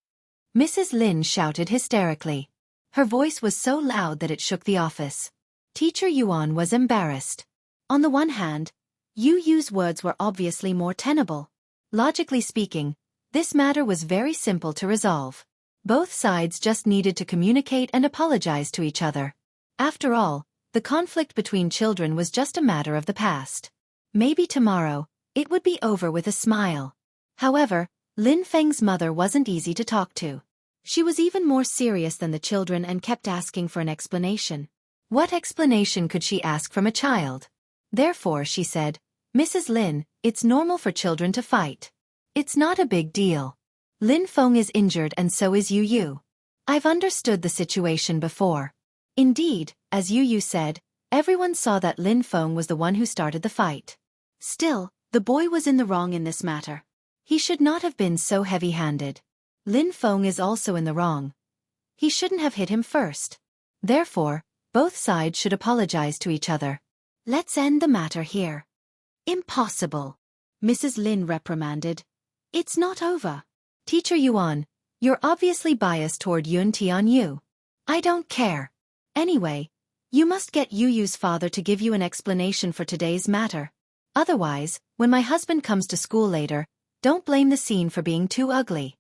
Mrs. Lin shouted hysterically. Her voice was so loud that it shook the office. Teacher Yuan was embarrassed. On the one hand, Yu's words were obviously more tenable. Logically speaking, this matter was very simple to resolve. Both sides just needed to communicate and apologize to each other. After all, the conflict between children was just a matter of the past. Maybe tomorrow, it would be over with a smile. However, Lin Feng's mother wasn't easy to talk to. She was even more serious than the children and kept asking for an explanation. What explanation could she ask from a child? Therefore, she said, Mrs. Lin, it's normal for children to fight. It's not a big deal. Lin Feng is injured and so is Yu. I've understood the situation before. Indeed, as Yu said, everyone saw that Lin Feng was the one who started the fight. Still, the boy was in the wrong in this matter. He should not have been so heavy-handed. Lin Feng is also in the wrong. He shouldn't have hit him first. Therefore, both sides should apologize to each other. Let's end the matter here. Impossible. Mrs. Lin reprimanded. It's not over. Teacher Yuan, you're obviously biased toward Yun Tianyu. I don't care. Anyway, you must get Yu's father to give you an explanation for today's matter. Otherwise, when my husband comes to school later, don't blame the scene for being too ugly.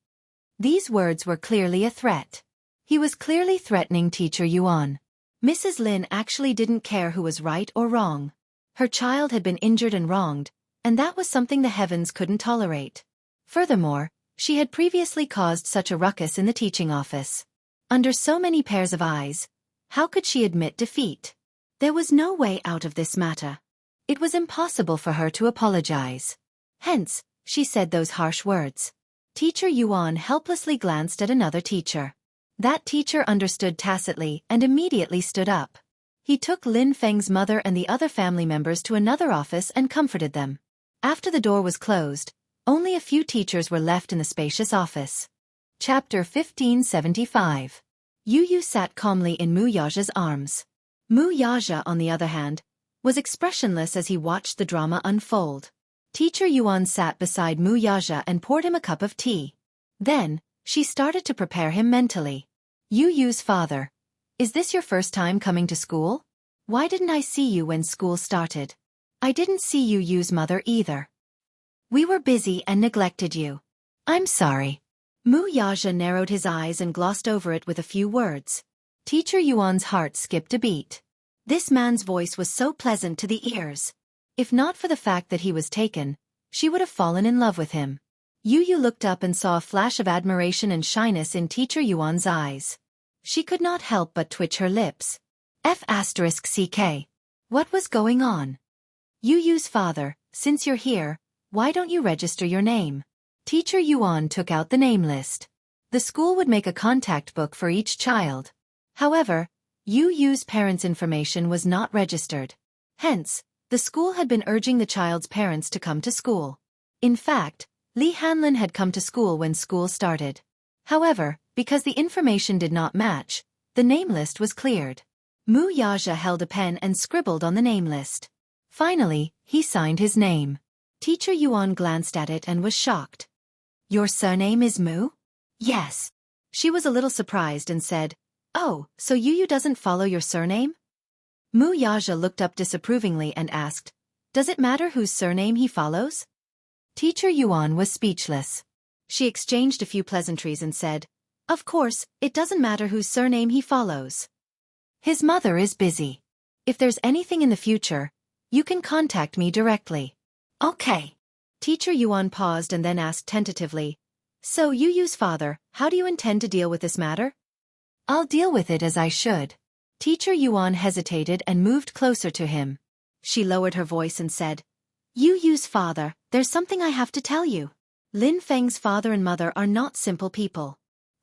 These words were clearly a threat. He was clearly threatening Teacher Yuan. Mrs. Lin actually didn't care who was right or wrong. Her child had been injured and wronged, and that was something the heavens couldn't tolerate. Furthermore, she had previously caused such a ruckus in the teaching office. Under so many pairs of eyes, how could she admit defeat? There was no way out of this matter. It was impossible for her to apologize. Hence, she said those harsh words. Teacher Yuan helplessly glanced at another teacher. That teacher understood tacitly and immediately stood up. He took Lin Feng's mother and the other family members to another office and comforted them. After the door was closed, only a few teachers were left in the spacious office. Chapter 1575. Yu Yu sat calmly in Mu Yaja's arms. Mu Yaja, on the other hand, was expressionless as he watched the drama unfold. Teacher Yuan sat beside Mu Yaja and poured him a cup of tea. Then, she started to prepare him mentally. Yu Yu's father. Is this your first time coming to school? Why didn't I see you when school started? I didn't see Yu Yu's mother either. We were busy and neglected you. I'm sorry. Mu Yaja narrowed his eyes and glossed over it with a few words. Teacher Yuan's heart skipped a beat. This man's voice was so pleasant to the ears. If not for the fact that he was taken, she would have fallen in love with him. Yu Yu looked up and saw a flash of admiration and shyness in Teacher Yuan's eyes. She could not help but twitch her lips. F***ck. What was going on? Yu Yu's father, since you're here, why don't you register your name? Teacher Yuan took out the name list. The school would make a contact book for each child. However, Yu Yu's parents' information was not registered. Hence, the school had been urging the child's parents to come to school. In fact, Li Hanlin had come to school when school started. However, because the information did not match, the name list was cleared. Mu Yaja held a pen and scribbled on the name list. Finally, he signed his name. Teacher Yuan glanced at it and was shocked. Your surname is Mu? Yes. She was a little surprised and said, Oh, so Yu Yu doesn't follow your surname? Mu Yaja looked up disapprovingly and asked, Does it matter whose surname he follows? Teacher Yuan was speechless. She exchanged a few pleasantries and said, Of course, it doesn't matter whose surname he follows. His mother is busy. If there's anything in the future, you can contact me directly. Okay. Teacher Yuan paused and then asked tentatively, So Yu Yu's father, how do you intend to deal with this matter? I'll deal with it as I should. Teacher Yuan hesitated and moved closer to him. She lowered her voice and said, Yu Yu's father, there's something I have to tell you. Lin Feng's father and mother are not simple people.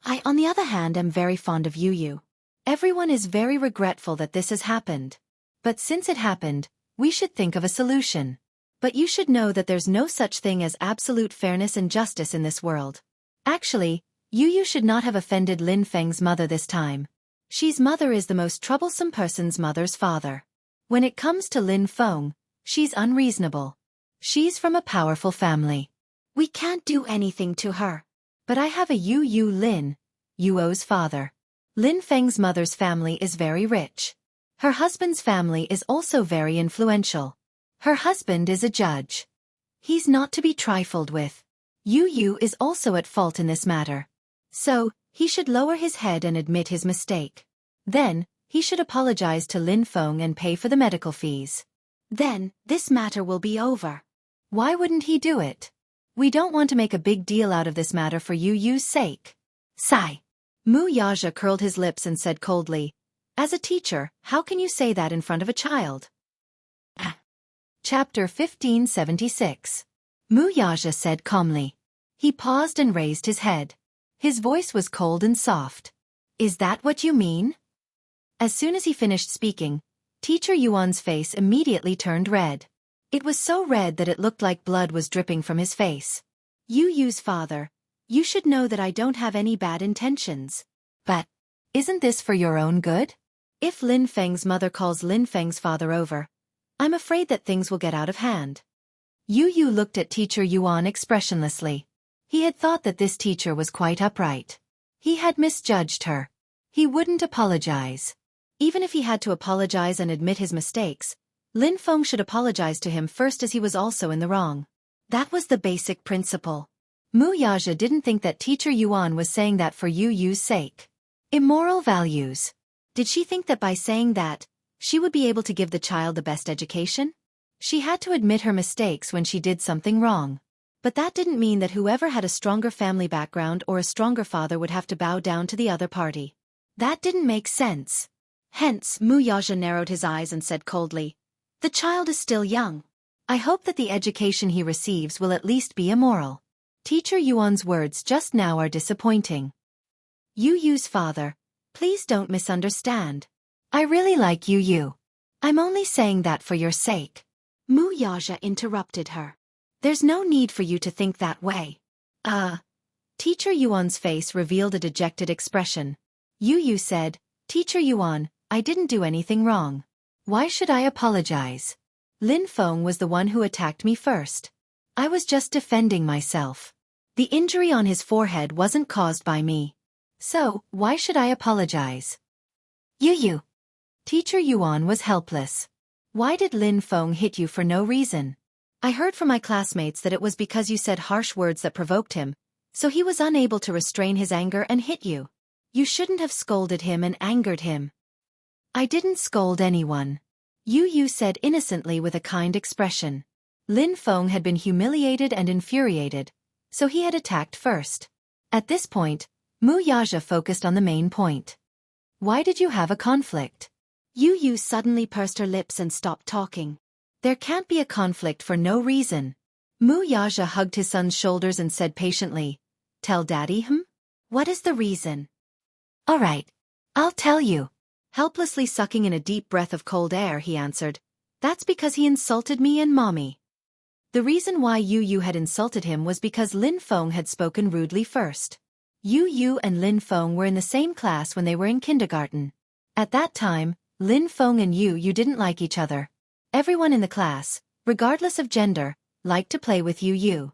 I, on the other hand, am very fond of Yu Yu. Everyone is very regretful that this has happened. But since it happened, we should think of a solution. But you should know that there's no such thing as absolute fairness and justice in this world. Actually, Yu Yu should not have offended Lin Feng's mother this time. She's mother is the most troublesome person's mother's father. When it comes to Lin Feng, she's unreasonable. She's from a powerful family. We can't do anything to her. But I have a Yu Yu Lin, Yuo's father. Lin Feng's mother's family is very rich. Her husband's family is also very influential. Her husband is a judge. He's not to be trifled with. Yu Yu is also at fault in this matter. So, he should lower his head and admit his mistake. Then, he should apologize to Lin Feng and pay for the medical fees. Then, this matter will be over. Why wouldn't he do it? We don't want to make a big deal out of this matter for Yu Yu's sake. Sigh. Mu Yaja curled his lips and said coldly, As a teacher, how can you say that in front of a child? Chapter 1576. Mu Yaja said calmly. He paused and raised his head. His voice was cold and soft. Is that what you mean? As soon as he finished speaking, Teacher Yuan's face immediately turned red. It was so red that it looked like blood was dripping from his face. Yu Yu's father, you should know that I don't have any bad intentions. But, isn't this for your own good? If Lin Feng's mother calls Lin Feng's father over, I'm afraid that things will get out of hand. Yu Yu looked at Teacher Yuan expressionlessly. He had thought that this teacher was quite upright. He had misjudged her. He wouldn't apologize. Even if he had to apologize and admit his mistakes, Lin Feng should apologize to him first as he was also in the wrong. That was the basic principle. Mu Yaja didn't think that teacher Yuan was saying that for Yu Yu's sake. Immoral values. Did she think that by saying that, she would be able to give the child the best education? She had to admit her mistakes when she did something wrong. But that didn't mean that whoever had a stronger family background or a stronger father would have to bow down to the other party. That didn't make sense. Hence, Mu Yaja narrowed his eyes and said coldly, "The child is still young. I hope that the education he receives will at least be immoral." Teacher Yuan's words just now are disappointing. Yu Yu's father, please don't misunderstand. I really like Yu Yu. I'm only saying that for your sake. Mu Yaja interrupted her. There's no need for you to think that way. Teacher Yuan's face revealed a dejected expression. Yu Yu said, "Teacher Yuan, I didn't do anything wrong. Why should I apologize? Lin Feng was the one who attacked me first. I was just defending myself. The injury on his forehead wasn't caused by me. So, why should I apologize?" Yu Yu. Teacher Yuan was helpless. Why did Lin Feng hit you for no reason? I heard from my classmates that it was because you said harsh words that provoked him, so he was unable to restrain his anger and hit you. You shouldn't have scolded him and angered him. I didn't scold anyone. Yu Yu said innocently with a kind expression. Lin Feng had been humiliated and infuriated, so he had attacked first. At this point, Mu Yaja focused on the main point. Why did you have a conflict? Yu Yu suddenly pursed her lips and stopped talking. There can't be a conflict for no reason. Mu Yaja hugged his son's shoulders and said patiently, "Tell Daddy, What is the reason?" "All right. I'll tell you." Helplessly sucking in a deep breath of cold air, he answered, "That's because he insulted me and Mommy." The reason why Yu Yu had insulted him was because Lin Feng had spoken rudely first. Yu Yu and Lin Feng were in the same class when they were in kindergarten. At that time, Lin Feng and Yu Yu didn't like each other. Everyone in the class, regardless of gender, liked to play with Yu Yu.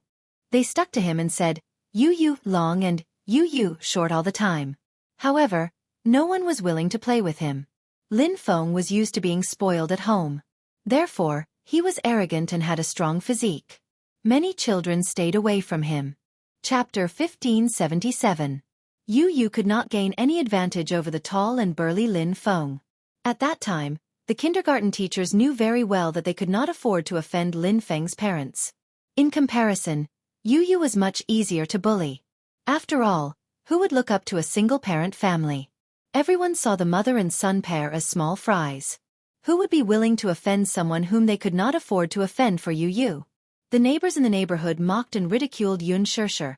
They stuck to him and said, "Yu Yu long" and "Yu Yu short" all the time. However, no one was willing to play with him. Lin Feng was used to being spoiled at home. Therefore, he was arrogant and had a strong physique. Many children stayed away from him. Chapter 1577. Yu Yu could not gain any advantage over the tall and burly Lin Feng. At that time, the kindergarten teachers knew very well that they could not afford to offend Lin Feng's parents. In comparison, Yu Yu was much easier to bully. After all, who would look up to a single-parent family? Everyone saw the mother and son pair as small fries. Who would be willing to offend someone whom they could not afford to offend for Yu Yu? The neighbors in the neighborhood mocked and ridiculed Xianxia,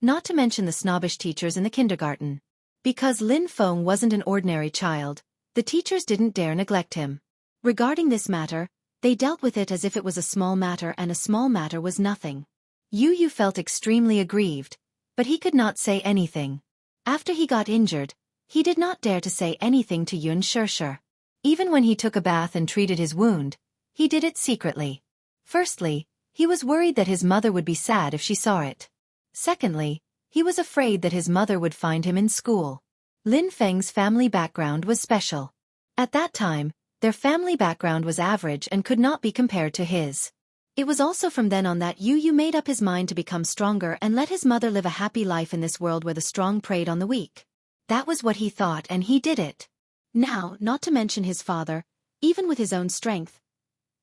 not to mention the snobbish teachers in the kindergarten. Because Lin Feng wasn't an ordinary child, the teachers didn't dare neglect him. Regarding this matter, they dealt with it as if it was a small matter, and a small matter was nothing. Yu Yu felt extremely aggrieved, but he could not say anything. After he got injured, he did not dare to say anything to Xianxia. Even when he took a bath and treated his wound, he did it secretly. Firstly, he was worried that his mother would be sad if she saw it. Secondly, he was afraid that his mother would find him in school. Lin Feng's family background was special. At that time, their family background was average and could not be compared to his. It was also from then on that Yu Yu made up his mind to become stronger and let his mother live a happy life in this world where the strong preyed on the weak. That was what he thought, and he did it. Now, not to mention his father, even with his own strength,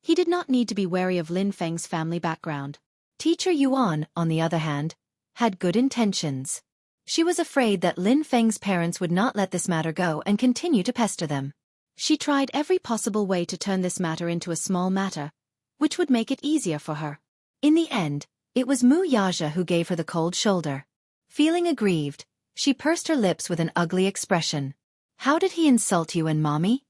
he did not need to be wary of Lin Feng's family background. Teacher Yuan, on the other hand, had good intentions. She was afraid that Lin Feng's parents would not let this matter go and continue to pester them. She tried every possible way to turn this matter into a small matter, which would make it easier for her. In the end, it was Mu Yaja who gave her the cold shoulder. Feeling aggrieved, she pursed her lips with an ugly expression. "How did he insult you and Mommy?"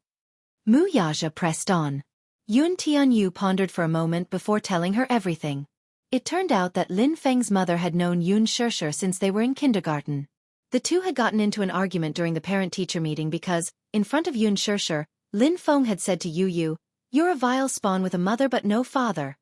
Mu Yaja pressed on. Yun Tianyu pondered for a moment before telling her everything. It turned out that Lin Feng's mother had known Xianxia since they were in kindergarten. The two had gotten into an argument during the parent-teacher meeting because, in front of Xianxia, Lin Feng had said to Yu Yu, "You're a vile spawn with a mother but no father."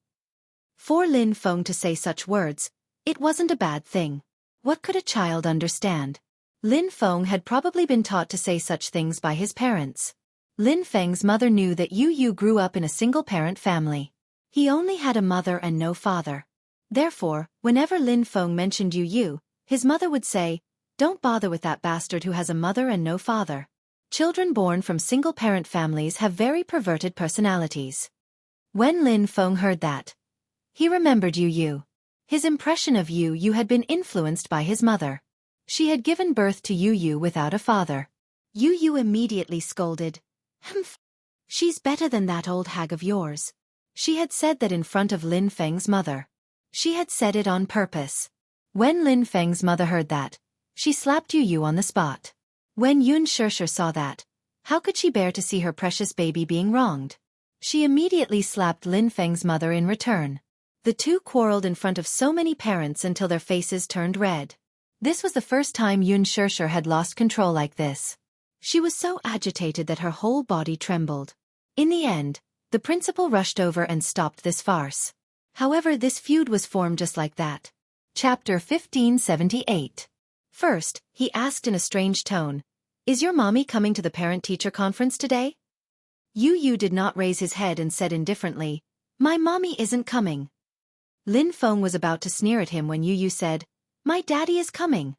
For Lin Feng to say such words, it wasn't a bad thing. What could a child understand? Lin Feng had probably been taught to say such things by his parents. Lin Feng's mother knew that Yu Yu grew up in a single-parent family. He only had a mother and no father. Therefore, whenever Lin Feng mentioned Yu Yu, his mother would say, "Don't bother with that bastard who has a mother and no father." Children born from single-parent families have very perverted personalities. When Lin Feng heard that, he remembered Yu Yu. His impression of Yu Yu had been influenced by his mother. She had given birth to Yu Yu without a father. Yu Yu immediately scolded. "Humph! She's better than that old hag of yours." She had said that in front of Lin Feng's mother. She had said it on purpose. When Lin Feng's mother heard that, she slapped Yu Yu on the spot. When Xianxia saw that, how could she bear to see her precious baby being wronged? She immediately slapped Lin Feng's mother in return. The two quarreled in front of so many parents until their faces turned red. This was the first time Xianxia had lost control like this. She was so agitated that her whole body trembled. In the end, the principal rushed over and stopped this farce. However, this feud was formed just like that. Chapter 1578. First, he asked in a strange tone, "Is your mommy coming to the parent-teacher conference today?" Yu Yu did not raise his head and said indifferently, "My mommy isn't coming." Lin Feng was about to sneer at him when Yu Yu said, "My daddy is coming."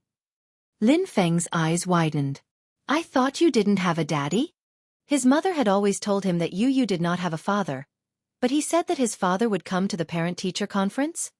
Lin Feng's eyes widened. "I thought you didn't have a daddy?" His mother had always told him that Yu Yu did not have a father, but he said that his father would come to the parent-teacher conference?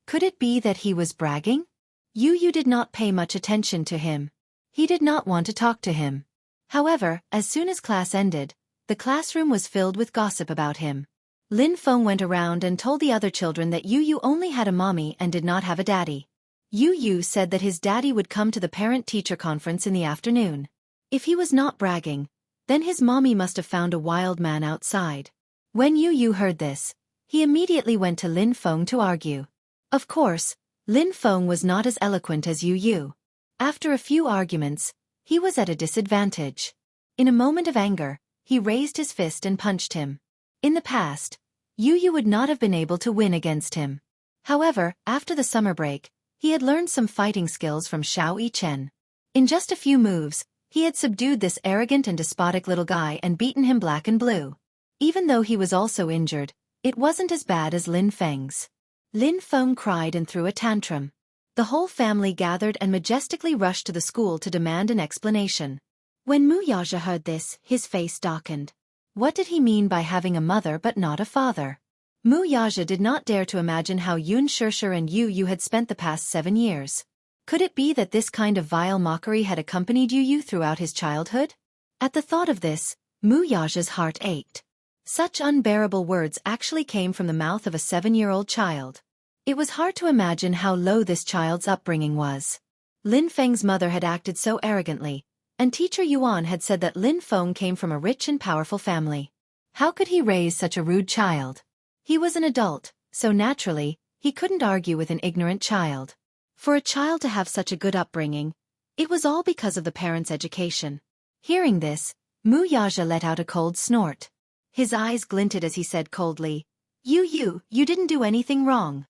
Could it be that he was bragging? Yu Yu did not pay much attention to him. He did not want to talk to him. However, as soon as class ended, the classroom was filled with gossip about him. Lin Feng went around and told the other children that Yu Yu only had a mommy and did not have a daddy. Yu Yu said that his daddy would come to the parent-teacher conference in the afternoon. If he was not bragging, then his mommy must have found a wild man outside. When Yu Yu heard this, he immediately went to Lin Feng to argue. Of course, Lin Feng was not as eloquent as Yu Yu. After a few arguments, he was at a disadvantage. In a moment of anger, he raised his fist and punched him. In the past, Yu Yu would not have been able to win against him. However, after the summer break, he had learned some fighting skills from Xiao Yichen. In just a few moves, he had subdued this arrogant and despotic little guy and beaten him black and blue. Even though he was also injured, it wasn't as bad as Lin Feng's. Lin Feng cried and threw a tantrum. The whole family gathered and majestically rushed to the school to demand an explanation. When Wuxia heard this, his face darkened. What did he mean by having a mother but not a father? Wuxia did not dare to imagine how Xianxia and Yu Yu had spent the past 7 years. Could it be that this kind of vile mockery had accompanied Yu Yu throughout his childhood? At the thought of this, Wuxia's heart ached. Such unbearable words actually came from the mouth of a 7-year-old child. It was hard to imagine how low this child's upbringing was. Lin Feng's mother had acted so arrogantly, and teacher Yuan had said that Lin Feng came from a rich and powerful family. How could he raise such a rude child? He was an adult, so naturally, he couldn't argue with an ignorant child. For a child to have such a good upbringing, it was all because of the parents' education. Hearing this, Wuxia let out a cold snort. His eyes glinted as he said coldly, "Yu Yu, you didn't do anything wrong."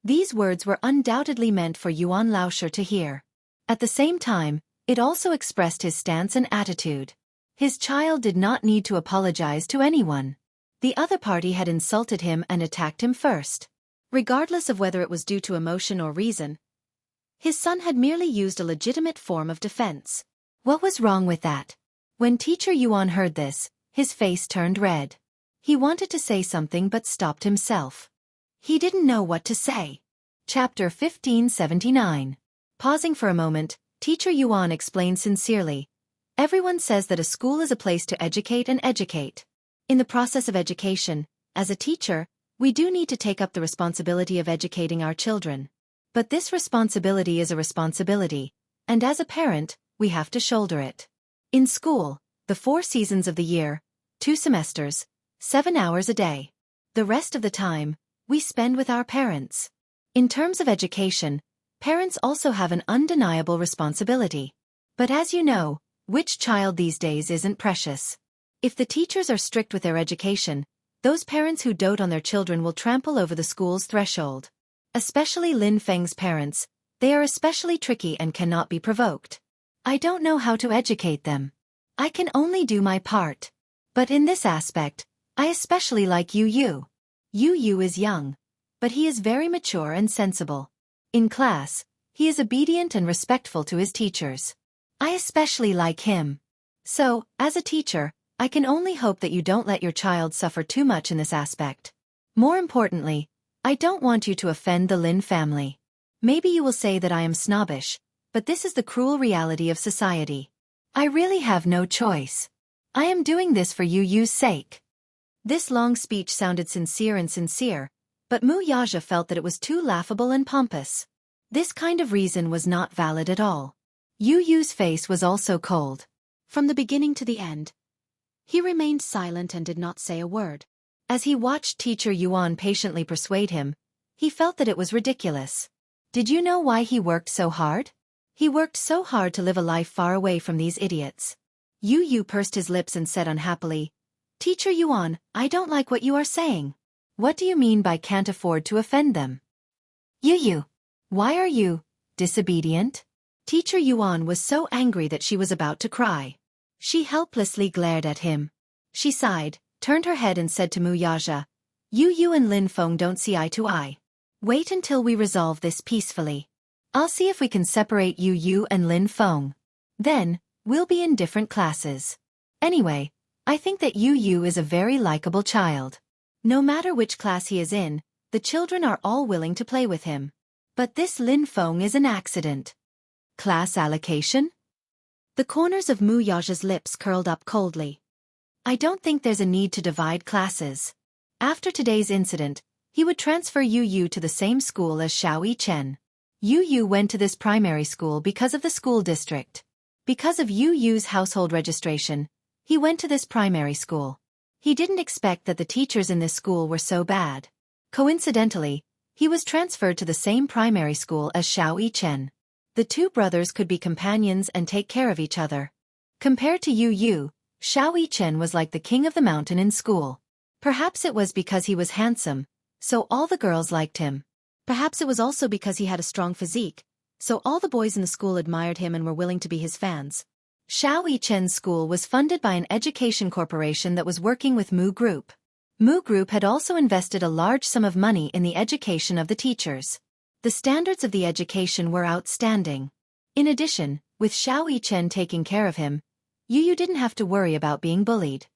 These words were undoubtedly meant for Yuan Laosher to hear. At the same time, it also expressed his stance and attitude. His child did not need to apologize to anyone. The other party had insulted him and attacked him first. Regardless of whether it was due to emotion or reason, his son had merely used a legitimate form of defense. What was wrong with that? When teacher Yuan heard this, his face turned red. He wanted to say something but stopped himself. He didn't know what to say. Chapter 1579. Pausing for a moment, teacher Yuan explained sincerely. Everyone says that a school is a place to educate and educate. In the process of education, as a teacher, we do need to take up the responsibility of educating our children. But this responsibility is a responsibility, and as a parent, we have to shoulder it. In school, the 4 seasons of the year, 2 semesters, 7 hours a day. The rest of the time, we spend with our parents. In terms of education, parents also have an undeniable responsibility. But as you know, which child these days isn't precious? If the teachers are strict with their education, those parents who dote on their children will trample over the school's threshold. Especially Lin Feng's parents, they are especially tricky and cannot be provoked. I don't know how to educate them. I can only do my part. But in this aspect, I especially like Yu Yu. Yu Yu is young, but he is very mature and sensible. In class, he is obedient and respectful to his teachers. I especially like him. So, as a teacher, I can only hope that you don't let your child suffer too much in this aspect. More importantly, I don't want you to offend the Lin family. Maybe you will say that I am snobbish, but this is the cruel reality of society. I really have no choice. I am doing this for Yu Yu's sake. This long speech sounded sincere, but Mu Yaja felt that it was too laughable and pompous. This kind of reason was not valid at all. Yu Yu's face was also cold. From the beginning to the end, he remained silent and did not say a word. As he watched Teacher Yuan patiently persuade him, he felt that it was ridiculous. Did you know why he worked so hard? He worked so hard to live a life far away from these idiots. Yu Yu pursed his lips and said unhappily, Teacher Yuan, I don't like what you are saying. What do you mean by can't afford to offend them? Yu Yu, why are you disobedient? Teacher Yuan was so angry that she was about to cry. She helplessly glared at him. She sighed, turned her head and said to Mu Yaja, Yu Yu and Lin Feng don't see eye to eye. Wait until we resolve this peacefully. I'll see if we can separate Yu Yu and Lin Feng. Then, we'll be in different classes. Anyway, I think that Yu Yu is a very likable child. No matter which class he is in, the children are all willing to play with him. But this Lin Feng is an accident. Class allocation? The corners of Mu Yaja's lips curled up coldly. I don't think there's a need to divide classes. After today's incident, he would transfer Yu Yu to the same school as Xiao Yichen. Yu Yu went to this primary school because of the school district. Because of Yu Yu's household registration, he went to this primary school. He didn't expect that the teachers in this school were so bad. Coincidentally, he was transferred to the same primary school as Xiao Yichen. The two brothers could be companions and take care of each other. Compared to Yu Yu, Xiao Yichen was like the king of the mountain in school. Perhaps it was because he was handsome, so all the girls liked him. Perhaps it was also because he had a strong physique, so all the boys in the school admired him and were willing to be his fans. Xiao Yichen's school was funded by an education corporation that was working with Mu Group. Mu Group had also invested a large sum of money in the education of the teachers. The standards of the education were outstanding. In addition, with Xiao Yichen taking care of him, Yu Yu didn't have to worry about being bullied.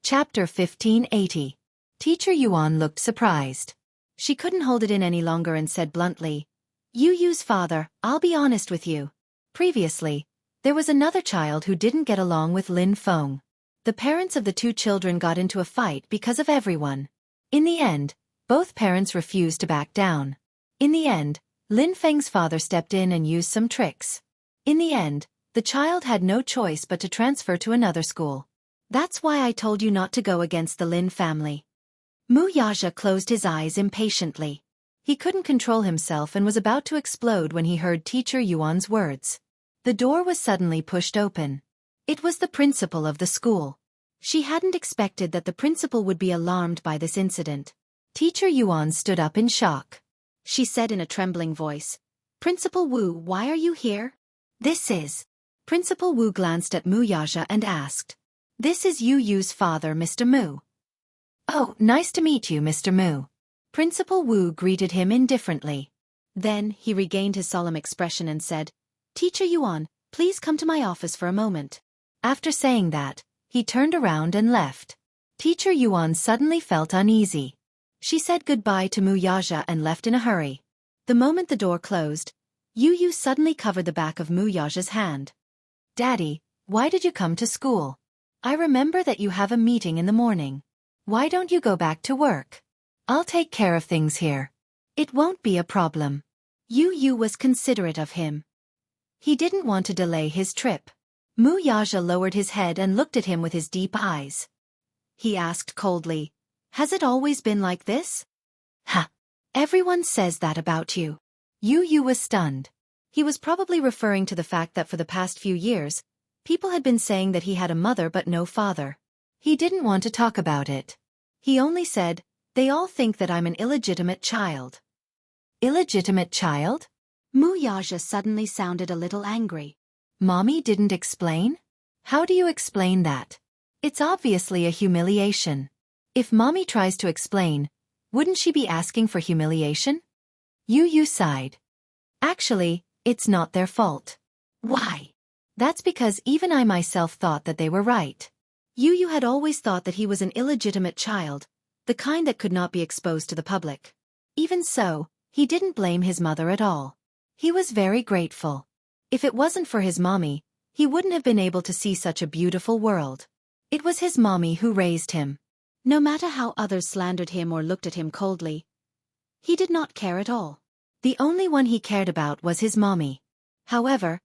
Chapter 1580. Teacher Yuan looked surprised. She couldn't hold it in any longer and said bluntly, Yu Yu's father, I'll be honest with you. Previously, there was another child who didn't get along with Lin Feng. The parents of the two children got into a fight because of everyone. In the end, both parents refused to back down. In the end, Lin Feng's father stepped in and used some tricks. In the end, the child had no choice but to transfer to another school. That's why I told you not to go against the Lin family. Mu Yaja closed his eyes impatiently. He couldn't control himself and was about to explode when he heard Teacher Yuan's words. The door was suddenly pushed open. It was the principal of the school. She hadn't expected that the principal would be alarmed by this incident. Teacher Yuan stood up in shock. She said in a trembling voice, Principal Wu, why are you here? This is. Principal Wu glanced at Mu Yaja and asked, This is Yu Yu's father, Mr. Mu. Oh, nice to meet you, Mr. Mu. Principal Wu greeted him indifferently. Then he regained his solemn expression and said, Teacher Yuan, please come to my office for a moment. After saying that, he turned around and left. Teacher Yuan suddenly felt uneasy. She said goodbye to Mu Yaja and left in a hurry. The moment the door closed, Yu Yu suddenly covered the back of Mu Yaja's hand. Daddy, why did you come to school? I remember that you have a meeting in the morning. Why don't you go back to work? I'll take care of things here. It won't be a problem. Yu Yu was considerate of him. He didn't want to delay his trip. Mu Yaja lowered his head and looked at him with his deep eyes. He asked coldly, Has it always been like this? Ha! Everyone says that about you. Yu Yu was stunned. He was probably referring to the fact that for the past few years, people had been saying that he had a mother but no father. He didn't want to talk about it. He only said, They all think that I'm an illegitimate child. Illegitimate child? Mu Yaja suddenly sounded a little angry. Mommy didn't explain? How do you explain that? It's obviously a humiliation. If mommy tries to explain, wouldn't she be asking for humiliation? Yu sighed. Actually, it's not their fault. Why? That's because even I myself thought that they were right. Yu had always thought that he was an illegitimate child, the kind that could not be exposed to the public. Even so, he didn't blame his mother at all. He was very grateful. If it wasn't for his mommy, he wouldn't have been able to see such a beautiful world. It was his mommy who raised him. No matter how others slandered him or looked at him coldly, he did not care at all. The only one he cared about was his mommy. However,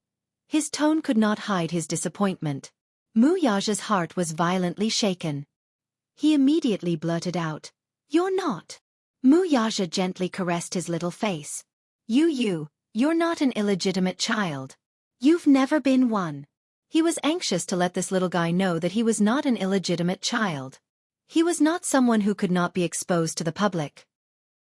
his tone could not hide his disappointment. Wuxia's heart was violently shaken. He immediately blurted out, "You're not." Wuxia gently caressed his little face. You're not an illegitimate child. You've never been one." He was anxious to let this little guy know that he was not an illegitimate child. He was not someone who could not be exposed to the public.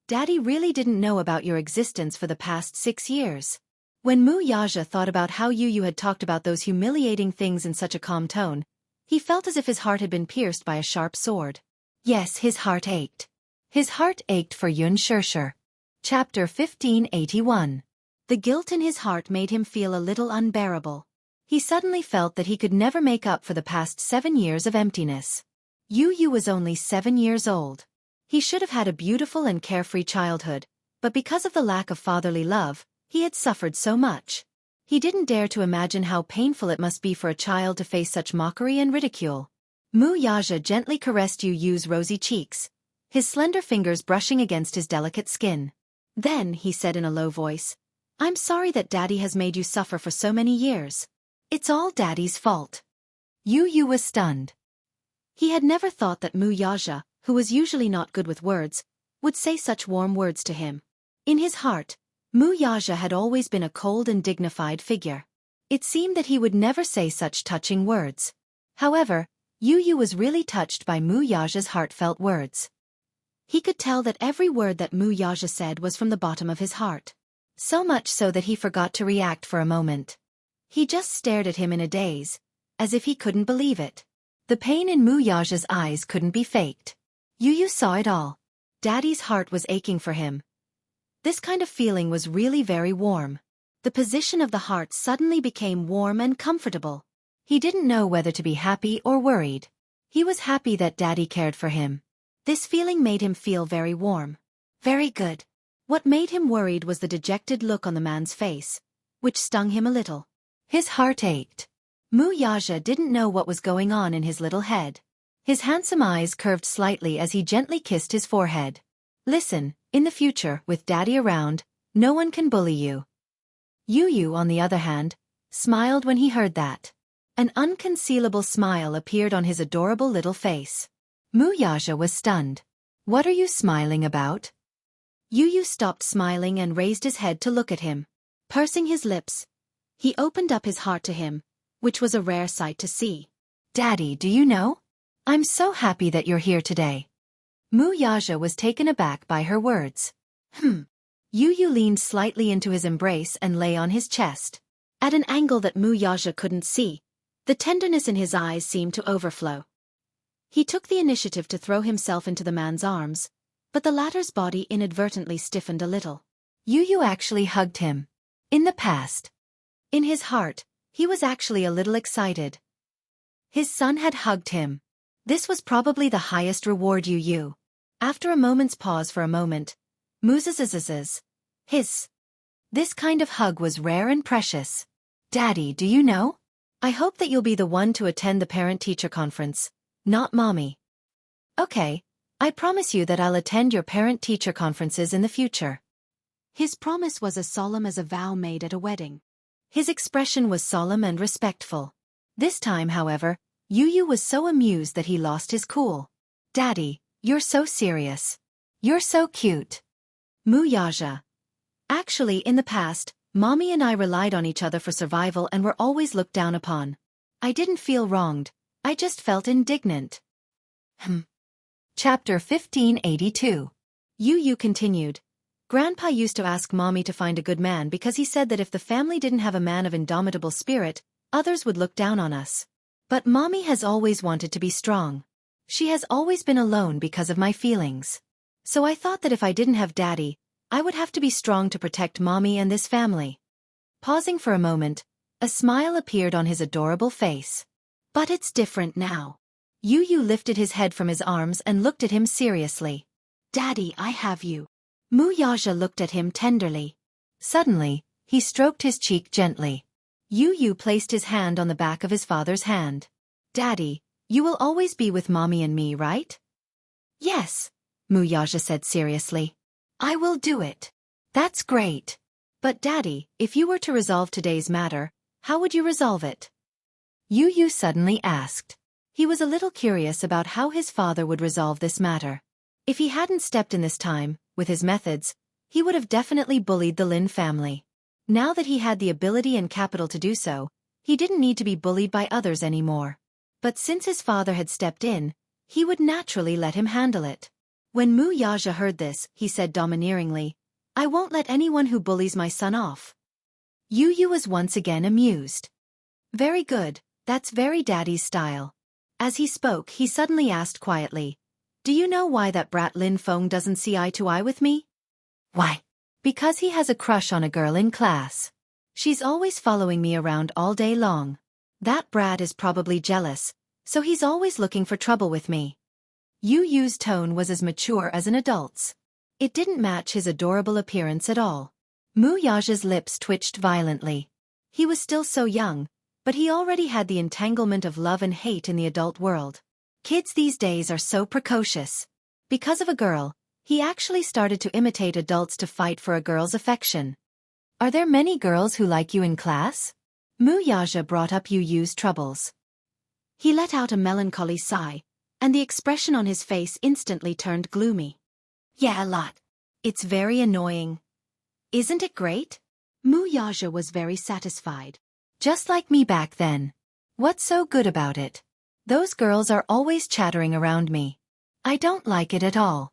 Daddy really didn't know about your existence for the past 6 years. When Wuxia thought about how Yu had talked about those humiliating things in such a calm tone, he felt as if his heart had been pierced by a sharp sword. Yes, his heart ached. His heart ached for Xianxia. Chapter 1581. The guilt in his heart made him feel a little unbearable. He suddenly felt that he could never make up for the past 7 years of emptiness. Yu was only 7 years old. He should have had a beautiful and carefree childhood, but because of the lack of fatherly love, he had suffered so much. He didn't dare to imagine how painful it must be for a child to face such mockery and ridicule. Wuxia gently caressed Yu's rosy cheeks, his slender fingers brushing against his delicate skin. Then, he said in a low voice, "I'm sorry that Daddy has made you suffer for so many years. It's all Daddy's fault." Yu was stunned. He had never thought that Wuxia, who was usually not good with words, would say such warm words to him. In his heart, Wuxia had always been a cold and dignified figure. It seemed that he would never say such touching words. However, Yu was really touched by Wuxia's heartfelt words. He could tell that every word that Wuxia said was from the bottom of his heart. So much so that he forgot to react for a moment. He just stared at him in a daze, as if he couldn't believe it. The pain in Wuxia's eyes couldn't be faked. Yu saw it all. Daddy's heart was aching for him. This kind of feeling was really very warm. The position of the heart suddenly became warm and comfortable. He didn't know whether to be happy or worried. He was happy that Daddy cared for him. This feeling made him feel very warm. Very good. What made him worried was the dejected look on the man's face, which stung him a little. His heart ached. Wuxia didn't know what was going on in his little head. His handsome eyes curved slightly as he gently kissed his forehead. "Listen, in the future, with Daddy around, no one can bully you." Yu, on the other hand, smiled when he heard that. An unconcealable smile appeared on his adorable little face. Wuxia was stunned. "What are you smiling about?" Yu stopped smiling and raised his head to look at him. Pursing his lips, he opened up his heart to him, which was a rare sight to see. "Daddy, do you know? I'm so happy that you're here today." Wuxia was taken aback by her words. Yu leaned slightly into his embrace and lay on his chest. At an angle that Wuxia couldn't see, the tenderness in his eyes seemed to overflow. He took the initiative to throw himself into the man's arms, but the latter's body inadvertently stiffened a little. Yu actually hugged him. In the past. In his heart, he was actually a little excited. His son had hugged him. This was probably the highest reward Yu. After a moment's pause for a moment, his. This kind of hug was rare and precious. "Daddy, do you know? I hope that you'll be the one to attend the parent-teacher conference, not Mommy." "Okay, I promise you that I'll attend your parent-teacher conferences in the future." His promise was as solemn as a vow made at a wedding. His expression was solemn and respectful. This time, however, Yu was so amused that he lost his cool. "Daddy, you're so serious. You're so cute." Wuxia. "Actually, in the past, Mommy and I relied on each other for survival and were always looked down upon. I didn't feel wronged, I just felt indignant." Chapter 1582. Yu continued. "Grandpa used to ask Mommy to find a good man because he said that if the family didn't have a man of indomitable spirit, others would look down on us. But mommy has always wanted to be strong. She has always been alone because of my feelings. So I thought that if I didn't have daddy, I would have to be strong to protect mommy and this family. Pausing for a moment, a smile appeared on his adorable face. But it's different now. Yu lifted his head from his arms and looked at him seriously. Daddy, I have you. Yaja looked at him tenderly. Suddenly, he stroked his cheek gently. Yu placed his hand on the back of his father's hand. Daddy, you will always be with mommy and me, right? Yes, Yaja said seriously. I will do it. That's great. But Daddy, if you were to resolve today's matter, how would you resolve it? Yu suddenly asked. He was a little curious about how his father would resolve this matter. If he hadn't stepped in this time, with his methods, he would have definitely bullied the Lin family. Now that he had the ability and capital to do so, he didn't need to be bullied by others anymore. But since his father had stepped in, he would naturally let him handle it. When Yaja heard this, he said domineeringly, I won't let anyone who bullies my son off. Yu was once again amused. Very good, that's very daddy's style. As he spoke, he suddenly asked quietly, do you know why that brat Lin Feng doesn't see eye to eye with me? Why? Because he has a crush on a girl in class. She's always following me around all day long. That brat is probably jealous, so he's always looking for trouble with me. Yu's tone was as mature as an adult's. It didn't match his adorable appearance at all. Yaja's lips twitched violently. He was still so young, but he already had the entanglement of love and hate in the adult world. Kids these days are so precocious. Because of a girl, he actually started to imitate adults to fight for a girl's affection. Are there many girls who like you in class? Yaja brought up Yu's troubles. He let out a melancholy sigh, and the expression on his face instantly turned gloomy. Yeah, a lot. It's very annoying. Isn't it great? Yaja was very satisfied. Just like me back then. What's so good about it? Those girls are always chattering around me. I don't like it at all.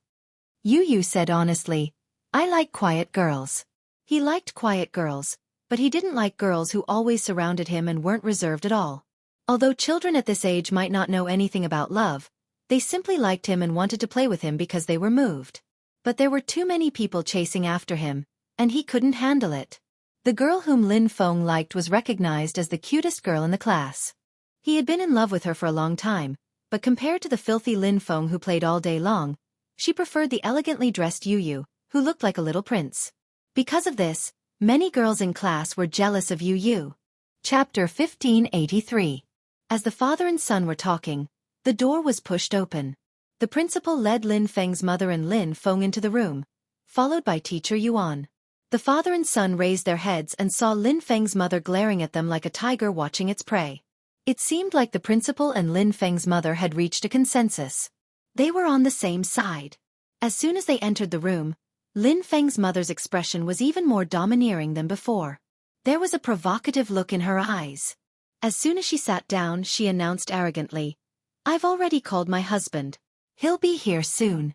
Yu said honestly, I like quiet girls. He liked quiet girls, but he didn't like girls who always surrounded him and weren't reserved at all. Although children at this age might not know anything about love, they simply liked him and wanted to play with him because they were moved. But there were too many people chasing after him, and he couldn't handle it. The girl whom Lin Feng liked was recognized as the cutest girl in the class. He had been in love with her for a long time, but compared to the filthy Lin Feng who played all day long, she preferred the elegantly dressed Yu, who looked like a little prince. Because of this, many girls in class were jealous of Yu. Chapter 1583. As the father and son were talking, the door was pushed open. The principal led Lin Feng's mother and Lin Feng into the room, followed by teacher Yuan. The father and son raised their heads and saw Lin Feng's mother glaring at them like a tiger watching its prey. It seemed like the principal and Lin Feng's mother had reached a consensus. They were on the same side. As soon as they entered the room, Lin Feng's mother's expression was even more domineering than before. There was a provocative look in her eyes. As soon as she sat down, she announced arrogantly, I've already called my husband. He'll be here soon.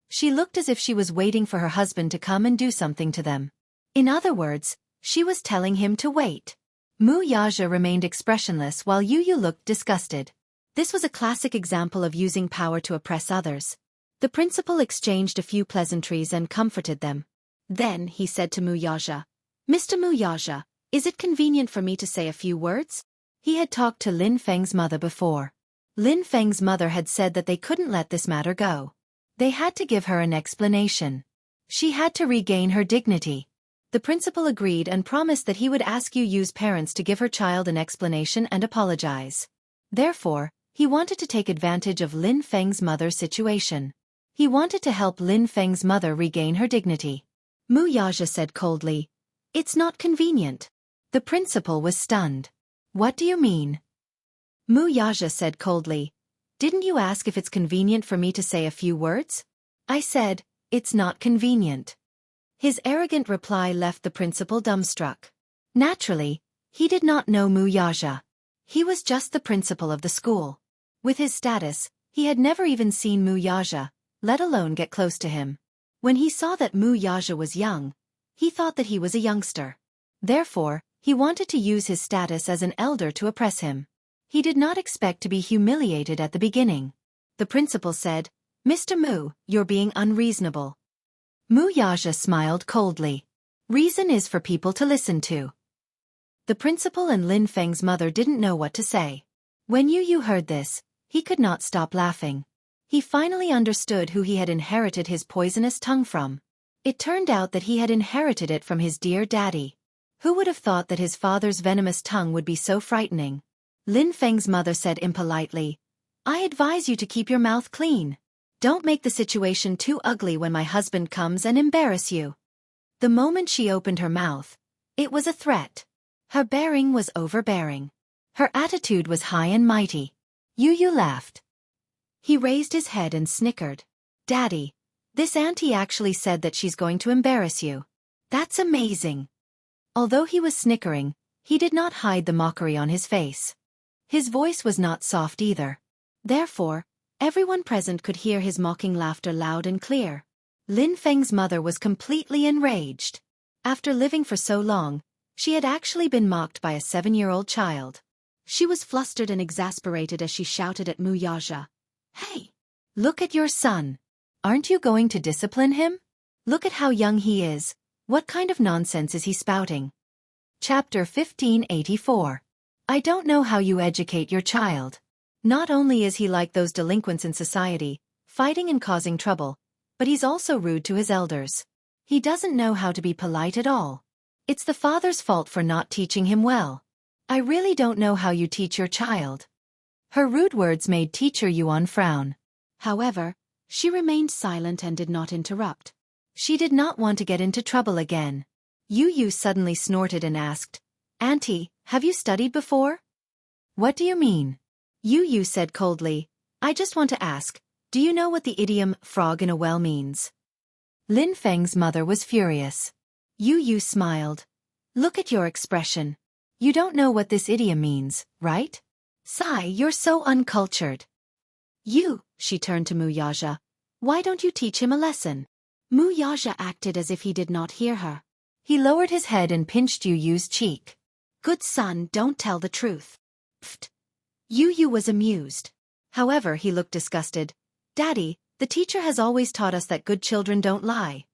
She looked as if she was waiting for her husband to come and do something to them. In other words, she was telling him to wait. Yaja remained expressionless while Yu looked disgusted. This was a classic example of using power to oppress others. The principal exchanged a few pleasantries and comforted them. Then he said to Yaja, Mr. Yaja, is it convenient for me to say a few words? He had talked to Lin Feng's mother before. Lin Feng's mother had said that they couldn't let this matter go. They had to give her an explanation. She had to regain her dignity. The principal agreed and promised that he would ask Yu's parents to give her child an explanation and apologize. Therefore, he wanted to take advantage of Lin Feng's mother's situation. He wanted to help Lin Feng's mother regain her dignity. Yaja said coldly, It's not convenient. The principal was stunned. What do you mean? Yaja said coldly, Didn't you ask if it's convenient for me to say a few words? I said, it's not convenient. His arrogant reply left the principal dumbstruck. Naturally, he did not know Yaja. He was just the principal of the school. With his status, he had never even seen Yaja, let alone get close to him. When he saw that Yaja was young, he thought that he was a youngster. Therefore, he wanted to use his status as an elder to oppress him. He did not expect to be humiliated at the beginning. The principal said, "Mr. Mu, you're being unreasonable." Mu Yaja smiled coldly. "Reason is for people to listen to." The principal and Lin Feng's mother didn't know what to say. When Yu heard this, he could not stop laughing. He finally understood who he had inherited his poisonous tongue from. It turned out that he had inherited it from his dear daddy. Who would have thought that his father's venomous tongue would be so frightening? Lin Feng's mother said impolitely, "I advise you to keep your mouth clean. Don't make the situation too ugly when my husband comes and embarrass you." The moment she opened her mouth, it was a threat. Her bearing was overbearing. Her attitude was high and mighty. Yu laughed. He raised his head and snickered. "Daddy, this auntie actually said that she's going to embarrass you. That's amazing." Although he was snickering, he did not hide the mockery on his face. His voice was not soft either. Therefore, everyone present could hear his mocking laughter loud and clear. Lin Feng's mother was completely enraged. After living for so long, she had actually been mocked by a 7-year-old child. She was flustered and exasperated as she shouted at Mu Yaja, "Hey! Look at your son. Aren't you going to discipline him? Look at how young he is. What kind of nonsense is he spouting?" Chapter 1584. I don't know how you educate your child. Not only is he like those delinquents in society, fighting and causing trouble, but he's also rude to his elders. He doesn't know how to be polite at all. It's the father's fault for not teaching him well. I really don't know how you teach your child. Her rude words made Teacher Yuan frown. However, she remained silent and did not interrupt. She did not want to get into trouble again. Yu suddenly snorted and asked, "Auntie, have you studied before?" "What do you mean?" Yu said coldly, "I just want to ask, do you know what the idiom, frog in a well means?" Lin Feng's mother was furious. Yu smiled. "Look at your expression. You don't know what this idiom means, right? Sai, you're so uncultured." She turned to Mu Yaja. "Why don't you teach him a lesson?" Mu Yaja acted as if he did not hear her. He lowered his head and pinched Yu's cheek. "Good son, don't tell the truth." Pfft. Yu was amused. However, he looked disgusted. "Daddy, the teacher has always taught us that good children don't lie."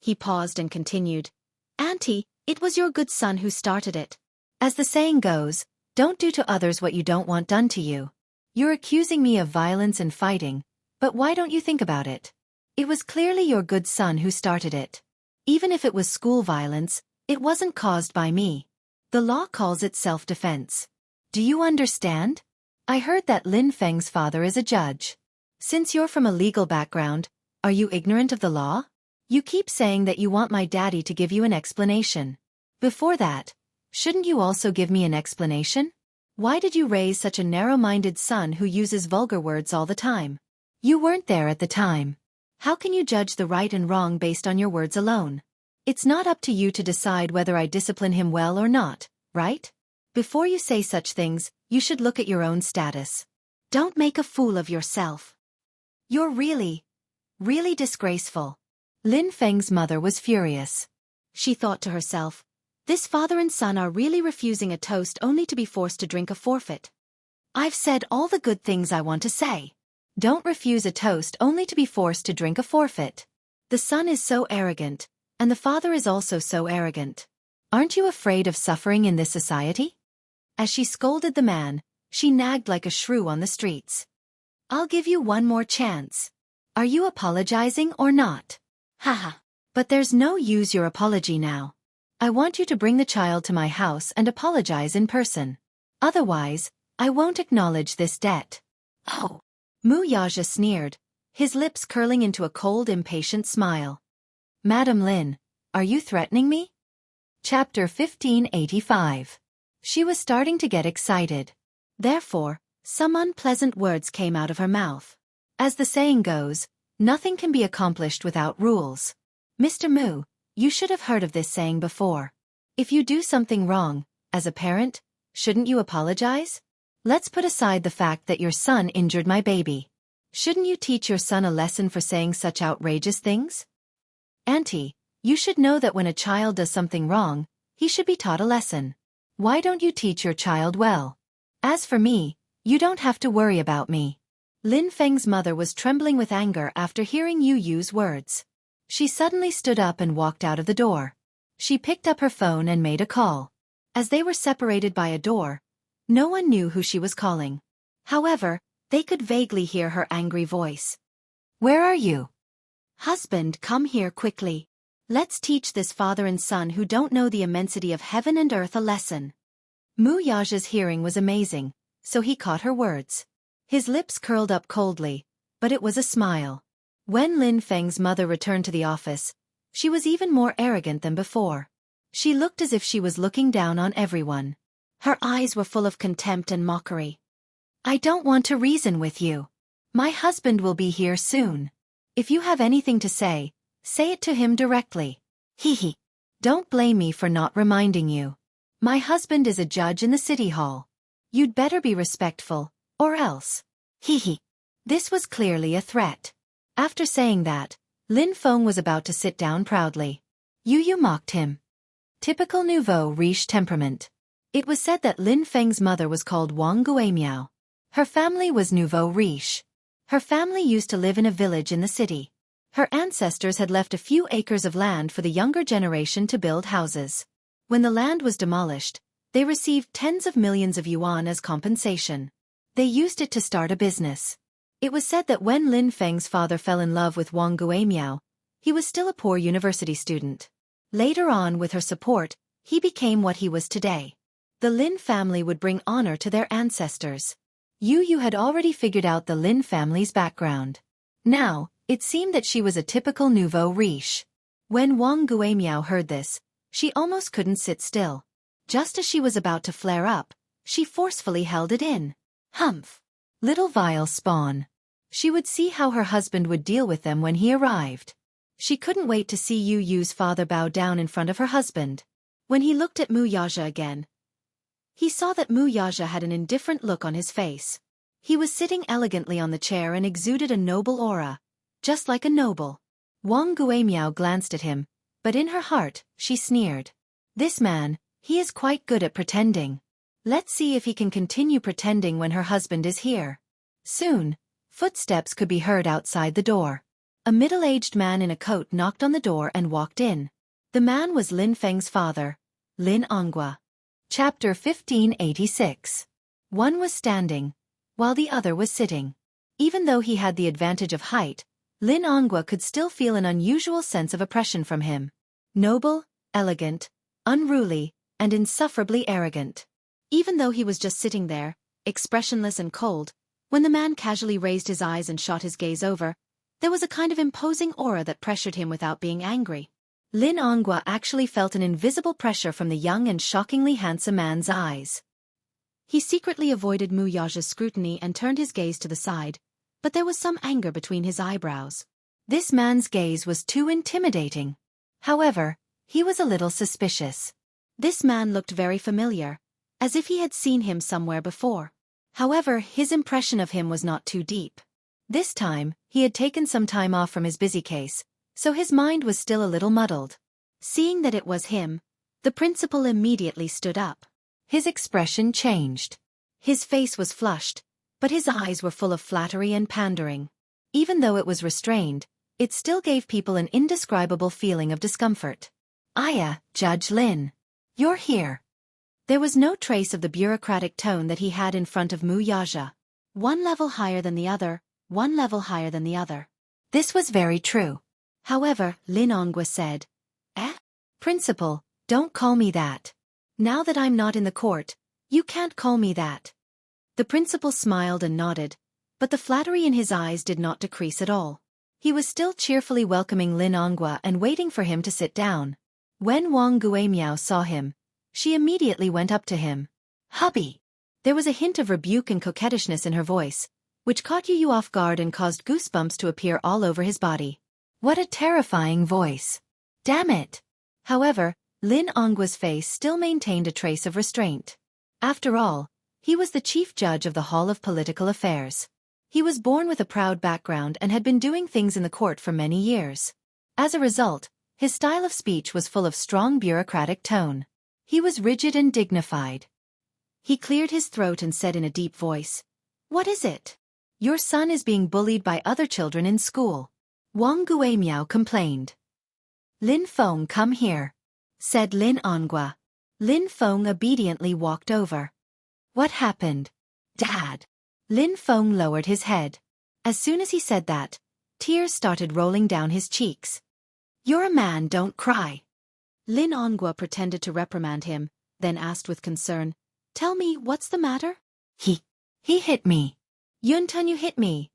He paused and continued, "Auntie, it was your good son who started it. As the saying goes, don't do to others what you don't want done to you. You're accusing me of violence and fighting, but why don't you think about it? It was clearly your good son who started it. Even if it was school violence, it wasn't caused by me. The law calls it self-defense. Do you understand? I heard that Lin Feng's father is a judge. Since you're from a legal background, are you ignorant of the law? You keep saying that you want my daddy to give you an explanation. Before that, shouldn't you also give me an explanation? Why did you raise such a narrow-minded son who uses vulgar words all the time? You weren't there at the time. How can you judge the right and wrong based on your words alone? It's not up to you to decide whether I discipline him well or not, right? Before you say such things, you should look at your own status. Don't make a fool of yourself. You're really disgraceful." Lin Feng's mother was furious. She thought to herself, this father and son are really refusing a toast only to be forced to drink a forfeit. I've said all the good things I want to say. Don't refuse a toast only to be forced to drink a forfeit. The son is so arrogant, and the father is also so arrogant. Aren't you afraid of suffering in this society? As she scolded the man, she nagged like a shrew on the streets. I'll give you one more chance. Are you apologizing or not? Haha. But there's no use your apology now. I want you to bring the child to my house and apologize in person. Otherwise, I won't acknowledge this debt. Oh. Mu Yaja sneered, his lips curling into a cold, impatient smile. Madam Lin, are you threatening me? Chapter 1585. She was starting to get excited. Therefore, some unpleasant words came out of her mouth. As the saying goes, nothing can be accomplished without rules. Mr. Mu, you should have heard of this saying before. If you do something wrong, as a parent, shouldn't you apologize? Let's put aside the fact that your son injured my baby. Shouldn't you teach your son a lesson for saying such outrageous things? Auntie, you should know that when a child does something wrong, he should be taught a lesson. Why don't you teach your child well? As for me, you don't have to worry about me. Lin Feng's mother was trembling with anger after hearing Yu Yu's words. She suddenly stood up and walked out of the door. She picked up her phone and made a call. As they were separated by a door, no one knew who she was calling. However, they could vaguely hear her angry voice. Where are you? Husband, come here quickly. Let's teach this father and son who don't know the immensity of heaven and earth a lesson. Mu Yaja's hearing was amazing, so he caught her words. His lips curled up coldly, but it was a smile. When Lin Feng's mother returned to the office, she was even more arrogant than before. She looked as if she was looking down on everyone. Her eyes were full of contempt and mockery. I don't want to reason with you. My husband will be here soon. If you have anything to say it to him directly. Hee. Don't blame me for not reminding you. My husband is a judge in the city hall. You'd better be respectful, or else. Hee. This was clearly a threat. After saying that, Lin Feng was about to sit down proudly. Yu mocked him. Typical nouveau riche temperament. It was said that Lin Feng's mother was called Wang Guimiao. Her family was nouveau riche. Her family used to live in a village in the city. Her ancestors had left a few acres of land for the younger generation to build houses. When the land was demolished, they received tens of millions of yuan as compensation. They used it to start a business. It was said that when Lin Feng's father fell in love with Wang Guimiao, he was still a poor university student. Later on, with her support, he became what he was today. The Lin family would bring honor to their ancestors. Yu had already figured out the Lin family's background. Now, it seemed that she was a typical nouveau riche. When Wang Guimiao heard this, she almost couldn't sit still. Just as she was about to flare up, she forcefully held it in. Humph! Little vile spawn. She would see how her husband would deal with them when he arrived. She couldn't wait to see Yu's father bow down in front of her husband. When he looked at Mu Yaja again, he saw that Mu Yaja had an indifferent look on his face. He was sitting elegantly on the chair and exuded a noble aura, just like a noble. Wang Guimiao glanced at him, but in her heart, she sneered. This man, he is quite good at pretending. Let's see if he can continue pretending when her husband is here. Soon, footsteps could be heard outside the door. A middle-aged man in a coat knocked on the door and walked in. The man was Lin Feng's father, Lin Anghua. Chapter 1586. One was standing, while the other was sitting. Even though he had the advantage of height, Lin Anghua could still feel an unusual sense of oppression from him. Noble, elegant, unruly, and insufferably arrogant. Even though he was just sitting there, expressionless and cold, when the man casually raised his eyes and shot his gaze over, there was a kind of imposing aura that pressured him without being angry. Lin Anghua actually felt an invisible pressure from the young and shockingly handsome man's eyes. He secretly avoided Mu Yaja's scrutiny and turned his gaze to the side, but there was some anger between his eyebrows. This man's gaze was too intimidating. However, he was a little suspicious. This man looked very familiar, as if he had seen him somewhere before. However, his impression of him was not too deep. This time, he had taken some time off from his busy case, so his mind was still a little muddled. Seeing that it was him, the principal immediately stood up. His expression changed. His face was flushed, but his eyes were full of flattery and pandering. Even though it was restrained, it still gave people an indescribable feeling of discomfort. "Aya, Judge Lin. You're here." There was no trace of the bureaucratic tone that he had in front of Mu Yaja. One level higher than the other, one level higher than the other. This was very true. However, Lin Anghua said, Principal, don't call me that. Now that I'm not in the court, you can't call me that." The principal smiled and nodded, but the flattery in his eyes did not decrease at all. He was still cheerfully welcoming Lin Anghua and waiting for him to sit down. When Wang Guimiao saw him, she immediately went up to him. "Hubby!" There was a hint of rebuke and coquettishness in her voice, which caught Yu off guard and caused goosebumps to appear all over his body. What a terrifying voice. Damn it! However, Lin Anghua's face still maintained a trace of restraint. After all, he was the chief judge of the Hall of Political Affairs. He was born with a proud background and had been doing things in the court for many years. As a result, his style of speech was full of strong bureaucratic tone. He was rigid and dignified. He cleared his throat and said in a deep voice, "What is it?" "Your son is being bullied by other children in school," Wang Guimiao complained. "Lin Feng, come here," said Lin Ongua. Lin Feng obediently walked over. "What happened, Dad?" Lin Feng lowered his head. As soon as he said that, tears started rolling down his cheeks. "You're a man, don't cry." Lin Ongua pretended to reprimand him, then asked with concern, "Tell me, what's the matter?" He hit me." "Yuntan, you hit me."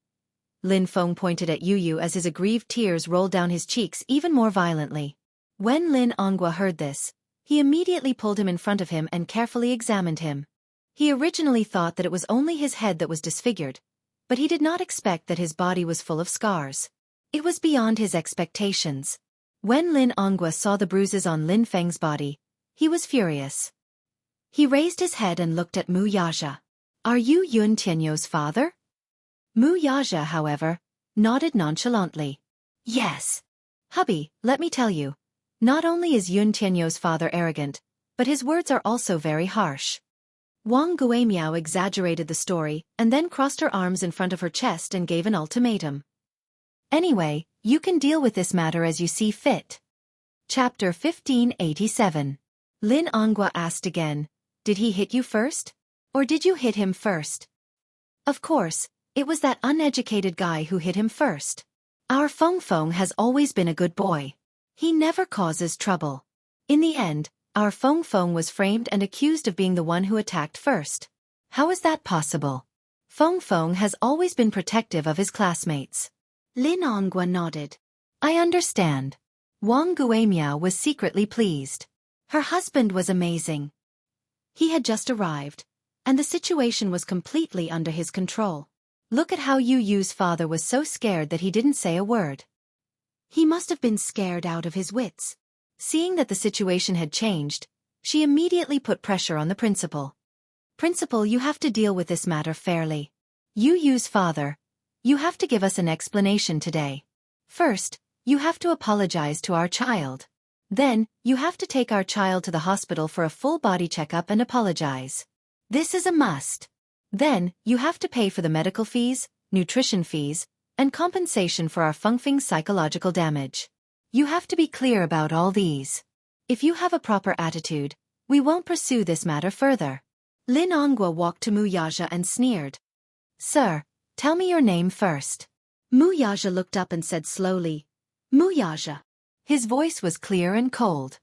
Lin Feng pointed at Yu as his aggrieved tears rolled down his cheeks even more violently. When Lin Ongua heard this, he immediately pulled him in front of him and carefully examined him. He originally thought that it was only his head that was disfigured, but he did not expect that his body was full of scars. It was beyond his expectations. When Lin Ongua saw the bruises on Lin Feng's body, he was furious. He raised his head and looked at Mu Yaja. "Are you Yun Tianyou's father?" Mu Yaja, however, nodded nonchalantly. "Yes. Hubby, let me tell you, not only is Yun Tianyou's father arrogant, but his words are also very harsh." Wang Guimiao exaggerated the story and then crossed her arms in front of her chest and gave an ultimatum. "Anyway, you can deal with this matter as you see fit." Chapter 1587. Lin Ongua asked again, "Did he hit you first? Or did you hit him first?" "Of course, it was that uneducated guy who hit him first. Our Feng Feng has always been a good boy. He never causes trouble." In the end, our Feng Feng was framed and accused of being the one who attacked first. How is that possible? Feng Feng has always been protective of his classmates. Lin Ongua nodded. "I understand." Wang Guimiao was secretly pleased. Her husband was amazing. He had just arrived, and the situation was completely under his control. Look at how Yu's father was so scared that he didn't say a word. He must have been scared out of his wits. Seeing that the situation had changed, she immediately put pressure on the principal. "Principal, you have to deal with this matter fairly. Yu's father, you have to give us an explanation today. First, you have to apologize to our child. Then, you have to take our child to the hospital for a full body checkup and apologize. This is a must. Then, you have to pay for the medical fees, nutrition fees, and compensation for our Fengfeng's psychological damage. You have to be clear about all these. If you have a proper attitude, we won't pursue this matter further." Lin Ongua walked to Mu Yaja and sneered. "Sir, tell me your name first." Mu Yaja looked up and said slowly, "Mu Yaja." His voice was clear and cold.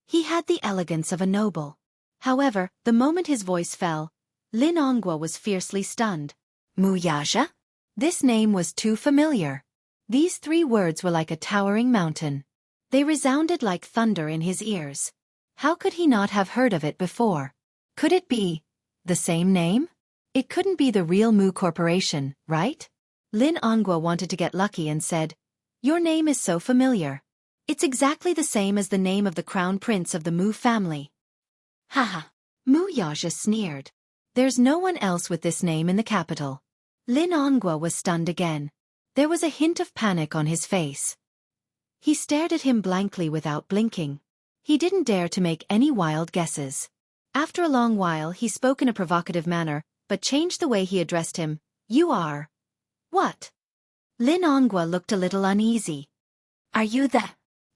He had the elegance of a noble. However, the moment his voice fell, Lin Ongua was fiercely stunned. Mu Yaja? This name was too familiar. These 3 words were like a towering mountain. They resounded like thunder in his ears. How could he not have heard of it before? Could it be the same name? It couldn't be the real Mu Corporation, right? Lin Ongua wanted to get lucky and said, "Your name is so familiar. It's exactly the same as the name of the crown prince of the Mu family." "Haha." Mu Yaja sneered. "There's no one else with this name in the capital." Lin Ongua was stunned again. There was a hint of panic on his face. He stared at him blankly without blinking. He didn't dare to make any wild guesses. After a long while he spoke in a provocative manner, but changed the way he addressed him. "You are... what?" Lin Ongua looked a little uneasy. "Are you the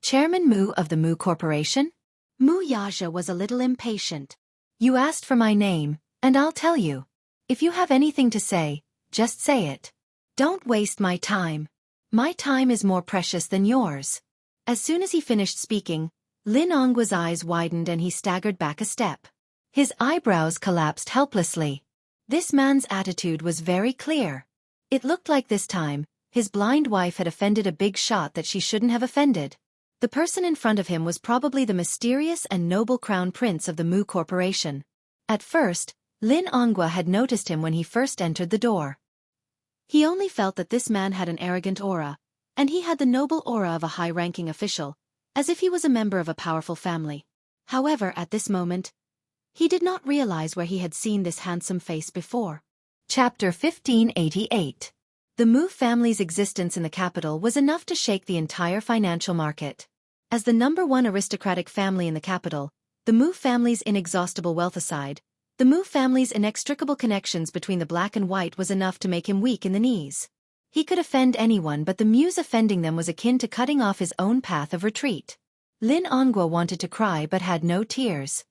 Chairman Mu of the Mu Corporation?" Mu Yaja was a little impatient. "You asked for my name, and I'll tell you. If you have anything to say, just say it. Don't waste my time. My time is more precious than yours." As soon as he finished speaking, Lin Ongua's eyes widened and he staggered back a step. His eyebrows collapsed helplessly. This man's attitude was very clear. It looked like this time, his blind wife had offended a big shot that she shouldn't have offended. The person in front of him was probably the mysterious and noble crown prince of the Mu Corporation. At first, Lin Ongua had noticed him when he first entered the door. He only felt that this man had an arrogant aura, and he had the noble aura of a high-ranking official, as if he was a member of a powerful family. However, at this moment, he did not realize where he had seen this handsome face before. Chapter 1588. The Mu family's existence in the capital was enough to shake the entire financial market. As the #1 aristocratic family in the capital, the Mu family's inexhaustible wealth aside, the The Mu family's inextricable connections between the black and white was enough to make him weak in the knees. He could offend anyone, but the Mu's offending them was akin to cutting off his own path of retreat. Lin Onguo wanted to cry but had no tears.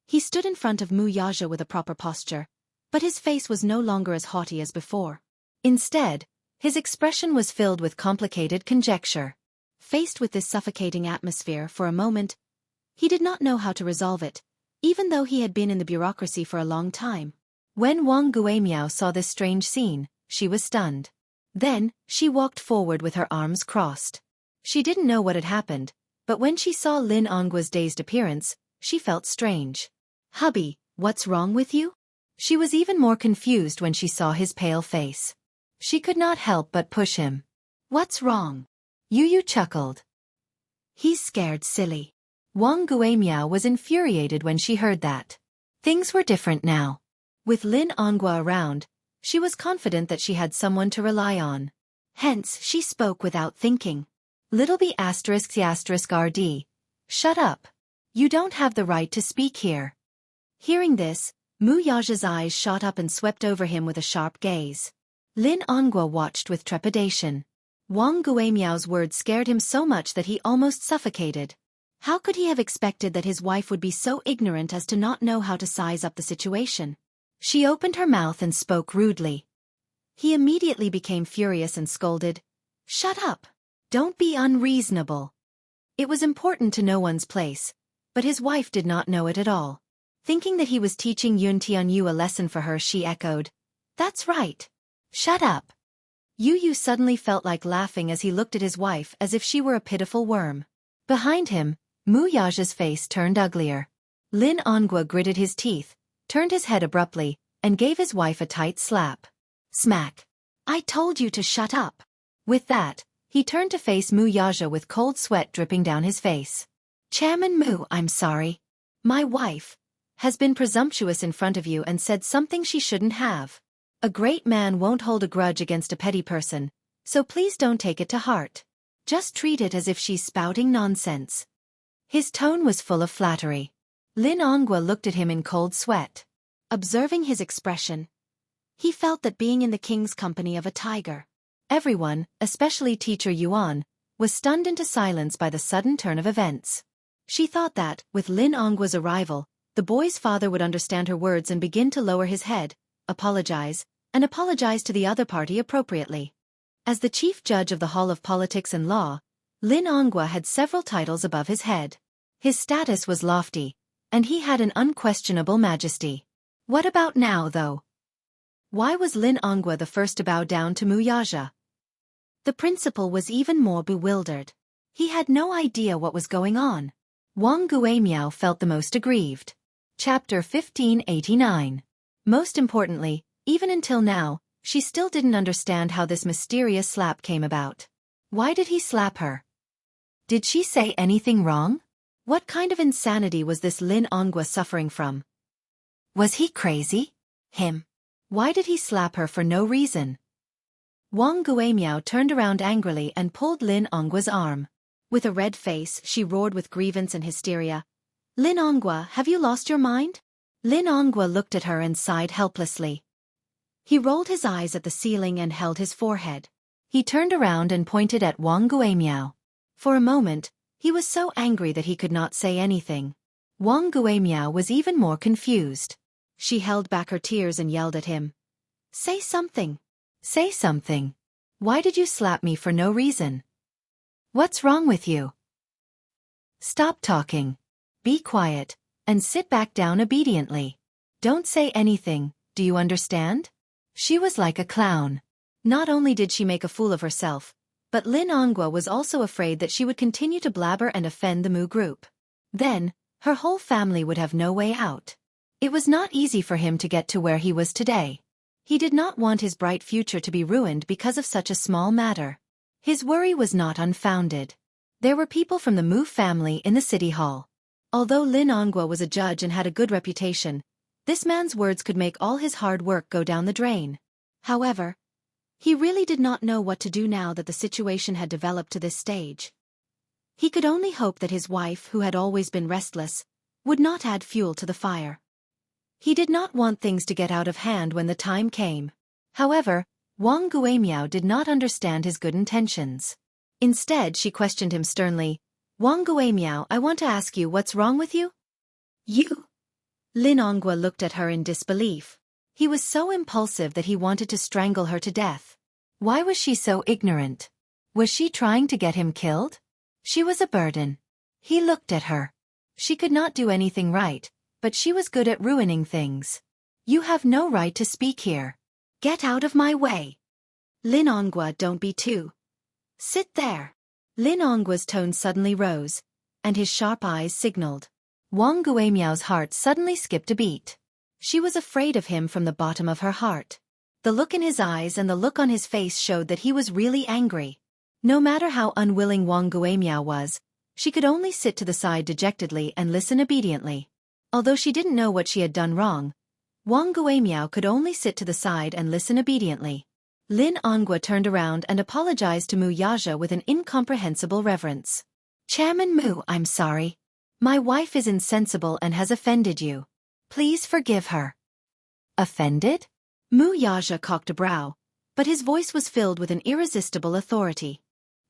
He stood in front of Mu Yaja with a proper posture, but his face was no longer as haughty as before. Instead, his expression was filled with complicated conjecture. Faced with this suffocating atmosphere for a moment, he did not know how to resolve it, even though he had been in the bureaucracy for a long time. When Wang Guimiao saw this strange scene, she was stunned. Then, she walked forward with her arms crossed. She didn't know what had happened, but when she saw Lin Ongua's dazed appearance, she felt strange. "Hubby, what's wrong with you?" She was even more confused when she saw his pale face. She could not help but push him. "What's wrong?" Yu chuckled. "He's scared silly." Wang Guimiao was infuriated when she heard that. Things were different now. With Lin Onghua around, she was confident that she had someone to rely on. Hence, she spoke without thinking. "Little b********, rd. Shut up. You don't have the right to speak here." Hearing this, Mu Yaja's eyes shot up and swept over him with a sharp gaze. Lin Onghua watched with trepidation. Wang Guimiao's words scared him so much that he almost suffocated. How could he have expected that his wife would be so ignorant as to not know how to size up the situation? She opened her mouth and spoke rudely. He immediately became furious and scolded, "Shut up! Don't be unreasonable." It was important to know one's place, but his wife did not know it at all. Thinking that he was teaching Yun Tianyu a lesson for her, she echoed, "That's right. Shut up." Yu suddenly felt like laughing as he looked at his wife as if she were a pitiful worm. Behind him, Mu Yaja's face turned uglier. Lin Onghua gritted his teeth, turned his head abruptly, and gave his wife a tight slap. Smack. "I told you to shut up." With that, he turned to face Mu Yaja with cold sweat dripping down his face. "Chairman Mu, I'm sorry. My wife has been presumptuous in front of you and said something she shouldn't have. A great man won't hold a grudge against a petty person, so please don't take it to heart. Just treat it as if she's spouting nonsense." His tone was full of flattery. Lin Onghua looked at him in cold sweat. Observing his expression, he felt that being in the king's company of a tiger. Everyone, especially Teacher Yuan, was stunned into silence by the sudden turn of events. She thought that, with Lin Ongua's arrival, the boy's father would understand her words and begin to lower his head, apologize to the other party appropriately. As the chief judge of the Hall of Politics and Law, Lin Onghua had several titles above his head. His status was lofty, and he had an unquestionable majesty. What about now, though? Why was Lin Onghua the first to bow down to Mu Yaja? The principal was even more bewildered. He had no idea what was going on. Wang Guimiao felt the most aggrieved. Chapter 1589. Most importantly, even until now, she still didn't understand how this mysterious slap came about. Why did he slap her? Did she say anything wrong? What kind of insanity was this Lin Onghua suffering from? Was he crazy? Him. Why did he slap her for no reason? Wang Guimiao turned around angrily and pulled Lin Onggua's arm. With a red face, she roared with grievance and hysteria. "Lin Onghua, have you lost your mind?" Lin Onghua looked at her and sighed helplessly. He rolled his eyes at the ceiling and held his forehead. He turned around and pointed at Wang Guimiao. For a moment, he was so angry that he could not say anything. Wang Guimiao was even more confused. She held back her tears and yelled at him. "Say something. Say something. Why did you slap me for no reason? What's wrong with you? Stop talking. Be quiet, and sit back down obediently. Don't say anything, do you understand?" She was like a clown. Not only did she make a fool of herself, but Lin Onghua was also afraid that she would continue to blabber and offend the Mu group. Then, her whole family would have no way out. It was not easy for him to get to where he was today. He did not want his bright future to be ruined because of such a small matter. His worry was not unfounded. There were people from the Mu family in the city hall. Although Lin Onghua was a judge and had a good reputation, this man's words could make all his hard work go down the drain. However, he really did not know what to do now that the situation had developed to this stage. He could only hope that his wife, who had always been restless, would not add fuel to the fire. He did not want things to get out of hand when the time came. However, Wang Guimiao did not understand his good intentions. Instead, she questioned him sternly. Wang Guimiao, I want to ask you, what's wrong with you? You? Lin Onggua looked at her in disbelief. He was so impulsive that he wanted to strangle her to death. Why was she so ignorant? Was she trying to get him killed? She was a burden. He looked at her. She could not do anything right, but she was good at ruining things. You have no right to speak here. Get out of my way. Lin Onggua, don't be too. Sit there. Lin Onggua's tone suddenly rose, and his sharp eyes signaled. Wang Guimiao's heart suddenly skipped a beat. She was afraid of him from the bottom of her heart. The look in his eyes and the look on his face showed that he was really angry. No matter how unwilling Wang Guimiao was, she could only sit to the side dejectedly and listen obediently. Although she didn't know what she had done wrong, Wang Guimiao could only sit to the side and listen obediently. Lin Onggua turned around and apologized to Mu Yaja with an incomprehensible reverence. Chairman Mu, I'm sorry. My wife is insensible and has offended you. Please forgive her. Offended? Mu Yaja cocked a brow, but his voice was filled with an irresistible authority.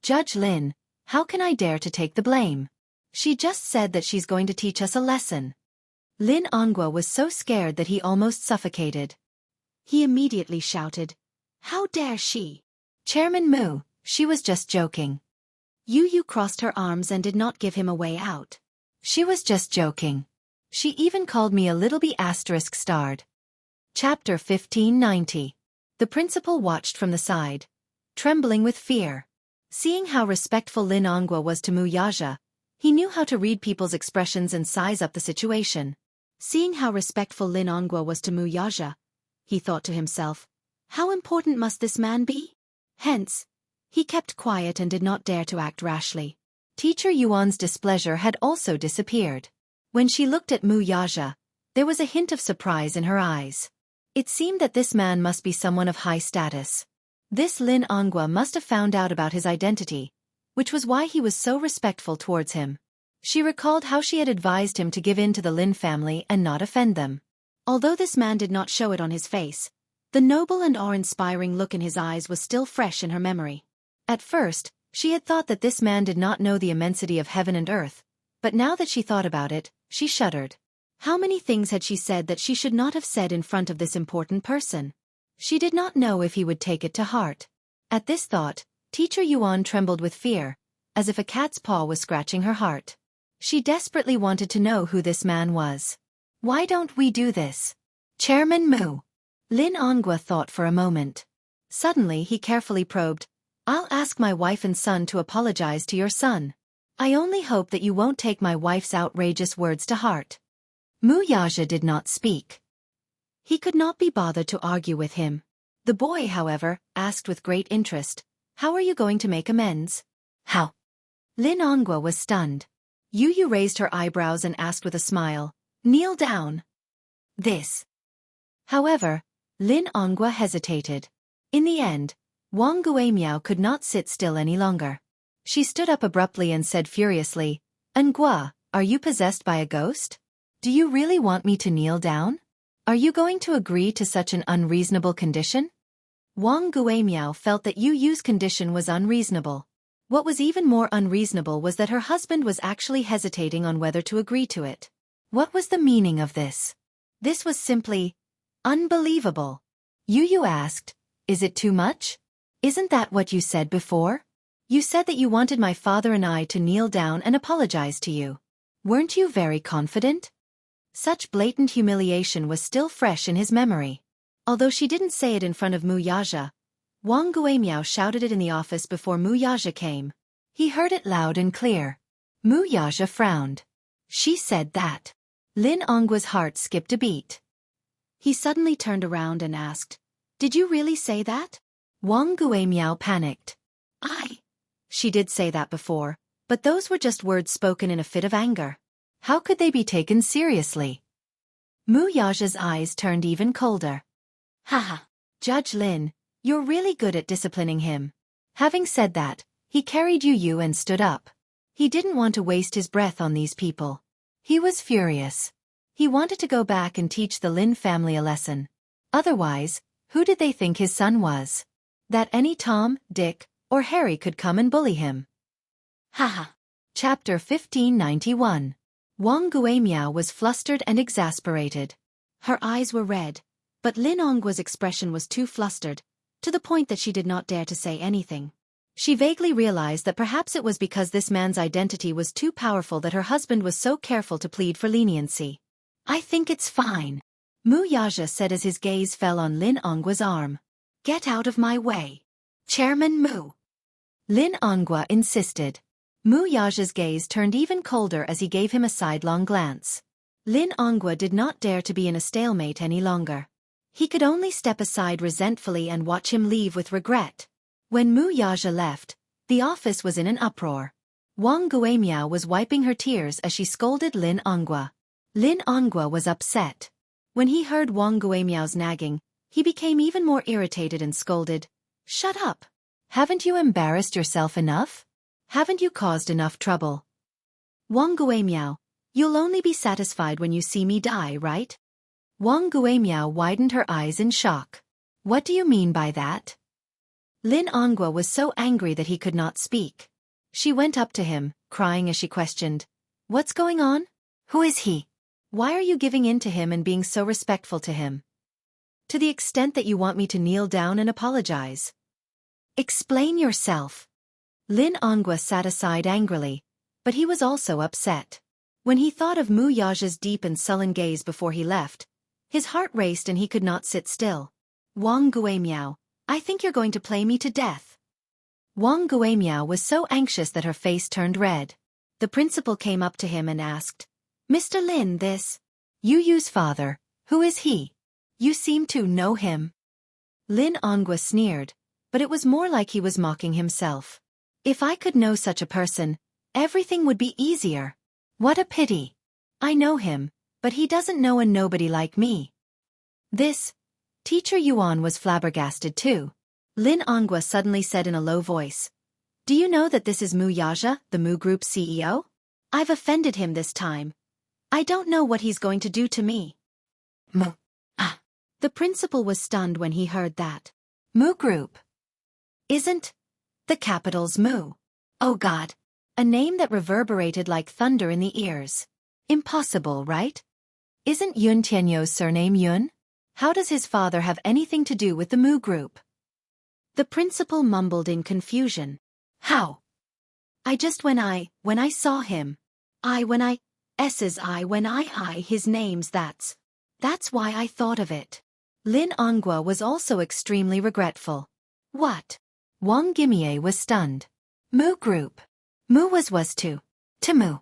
Judge Lin, how can I dare to take the blame? She just said that she's going to teach us a lesson. Lin Onggua was so scared that he almost suffocated. He immediately shouted, How dare she? Chairman Mu, she was just joking. Yu crossed her arms and did not give him a way out. She was just joking. She even called me a little bee ****. Chapter 1590. The principal watched from the side, trembling with fear. Seeing how respectful Lin Onggua was to Mu Yaja, he knew how to read people's expressions and size up the situation. Seeing how respectful Lin Onggua was to Mu Yaja, he thought to himself, how important must this man be? Hence, he kept quiet and did not dare to act rashly. Teacher Yuan's displeasure had also disappeared. When she looked at Mu Yaja, there was a hint of surprise in her eyes. It seemed that this man must be someone of high status. This Lin Onggua must have found out about his identity, which was why he was so respectful towards him. She recalled how she had advised him to give in to the Lin family and not offend them. Although this man did not show it on his face, the noble and awe-inspiring look in his eyes was still fresh in her memory. At first, she had thought that this man did not know the immensity of heaven and earth, but now that she thought about it, she shuddered. How many things had she said that she should not have said in front of this important person? She did not know if he would take it to heart. At this thought, Teacher Yuan trembled with fear, as if a cat's paw was scratching her heart. She desperately wanted to know who this man was. Why don't we do this? Chairman Mu. Lin Onggua thought for a moment. Suddenly he carefully probed, I'll ask my wife and son to apologize to your son. I only hope that you won't take my wife's outrageous words to heart. Mu Yaja did not speak. He could not be bothered to argue with him. The boy, however, asked with great interest, How are you going to make amends? How? Lin Onggua was stunned. Yu raised her eyebrows and asked with a smile, Kneel down. This. However, Lin Onggua hesitated. In the end, Wang Guimiao could not sit still any longer. She stood up abruptly and said furiously, Onggua, are you possessed by a ghost? Do you really want me to kneel down? Are you going to agree to such an unreasonable condition? Wang Guimiao felt that Yu's condition was unreasonable. What was even more unreasonable was that her husband was actually hesitating on whether to agree to it. What was the meaning of this? This was simply unbelievable. Yu asked, Is it too much? Isn't that what you said before? You said that you wanted my father and I to kneel down and apologize to you. Weren't you very confident? Such blatant humiliation was still fresh in his memory. Although she didn't say it in front of Mu Yaja, Wang Guimiao shouted it in the office before Mu Yaja came. He heard it loud and clear. Mu Yaja frowned. She said that. Lin Onggua's heart skipped a beat. He suddenly turned around and asked, Did you really say that? Wang Guimiao panicked. She did say that before, but those were just words spoken in a fit of anger. How could they be taken seriously? Mu Yaja's eyes turned even colder. Haha, Judge Lin, you're really good at disciplining him. Having said that, he carried Yu and stood up. He didn't want to waste his breath on these people. He was furious. He wanted to go back and teach the Lin family a lesson. Otherwise, who did they think his son was? That any Tom, Dick, or Harry could come and bully him. Haha. Chapter 1591. Wang Guimiao was flustered and exasperated. Her eyes were red, but Lin Honggua's expression was too flustered, to the point that she did not dare to say anything. She vaguely realized that perhaps it was because this man's identity was too powerful that her husband was so careful to plead for leniency. I think it's fine, Mu Yaja said as his gaze fell on Lin Honggua's arm. Get out of my way, Chairman Mu. Lin Hongguo insisted. Mu Yaja's gaze turned even colder as he gave him a sidelong glance. Lin Hongguo did not dare to be in a stalemate any longer. He could only step aside resentfully and watch him leave with regret. When Mu Yaja left, the office was in an uproar. Wang Guimiao was wiping her tears as she scolded Lin Hongguo. Lin Hongguo was upset. When he heard Wang Guimiao's nagging, he became even more irritated and scolded, "Shut up! Haven't you embarrassed yourself enough? Haven't you caused enough trouble? Wang Guimiao, you'll only be satisfied when you see me die, right?" Wang Guimiao widened her eyes in shock. What do you mean by that? Lin Hongguo was so angry that he could not speak. She went up to him, crying as she questioned, "What's going on? Who is he? Why are you giving in to him and being so respectful to him? To the extent that you want me to kneel down and apologize." Explain yourself. Lin Hongguo sat aside angrily, but he was also upset. When he thought of Mu Yaja's deep and sullen gaze before he left, his heart raced and he could not sit still. "Wang Guimiao, I think you're going to play me to death." Wang Guimiao was so anxious that her face turned red. The principal came up to him and asked, "Mr. Lin, this Yu Yu's father, who is he? You seem to know him." Lin Hongguo sneered, but it was more like he was mocking himself. "If I could know such a person, everything would be easier. What a pity. I know him, but he doesn't know a nobody like me." This Teacher Yuan was flabbergasted too. Lin Hongguo suddenly said in a low voice, "Do you know that this is Mu Yaja, the Mu Group's CEO? I've offended him this time. I don't know what he's going to do to me." Mu. The principal was stunned when he heard that. Mu Group. Isn't the capital's Mu? Oh God. A name that reverberated like thunder in the ears. Impossible, right? Isn't Yun Tianyou's surname Yun? How does his father have anything to do with the Mu Group? The principal mumbled in confusion. How? I just when I saw him. When I his name's that's why I thought of it. Lin Hongguo was also extremely regretful. What? Wang Guimiao was stunned. Mu Group. Mu was to Mu.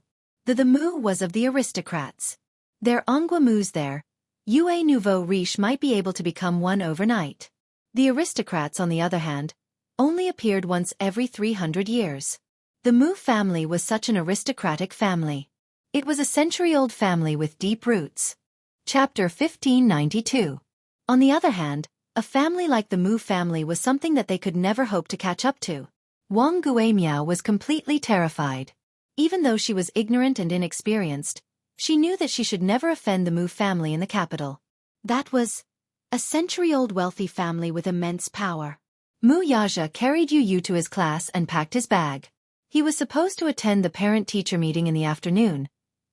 The Mu was of the aristocrats. There Hongguo Mu's there. Yue Nouveau Riche might be able to become one overnight. The aristocrats, on the other hand, only appeared once every 300 years. The Mu family was such an aristocratic family. It was a century-old family with deep roots. Chapter 1592. On the other hand, a family like the Mu family was something that they could never hope to catch up to. Wang Guimiao was completely terrified. Even though she was ignorant and inexperienced, she knew that she should never offend the Mu family in the capital. That was a century-old wealthy family with immense power. Mu Yaja carried Yu Yu to his class and packed his bag. He was supposed to attend the parent-teacher meeting in the afternoon,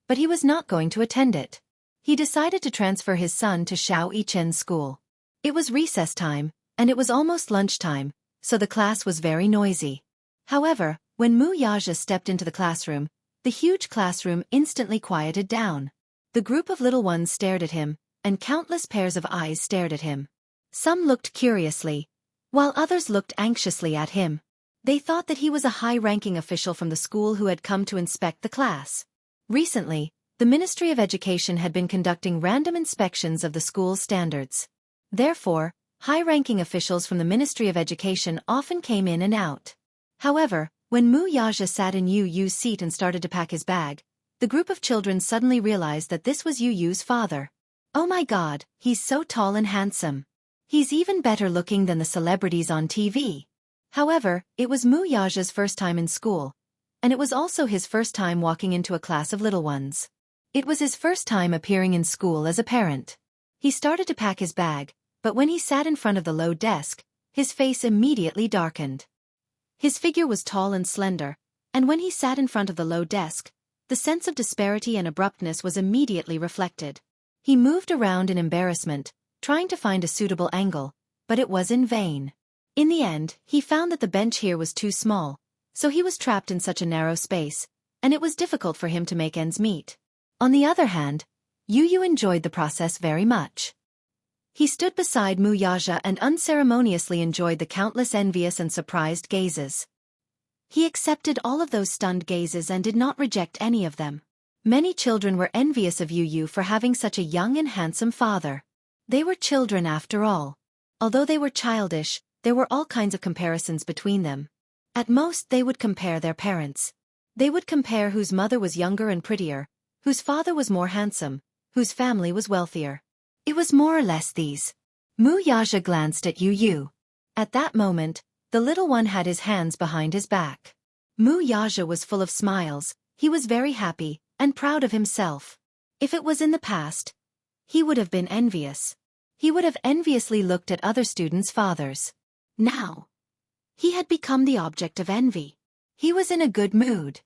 but he was not going to attend it. He decided to transfer his son to Xiao Yichen's school. It was recess time, and it was almost lunchtime, so the class was very noisy. However, when Mu Yaja stepped into the classroom, the huge classroom instantly quieted down. The group of little ones stared at him, and countless pairs of eyes stared at him. Some looked curiously, while others looked anxiously at him. They thought that he was a high-ranking official from the school who had come to inspect the class. Recently, the Ministry of Education had been conducting random inspections of the school's standards. Therefore, high-ranking officials from the Ministry of Education often came in and out. However, when Mu Yaja sat in Yu Yu's seat and started to pack his bag, the group of children suddenly realized that this was Yu Yu's father. Oh my God, he's so tall and handsome. He's even better looking than the celebrities on TV. However, it was Mu Yaja's first time in school, and it was also his first time walking into a class of little ones. It was his first time appearing in school as a parent. He started to pack his bag, but when he sat in front of the low desk, his face immediately darkened. His figure was tall and slender, and when he sat in front of the low desk, the sense of disparity and abruptness was immediately reflected. He moved around in embarrassment, trying to find a suitable angle, but it was in vain. In the end, he found that the bench here was too small, so he was trapped in such a narrow space, and it was difficult for him to make ends meet. On the other hand, Yu enjoyed the process very much. He stood beside Wuxia and unceremoniously enjoyed the countless envious and surprised gazes. He accepted all of those stunned gazes and did not reject any of them. Many children were envious of Yu for having such a young and handsome father. They were children after all. Although they were childish, there were all kinds of comparisons between them. At most they would compare their parents. They would compare whose mother was younger and prettier, whose father was more handsome, whose family was wealthier. It was more or less these. Wuxia glanced at Yu. At that moment, the little one had his hands behind his back. Wuxia was full of smiles, he was very happy, and proud of himself. If it was in the past, he would have been envious. He would have enviously looked at other students' fathers. Now, he had become the object of envy. He was in a good mood.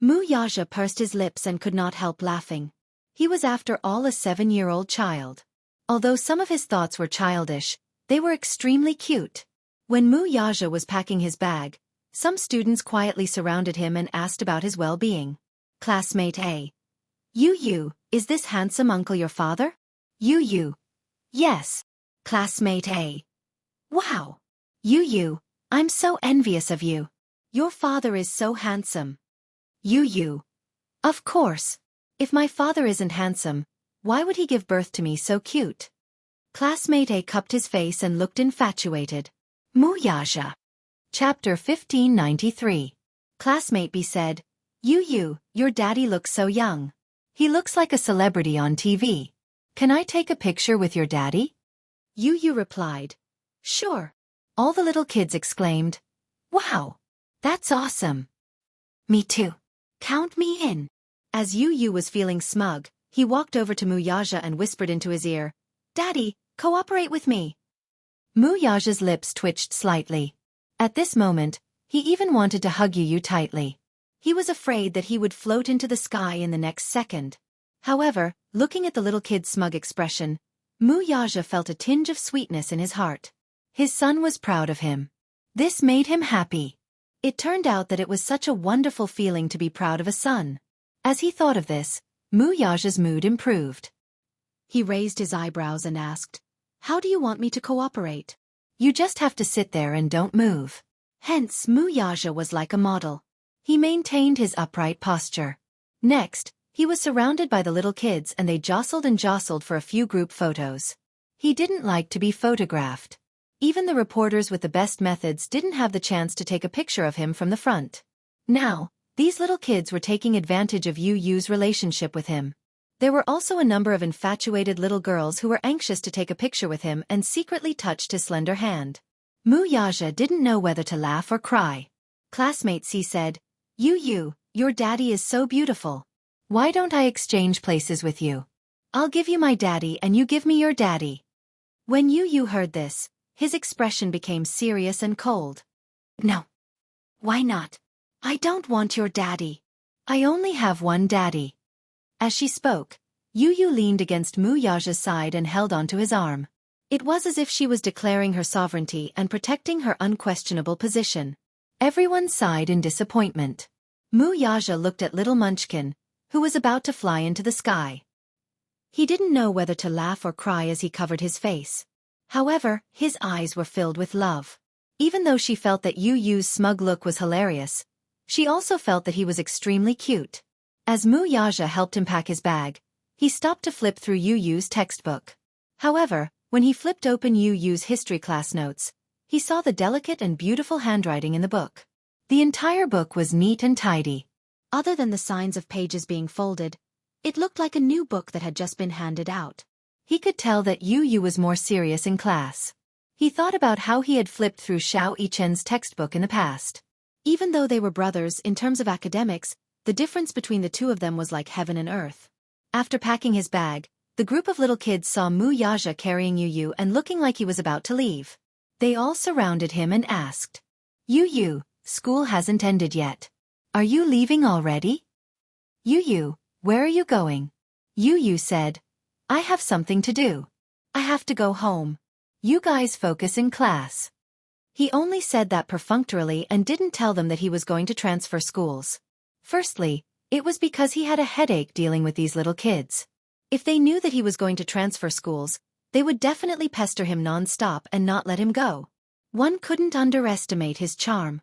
Wuxia pursed his lips and could not help laughing. He was after all a 7-year-old child. Although some of his thoughts were childish, they were extremely cute. When Wuxia was packing his bag, some students quietly surrounded him and asked about his well-being. Classmate A. Yu, is this handsome uncle your father? Yu. Yes. Classmate A. Wow. Yu, I'm so envious of you. Your father is so handsome. Yu. Of course. If my father isn't handsome, why would he give birth to me so cute? Classmate A cupped his face and looked infatuated. Wuxia. Chapter 1593. Classmate B said, Yu, your daddy looks so young. He looks like a celebrity on TV. Can I take a picture with your daddy? Yu replied, Sure. All the little kids exclaimed, Wow, that's awesome. Me too. Count me in. As Yu was feeling smug, he walked over to Wuxia and whispered into his ear, Daddy, cooperate with me. Wuxia's lips twitched slightly. At this moment, he even wanted to hug Yu tightly. He was afraid that he would float into the sky in the next second. However, looking at the little kid's smug expression, Wuxia felt a tinge of sweetness in his heart. His son was proud of him. This made him happy. It turned out that it was such a wonderful feeling to be proud of a son. As he thought of this, Wuxia's mood improved. He raised his eyebrows and asked, How do you want me to cooperate? You just have to sit there and don't move. Hence, Wuxia was like a model. He maintained his upright posture. Next, he was surrounded by the little kids and they jostled and jostled for a few group photos. He didn't like to be photographed. Even the reporters with the best methods didn't have the chance to take a picture of him from the front. Now, these little kids were taking advantage of Yu's relationship with him. There were also a number of infatuated little girls who were anxious to take a picture with him and secretly touched his slender hand. Wuxia didn't know whether to laugh or cry. Classmate C said, Yu, your daddy is so beautiful. Why don't I exchange places with you? I'll give you my daddy and you give me your daddy. When Yu heard this, his expression became serious and cold. No. Why not? I don't want your daddy. I only have one daddy. As she spoke, Yu leaned against Wuxia's side and held onto his arm. It was as if she was declaring her sovereignty and protecting her unquestionable position. Everyone sighed in disappointment. Wuxia looked at little Munchkin, who was about to fly into the sky. He didn't know whether to laugh or cry as he covered his face. However, his eyes were filled with love. Even though she felt that Yu's smug look was hilarious, she also felt that he was extremely cute. As Wuxia helped him pack his bag, he stopped to flip through Yu's textbook. However, when he flipped open Yu's history class notes, he saw the delicate and beautiful handwriting in the book. The entire book was neat and tidy. Other than the signs of pages being folded, it looked like a new book that had just been handed out. He could tell that Yu was more serious in class. He thought about how he had flipped through Xiao Yichen's textbook in the past. Even though they were brothers in terms of academics, the difference between the two of them was like heaven and earth. After packing his bag, the group of little kids saw Mu Yaja carrying Yu and looking like he was about to leave. They all surrounded him and asked, Yu, school hasn't ended yet. Are you leaving already? Yu, where are you going? Yu said, I have something to do. I have to go home. You guys focus in class. He only said that perfunctorily and didn't tell them that he was going to transfer schools. Firstly, it was because he had a headache dealing with these little kids. If they knew that he was going to transfer schools, they would definitely pester him non-stop and not let him go. One couldn't underestimate his charm.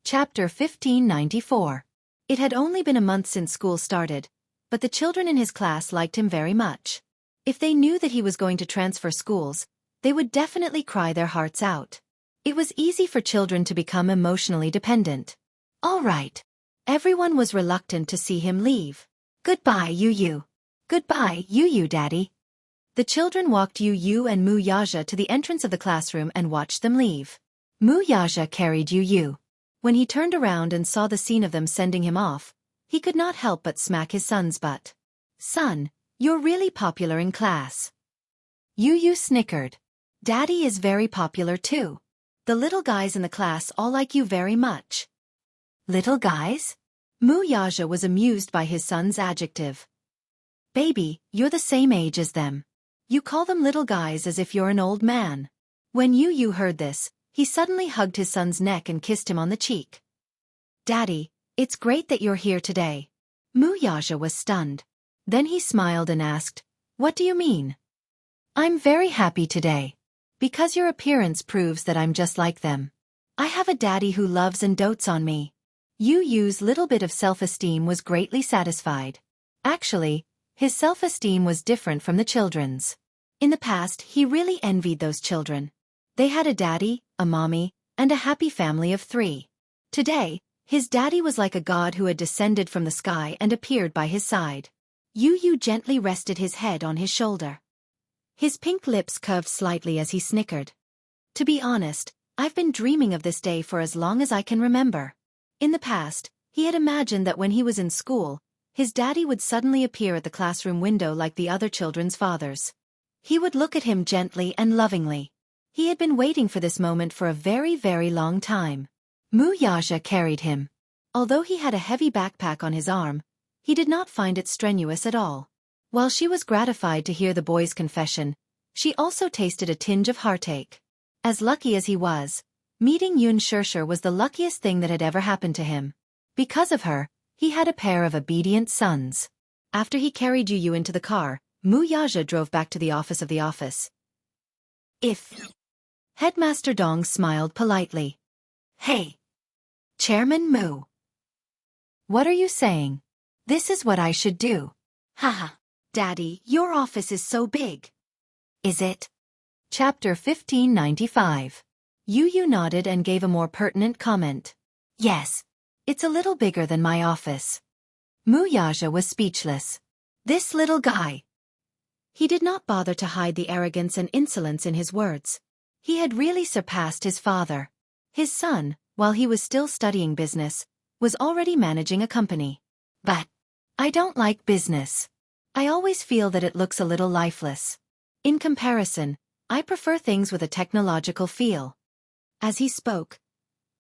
Chapter 1594. It had only been a month since school started, but the children in his class liked him very much. If they knew that he was going to transfer schools, they would definitely cry their hearts out. It was easy for children to become emotionally dependent. All right. Everyone was reluctant to see him leave. Goodbye, Yu. Goodbye, Yu, Daddy. The children walked Yu and Mu Yaja to the entrance of the classroom and watched them leave. Mu Yaja carried Yu. When he turned around and saw the scene of them sending him off, he could not help but smack his son's butt. Son, you're really popular in class. Yu snickered. Daddy is very popular too. The little guys in the class all like you very much. Little guys? Mu Yaja was amused by his son's adjective. Baby, you're the same age as them. You call them little guys as if you're an old man. When Yu heard this, he suddenly hugged his son's neck and kissed him on the cheek. Daddy, it's great that you're here today. Mu Yaja was stunned. Then he smiled and asked, What do you mean? I'm very happy today. Because your appearance proves that I'm just like them. I have a daddy who loves and dotes on me. Yu's little bit of self-esteem was greatly satisfied. Actually, his self-esteem was different from the children's. In the past, he really envied those children. They had a daddy, a mommy, and a happy family of 3. Today, his daddy was like a god who had descended from the sky and appeared by his side. Yu gently rested his head on his shoulder. His pink lips curved slightly as he snickered. To be honest, I've been dreaming of this day for as long as I can remember. In the past, he had imagined that when he was in school, his daddy would suddenly appear at the classroom window like the other children's fathers. He would look at him gently and lovingly. He had been waiting for this moment for a very, very long time. Mu Yaja carried him. Although he had a heavy backpack on his arm, he did not find it strenuous at all. While she was gratified to hear the boy's confession, she also tasted a tinge of heartache. As lucky as he was, meeting Xianxia was the luckiest thing that had ever happened to him. Because of her, he had a pair of obedient sons. After he carried Yu into the car, Mu Yaja drove back to the office of the office. Headmaster Dong smiled politely. Hey! Chairman Mu. What are you saying? This is what I should do. Haha. Daddy, your office is so big. Is it? Chapter 1595. Yu nodded and gave a more pertinent comment. Yes. It's a little bigger than my office. Mu Yaja was speechless. This little guy. He did not bother to hide the arrogance and insolence in his words. He had really surpassed his father. His son, while he was still studying business, was already managing a company. But I don't like business. I always feel that it looks a little lifeless. In comparison, I prefer things with a technological feel. As he spoke,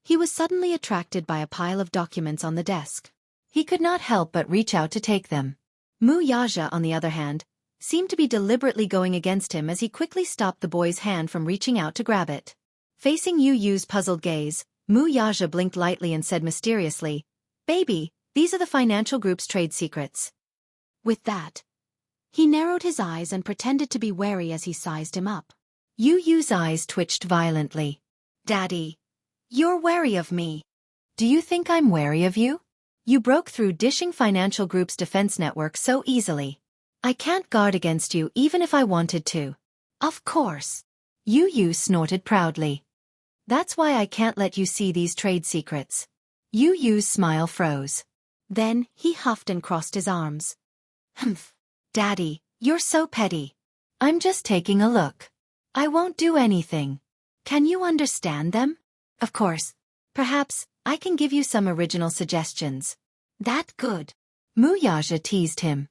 he was suddenly attracted by a pile of documents on the desk. He could not help but reach out to take them. Mu Yaja, on the other hand, seemed to be deliberately going against him as he quickly stopped the boy's hand from reaching out to grab it. Facing Yu's puzzled gaze, Mu Yaja blinked lightly and said mysteriously, Baby, these are the financial group's trade secrets. With that, he narrowed his eyes and pretended to be wary as he sized him up. Yu's eyes twitched violently. Daddy, you're wary of me. Do you think I'm wary of you? You broke through Dishing Financial Group's defense network so easily. I can't guard against you even if I wanted to. Of course. Yu snorted proudly. That's why I can't let you see these trade secrets. Yu's smile froze. Then, he huffed and crossed his arms. Humph. Daddy, you're so petty. I'm just taking a look. I won't do anything. Can you understand them? Of course. Perhaps, I can give you some original suggestions. That good. Mu Yaja teased him.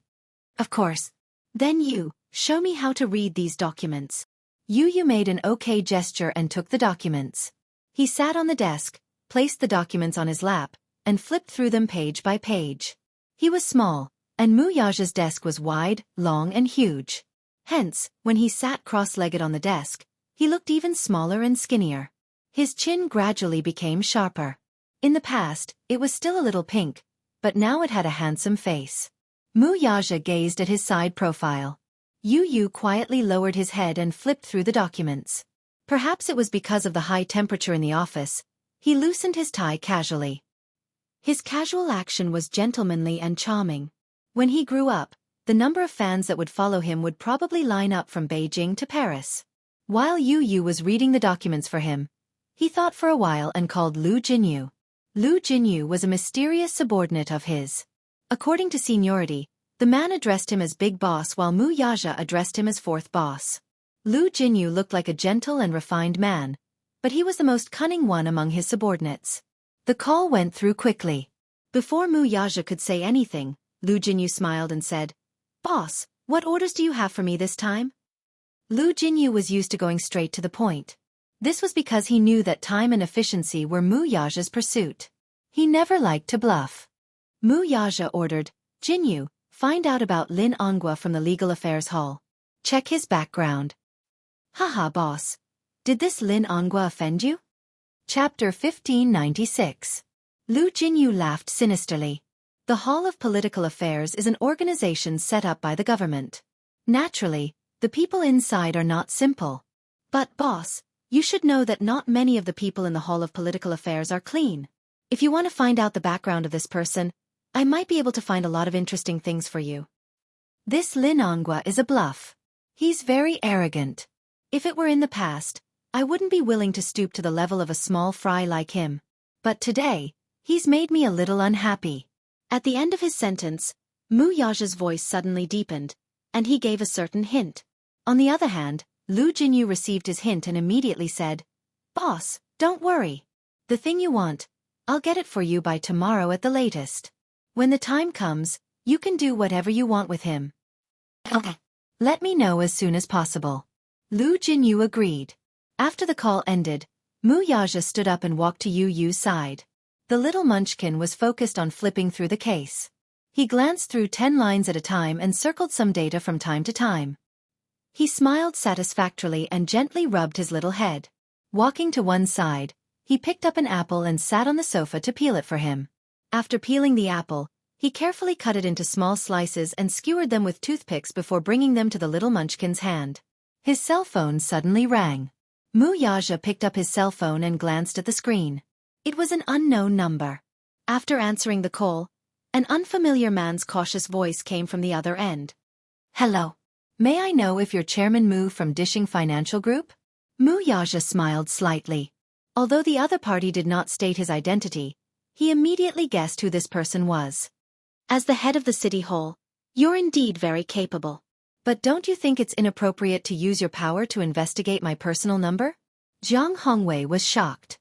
Of course. Then show me how to read these documents. Yu made an okay gesture and took the documents. He sat on the desk, placed the documents on his lap, and flipped through them page by page. He was small, and Mu Yaja's desk was wide, long and huge. Hence, when he sat cross-legged on the desk, he looked even smaller and skinnier. His chin gradually became sharper. In the past, it was still a little pink, but now it had a handsome face. Mu Yaja gazed at his side profile. Yu quietly lowered his head and flipped through the documents. Perhaps it was because of the high temperature in the office. He loosened his tie casually. His casual action was gentlemanly and charming. When he grew up, the number of fans that would follow him would probably line up from Beijing to Paris. While Yu was reading the documents for him, he thought for a while and called Lu Jinyu. Lu Jinyu was a mysterious subordinate of his. According to seniority, the man addressed him as Big Boss while Mu Yaja addressed him as Fourth Boss. Lu Jinyu looked like a gentle and refined man, but he was the most cunning one among his subordinates. The call went through quickly. Before Mu Yaja could say anything, Lu Jinyu smiled and said, "Boss, what orders do you have for me this time?" Lu Jinyu was used to going straight to the point. This was because he knew that time and efficiency were Mu Yaja's pursuit. He never liked to bluff. Mu Yaja ordered, "Jinyu, find out about Lin Ongwa from the Legal Affairs Hall. Check his background." "Haha, boss. Did this Lin Ongwa offend you?" Chapter 1596. Lu Jinyu laughed sinisterly. The Hall of Political Affairs is an organization set up by the government. Naturally, the people inside are not simple. But boss, you should know that not many of the people in the Hall of Political Affairs are clean. If you want to find out the background of this person, I might be able to find a lot of interesting things for you. This Lin Ongwa is a bluff. He's very arrogant. If it were in the past, I wouldn't be willing to stoop to the level of a small fry like him. But today, he's made me a little unhappy. At the end of his sentence, Mu Yaja's voice suddenly deepened, and he gave a certain hint. On the other hand, Lu Jinyu received his hint and immediately said, "Boss, don't worry. The thing you want, I'll get it for you by tomorrow at the latest. When the time comes, you can do whatever you want with him." "Okay. Let me know as soon as possible." Lu Jinyu agreed. After the call ended, Mu Yaja stood up and walked to Yu's side. The little munchkin was focused on flipping through the case. He glanced through 10 lines at a time and circled some data from time to time. He smiled satisfactorily and gently rubbed his little head. Walking to one side, he picked up an apple and sat on the sofa to peel it for him. After peeling the apple, he carefully cut it into small slices and skewered them with toothpicks before bringing them to the little munchkin's hand. His cell phone suddenly rang. Mu Yaja picked up his cell phone and glanced at the screen. It was an unknown number. After answering the call, an unfamiliar man's cautious voice came from the other end. "Hello. May I know if you're Chairman Mu from Dishing Financial Group?" Mu Yaja smiled slightly. Although the other party did not state his identity, he immediately guessed who this person was. "As the head of the city hall, you're indeed very capable. But don't you think it's inappropriate to use your power to investigate my personal number?" Jiang Hongwei was shocked.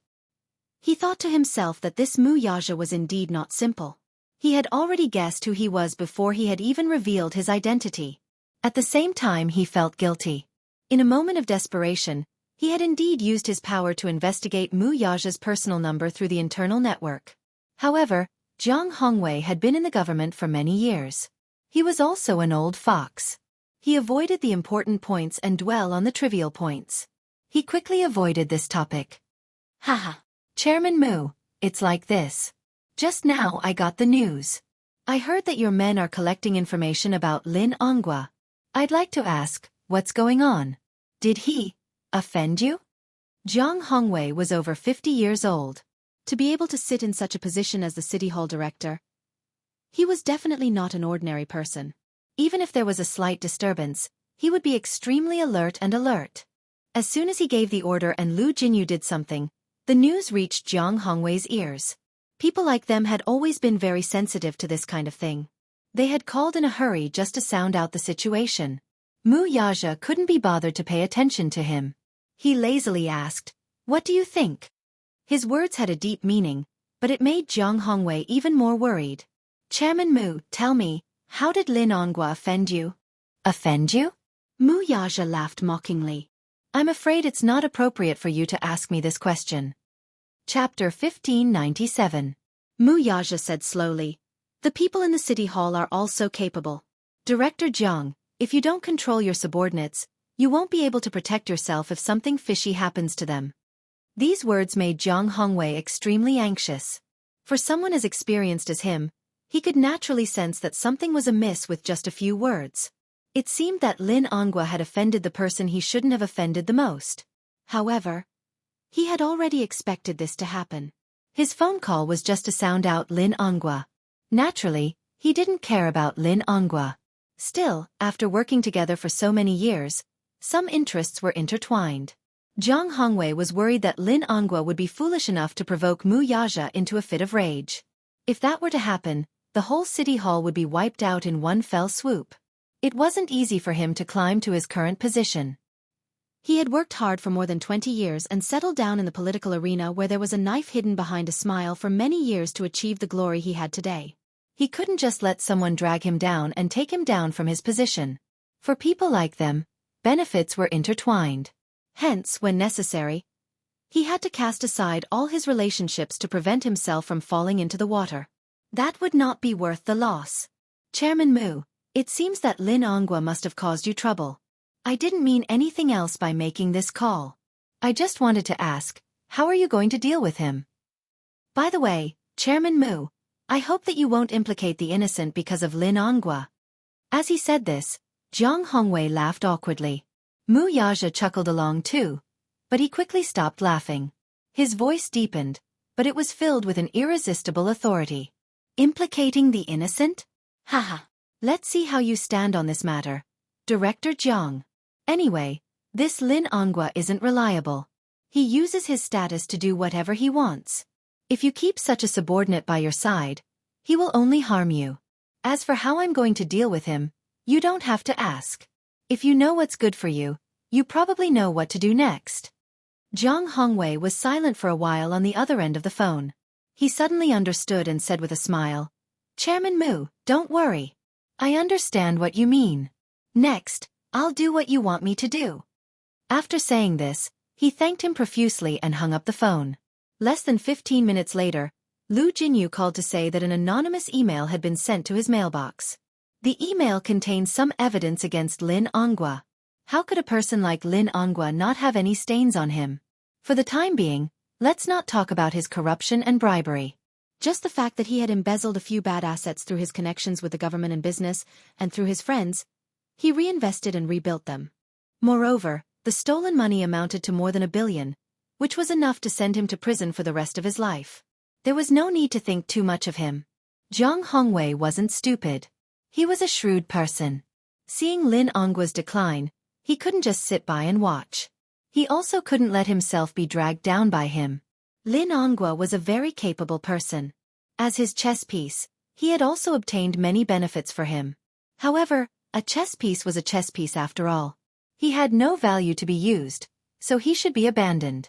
He thought to himself that this Mu Yaja was indeed not simple. He had already guessed who he was before he had even revealed his identity. At the same time he felt guilty. In a moment of desperation, he had indeed used his power to investigate Mu Yaja's personal number through the internal network. However, Jiang Hongwei had been in the government for many years. He was also an old fox. He avoided the important points and dwell on the trivial points. He quickly avoided this topic. "Haha. Chairman Mu, it's like this. Just now I got the news. I heard that your men are collecting information about Lin Ongwa. I'd like to ask, what's going on? Did he offend you?" Jiang Hongwei was over 50 years old. To be able to sit in such a position as the city hall director, he was definitely not an ordinary person. Even if there was a slight disturbance, he would be extremely alert. As soon as he gave the order and Lu Jinyu did something, the news reached Jiang Hongwei's ears. People like them had always been very sensitive to this kind of thing. They had called in a hurry just to sound out the situation. Mu Yaja couldn't be bothered to pay attention to him. He lazily asked, "What do you think?" His words had a deep meaning, but it made Jiang Hongwei even more worried. "Chairman Mu, tell me, How did Lin Ongwa offend you? Offend you? Mu Yaja laughed mockingly. I'm afraid it's not appropriate for you to ask me this question. Chapter 1597. Mu Yaja said slowly. The people in the city hall are all so capable. Director Jiang, if you don't control your subordinates, you won't be able to protect yourself if something fishy happens to them. These words made Jiang Hongwei extremely anxious. For someone as experienced as him, he could naturally sense that something was amiss with just a few words. It seemed that Lin Ongwa had offended the person he shouldn't have offended the most. However, he had already expected this to happen. His phone call was just to sound out Lin Ongwa. Naturally, he didn't care about Lin Ongwa. Still, after working together for so many years, some interests were intertwined. Jiang Hongwei was worried that Lin Ongwa would be foolish enough to provoke Mu Yaja into a fit of rage. If that were to happen, the whole city hall would be wiped out in one fell swoop. It wasn't easy for him to climb to his current position. He had worked hard for more than 20 years and settled down in the political arena where there was a knife hidden behind a smile for many years to achieve the glory he had today. He couldn't just let someone drag him down and take him down from his position. For people like them, benefits were intertwined. Hence, when necessary, he had to cast aside all his relationships to prevent himself from falling into the water. That would not be worth the loss. Chairman Mu, it seems that Lin Ongwa must have caused you trouble. I didn't mean anything else by making this call. I just wanted to ask, how are you going to deal with him? By the way, Chairman Mu, I hope that you won't implicate the innocent because of Lin Ongwa. As he said this, Jiang Hongwei laughed awkwardly. Mu Yaja chuckled along too, but he quickly stopped laughing. His voice deepened, but it was filled with an irresistible authority. Implicating the innocent? Haha. Let's see how you stand on this matter, Director Jiang. Anyway, this Lin Ongwa isn't reliable. He uses his status to do whatever he wants. If you keep such a subordinate by your side, he will only harm you. As for how I'm going to deal with him, you don't have to ask. If you know what's good for you, you probably know what to do next. Jiang Hongwei was silent for a while on the other end of the phone. He suddenly understood and said with a smile, Chairman Mu, don't worry. I understand what you mean. Next, I'll do what you want me to do. After saying this, he thanked him profusely and hung up the phone. Less than 15 minutes later, Lu Jinyu called to say that an anonymous email had been sent to his mailbox. The email contained some evidence against Lin Ongwa. How could a person like Lin Ongwa not have any stains on him? For the time being, let's not talk about his corruption and bribery. Just the fact that he had embezzled a few bad assets through his connections with the government and business, and through his friends, he reinvested and rebuilt them. Moreover, the stolen money amounted to more than 1 billion, which was enough to send him to prison for the rest of his life. There was no need to think too much of him. Jiang Hongwei wasn't stupid. He was a shrewd person. Seeing Lin Ongwa's decline, he couldn't just sit by and watch. He also couldn't let himself be dragged down by him. Lin Ongwa was a very capable person. As his chess piece, he had also obtained many benefits for him. However, a chess piece was a chess piece after all. He had no value to be used, so he should be abandoned.